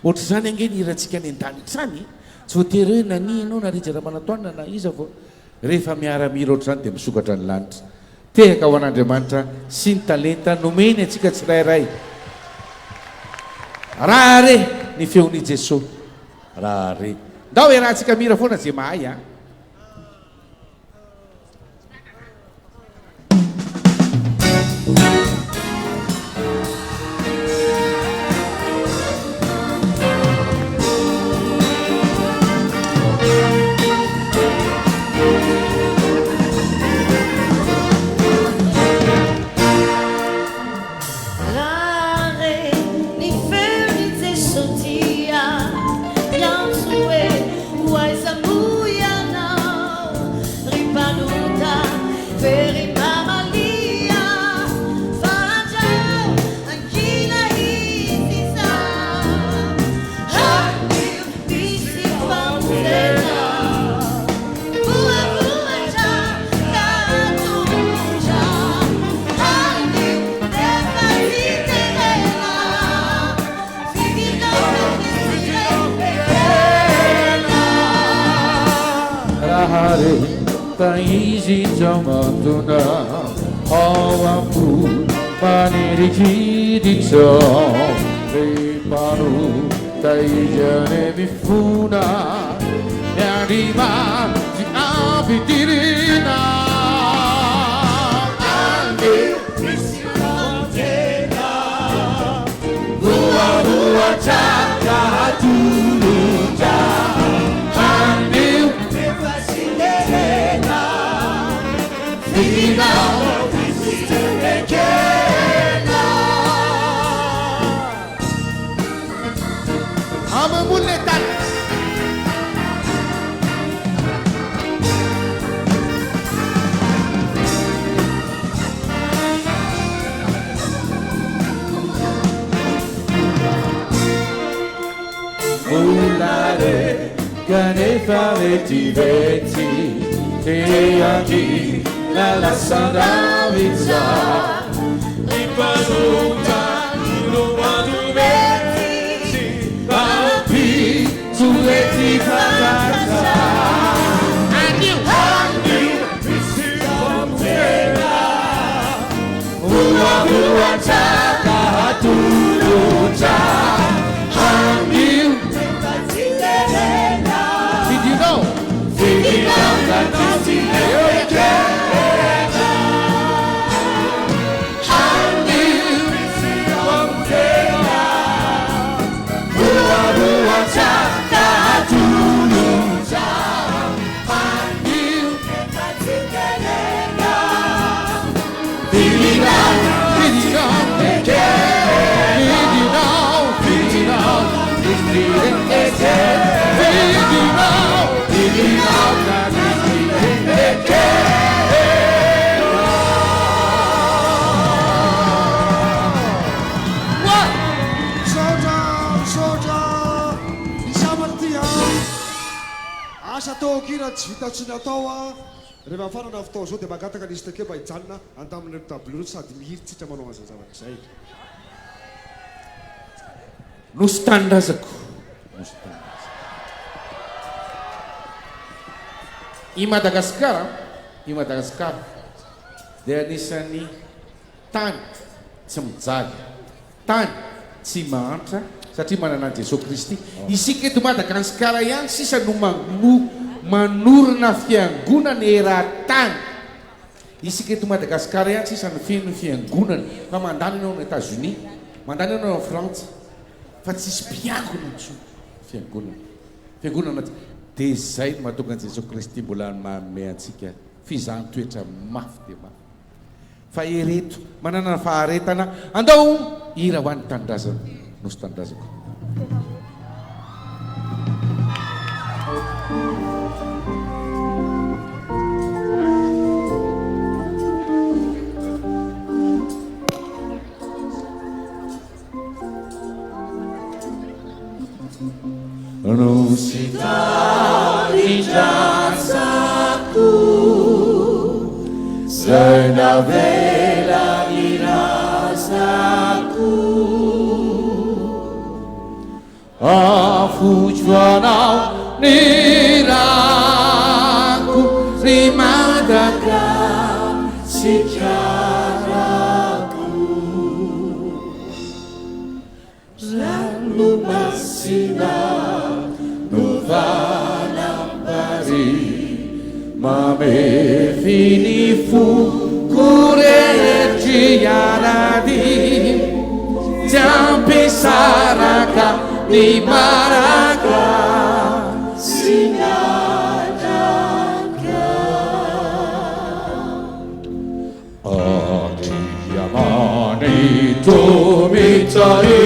Ohatry zany ange ny iratsika ny an-danitsany tsy voatery hoe naninao na rejara manatoanina na iza vao rehefa miaramira ohatry zany dia misokatra ny lanitra tehaka ho an'Andriamanitra sy ny talenta nomeny atsika tsirairay raha re ny feon'i Jesosy raha re ndao e raha antsika mira foana zay mahay a Paisi jamatuna awaku paniriki dicho Repanu taijane bifuna Yarima di abidirina Andi Visyontena Bua chaka tuluja Andi Vivasilena Vina Visitekena Ama muletan Mulare Canefa veti Te aqui La sandavizza Ripanuta Numadu veti Papi Tu veti Patata Andiu Visyontena Ua Chaka Tuluja Andiu Did you know? Did you know that this is asa atao kira tsy vita tsy natao a rehefa farana fotao zao dia magataka nisy takeo mba hijanona antamin'ny tableau sady mihiritsitra manao azy zavatra izay nosy tanindrazako i Madagasikara dia anisan'ny tany tsy mijaly tany tsy mahantra satria manana Jesosy Kristy isika eto Madagasikara ihany sisa no manorina fiangonana era-tany isika eto Madagasikara ihany sisa no feno fiangonana fa mandany ianao ny États-Unis mandany ianao ny Frantsa fa tsisy mpiangona intsony fiangonana dia zay no mahatonga an Jesosy Kristy mbola manome antsika fizahn-toetra mafy dia mafy fa ereto manana faharetana andao ira ho an'ny tanindrazana nosy tanindrazako Nositari jasaku Senavela irasaku Afujuanau niraku Rimadaka sikaraku Lalu masina Nuvalampari Mame finifu Kureji yaradi Jampi saraka Di maraka Singadaka Adiyamani tumitai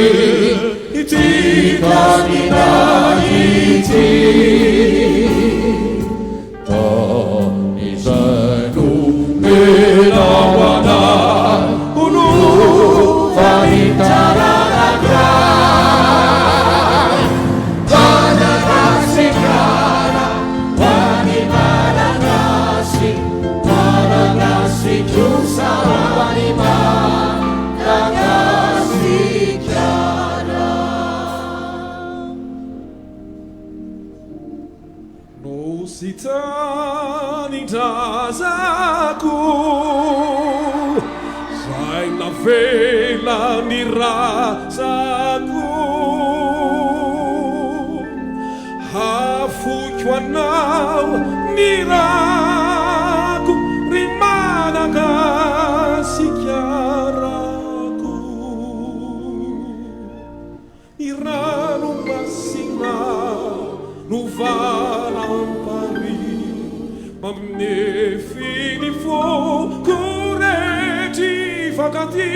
Tikaninaiti Tanizanu menawana Unu Fahitaranaka Vanagasikara Vani Maranasi Maranasi Kusara Vani Marangasikara Nositari fomondrazako zay navela ny razako hafoko anao ny rako ry manakasikarako ny rano masina no valampari mamnefiny fokorety fakati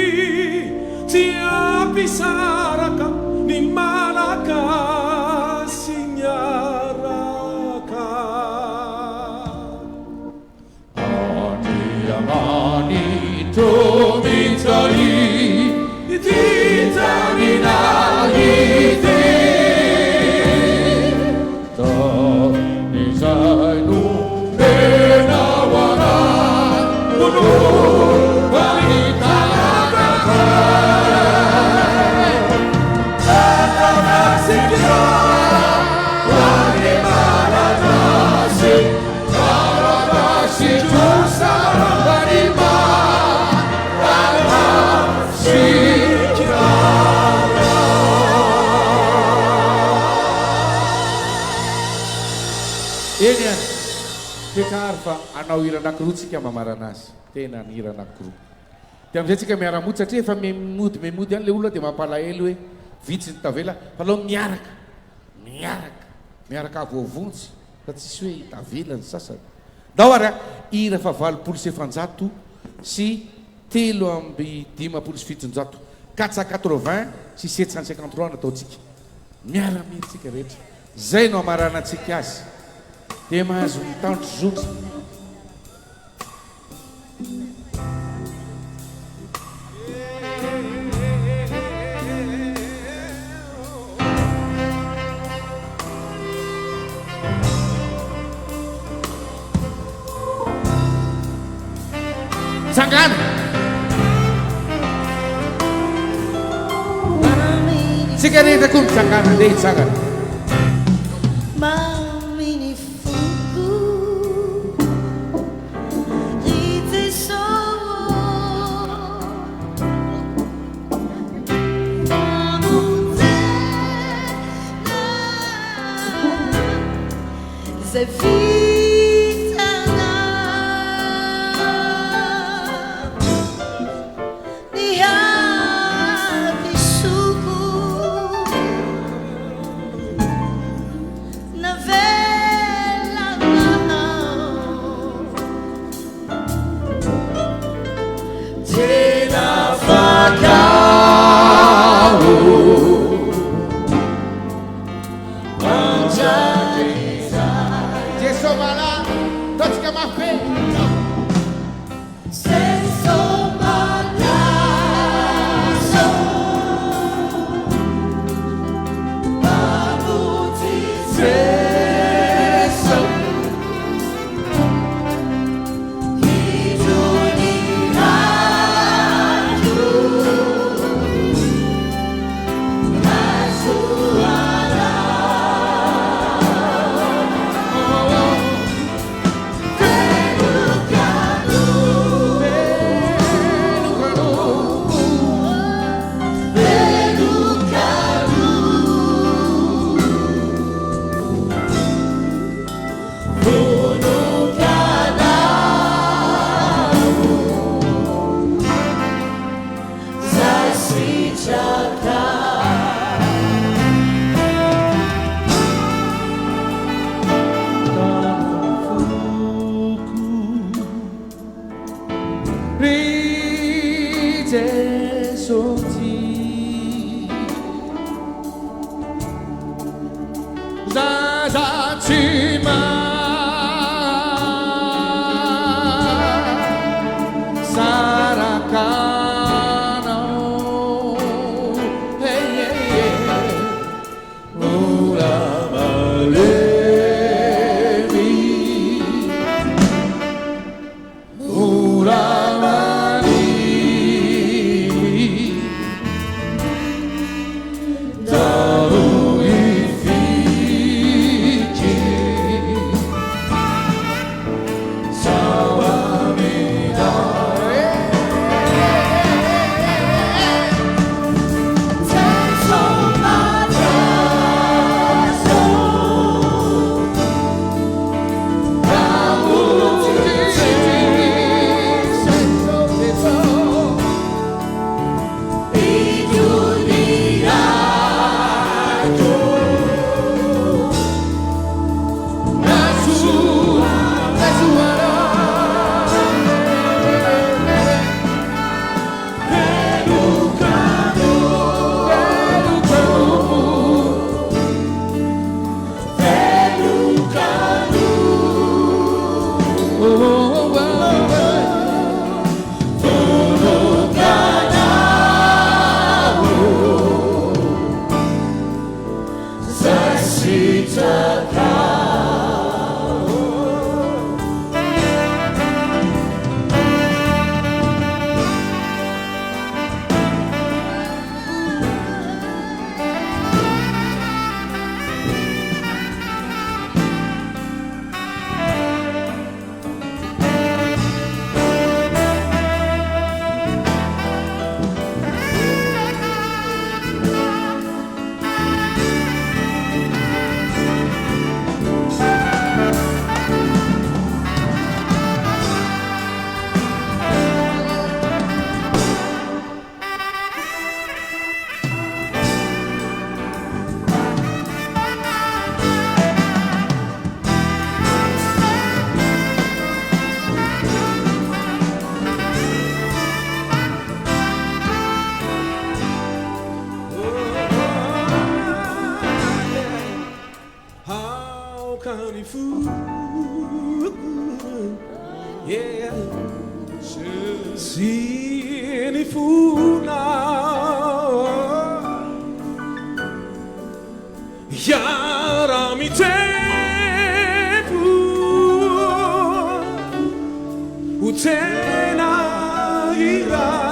tsy ampisaraka ny malakasy niaraka Amani tomitari titamina ite ta nisainu benawara kuno eny a tekary fa anao hira anakiroa tsika mamarana azy tena ny hira anakiroa de amizay tsika miara-mody satria efa memody any le olona de mampalahelo hoe vitsy ny tavela fa aloha miaraka avoavontsy fa tsisy hoe tavela ny sasany dao ary a hira fa 800 sy 3 480 sy 753 nataotsika miara-mily tsika rehetra zay no amarana antsika azy de mahazo mitandro zotra Sangana tsika rehetra koa misangana nde hitsangana Sini funa Yara mi tepu Utena irai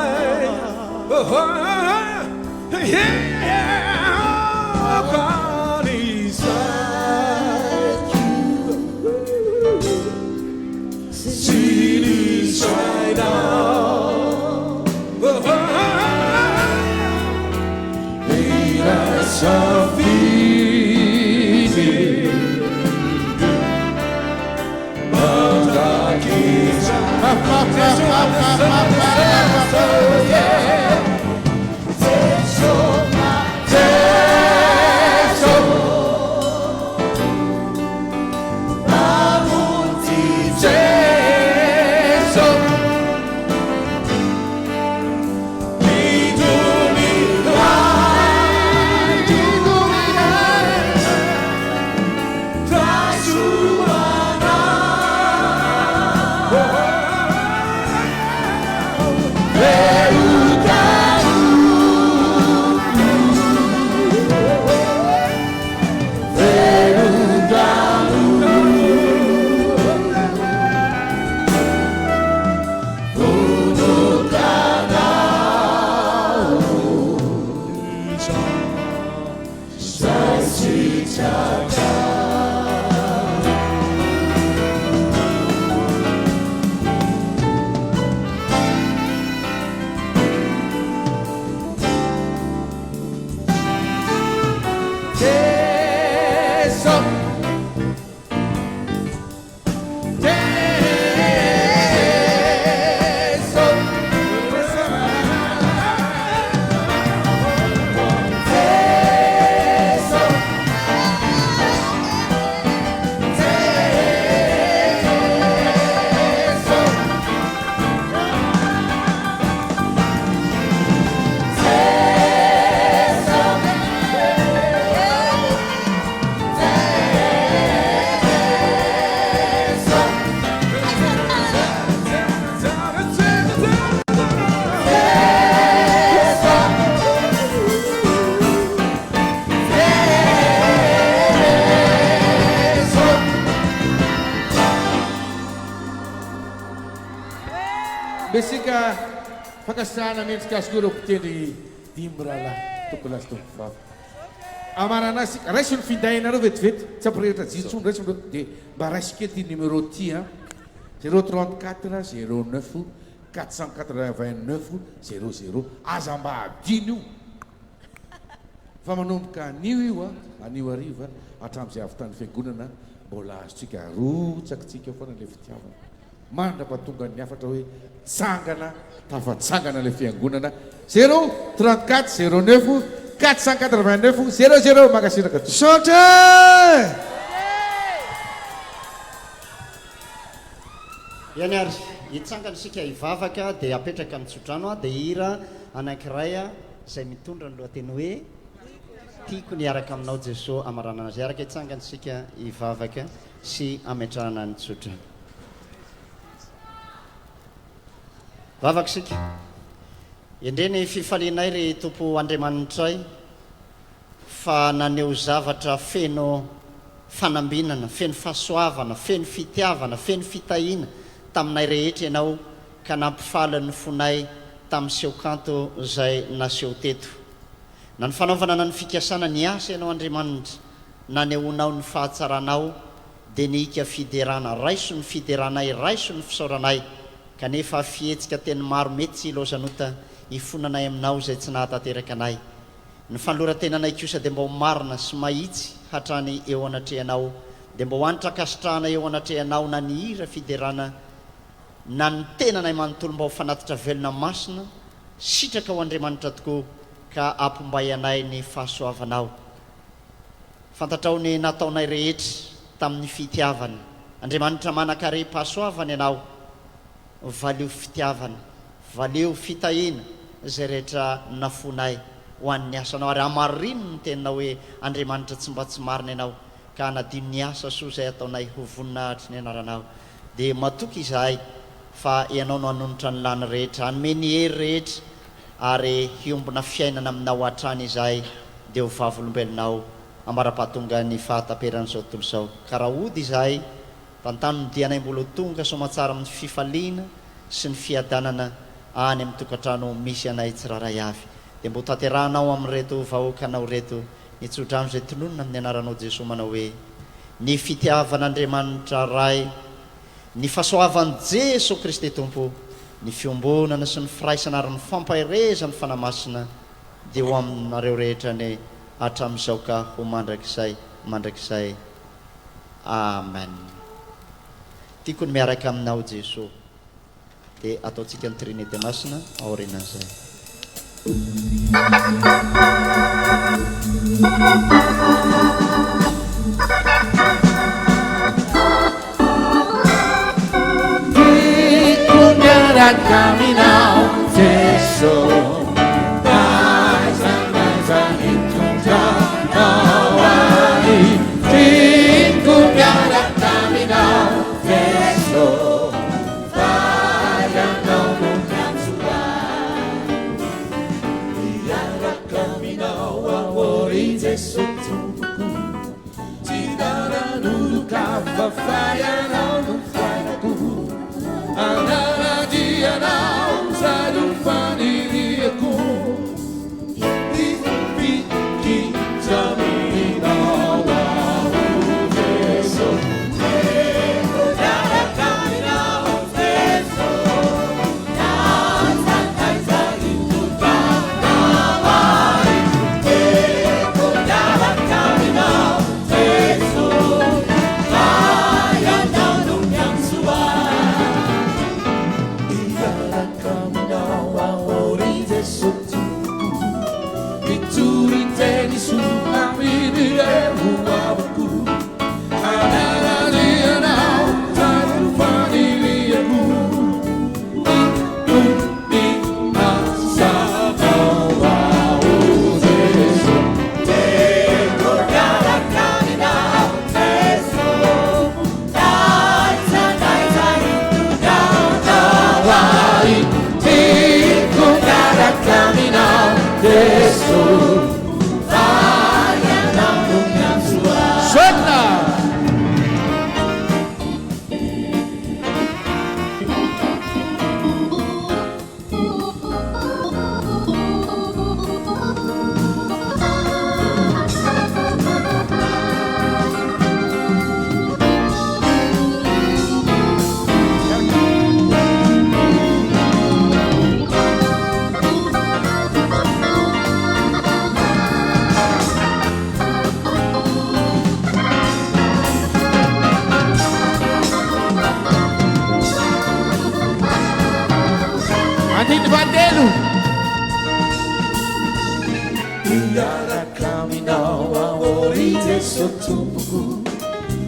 Besika fakasana mendrika azy koa reo mpitendry dimy rahalahy tokony azy tompo vava amarana azy raisy ny findainareo vetivety tsy ampirehitra jitsony raisy reo dia mba raisike ty numéro ty 034 09 489 00 aza mba adiny io fa manomboka anio io anio ariva hatram'izay avy tany fiangonana mbola azotsika rotsakitsika foana le fitiavana mandrapatonga ny afatra hoe tsangana tafatsangana le fiangonana 034 09 489 00 makasiraka to sotra iany ary hitsangana isika hivavaka dia apetraka mitsodrano dia hira anankiray izay mitondra ny lohateny hoe tiako niaraka aminao Jesosy amarana anazy araka hitsangana isika hivavaka sy ametrahana ny tsodrano vavaka isika endreny fifalianay ry tompo Andriamanitray fa naneo zavatra feno fanambinana feno fahasoavana feno fitiavana feno fitahina taminay rehetra ianao ka nampifalan'ny fonay tamin'ny seho kanto izay naseho teto na ny fanaovana na ny fikasana ny asa ianao Andriamanitra naneonao ny fahatsaranao dia nika fiderana raiso ny fideranay raiso ny fisaoranay kanefa fihetsika teny maro mety tsy ilozanota hifonanay aminao izay tsy nahatanteraka anay ny fanolorantenanay kosa dia mba ho marina sy mahitsy hatrany eo anatrehanao dia mba hoanitra kasitrahana eo anatrehanao na ny hira fiderana na ny tenanay manontolo mba ho fanatitra velona masina sitraka ho Andriamanitra tokoa ka ampombay anay ny fahasoavanao fantatrao ny nataonay rehetra tamin'ny fitiavana Andriamanitra manakare-pahasoavana ianao valeo fitiavana valeo fitahina izay rehetra nafonay ho an'ny asanao ary amarino ny teninao hoe Andriamanitra tsy mba tsy marina ianao ka nadino ny asa soa izay ataonay ho voninahitry ny anaranao dia matoky izahay fa ianao no anonotra ny lany rehetra anome ny hery rehetra ary hiombona fiainana aminao hatrany izay dia ho vavolombelonao ambara-pahatonga ny fahataperan'izao tontolo izao ka raha ody izay fantany ny dianay mbola tonga somatsara amin'ny fifaliana sy ny fiadanana any amin'ny tokantrano misy anay tsiraray avy dia mbo tanterahanao amin'reto vahoakanao reto nitsodrano izay tononona amin'ny anaranao Jesosy manao hoe ny fitiavan'Andriamanitra ray ny fahasoavan'i Jesosy Kristy Tompo ny fiombonana sy ny firaisana ary ny fampahirezany fanamasina dia ho aminareo rehetra ny hatramin'izao ka ho mandrakizay amen. Tiako ny miaraka aminao Jesosy dia ataontsika ny trinité masina aorianan'izay. Caminhar, Jesús, mais encontrar não aí, fico para caminhar, Jesús, vai andar no caminhar, e ela caminhou amor e Jesús te dará no cava, vai andar no cava, andar dia não sai do panirico e que caminha ao avesso para caminhar ao avesso nas saindo da vai para caminhar ao avesso vai andando cansuar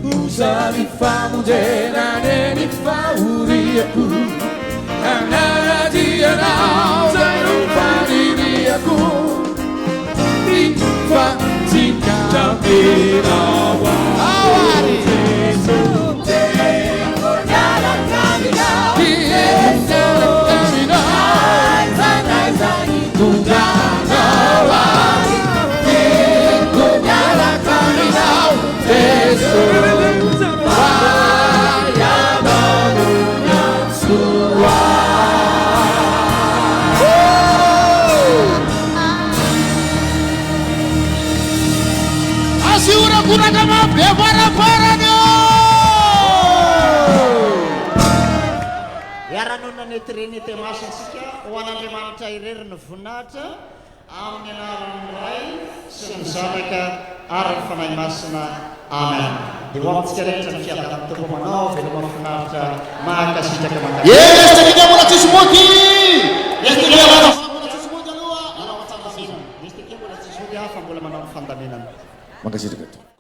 Usavi famugera neni fauriaku Anara dia nau zaru paniriaku Rifa tika tapira awari Jesu tengo nara kamina Nara kamina Zanai zani kundana awari Tengo nara kamina Jesu Iaranona ny trinité masitsika ho an'Andriamanitra irery ny voninahitra amin'ny anaran'ny Ray sy ny Zanaka ary ny Fanahy Masina amen. Dia ho amintsika rehetra ny fiadan'ny Tompo manao veloma voninahitra mahakasitraka makasitraka. Estika mbola tsisy moky. Estika mbola tsisy moky aloha. Manao fandaminana. Estika mbola tsisy moky hafa mbola manao fandaminana. Makasitraka.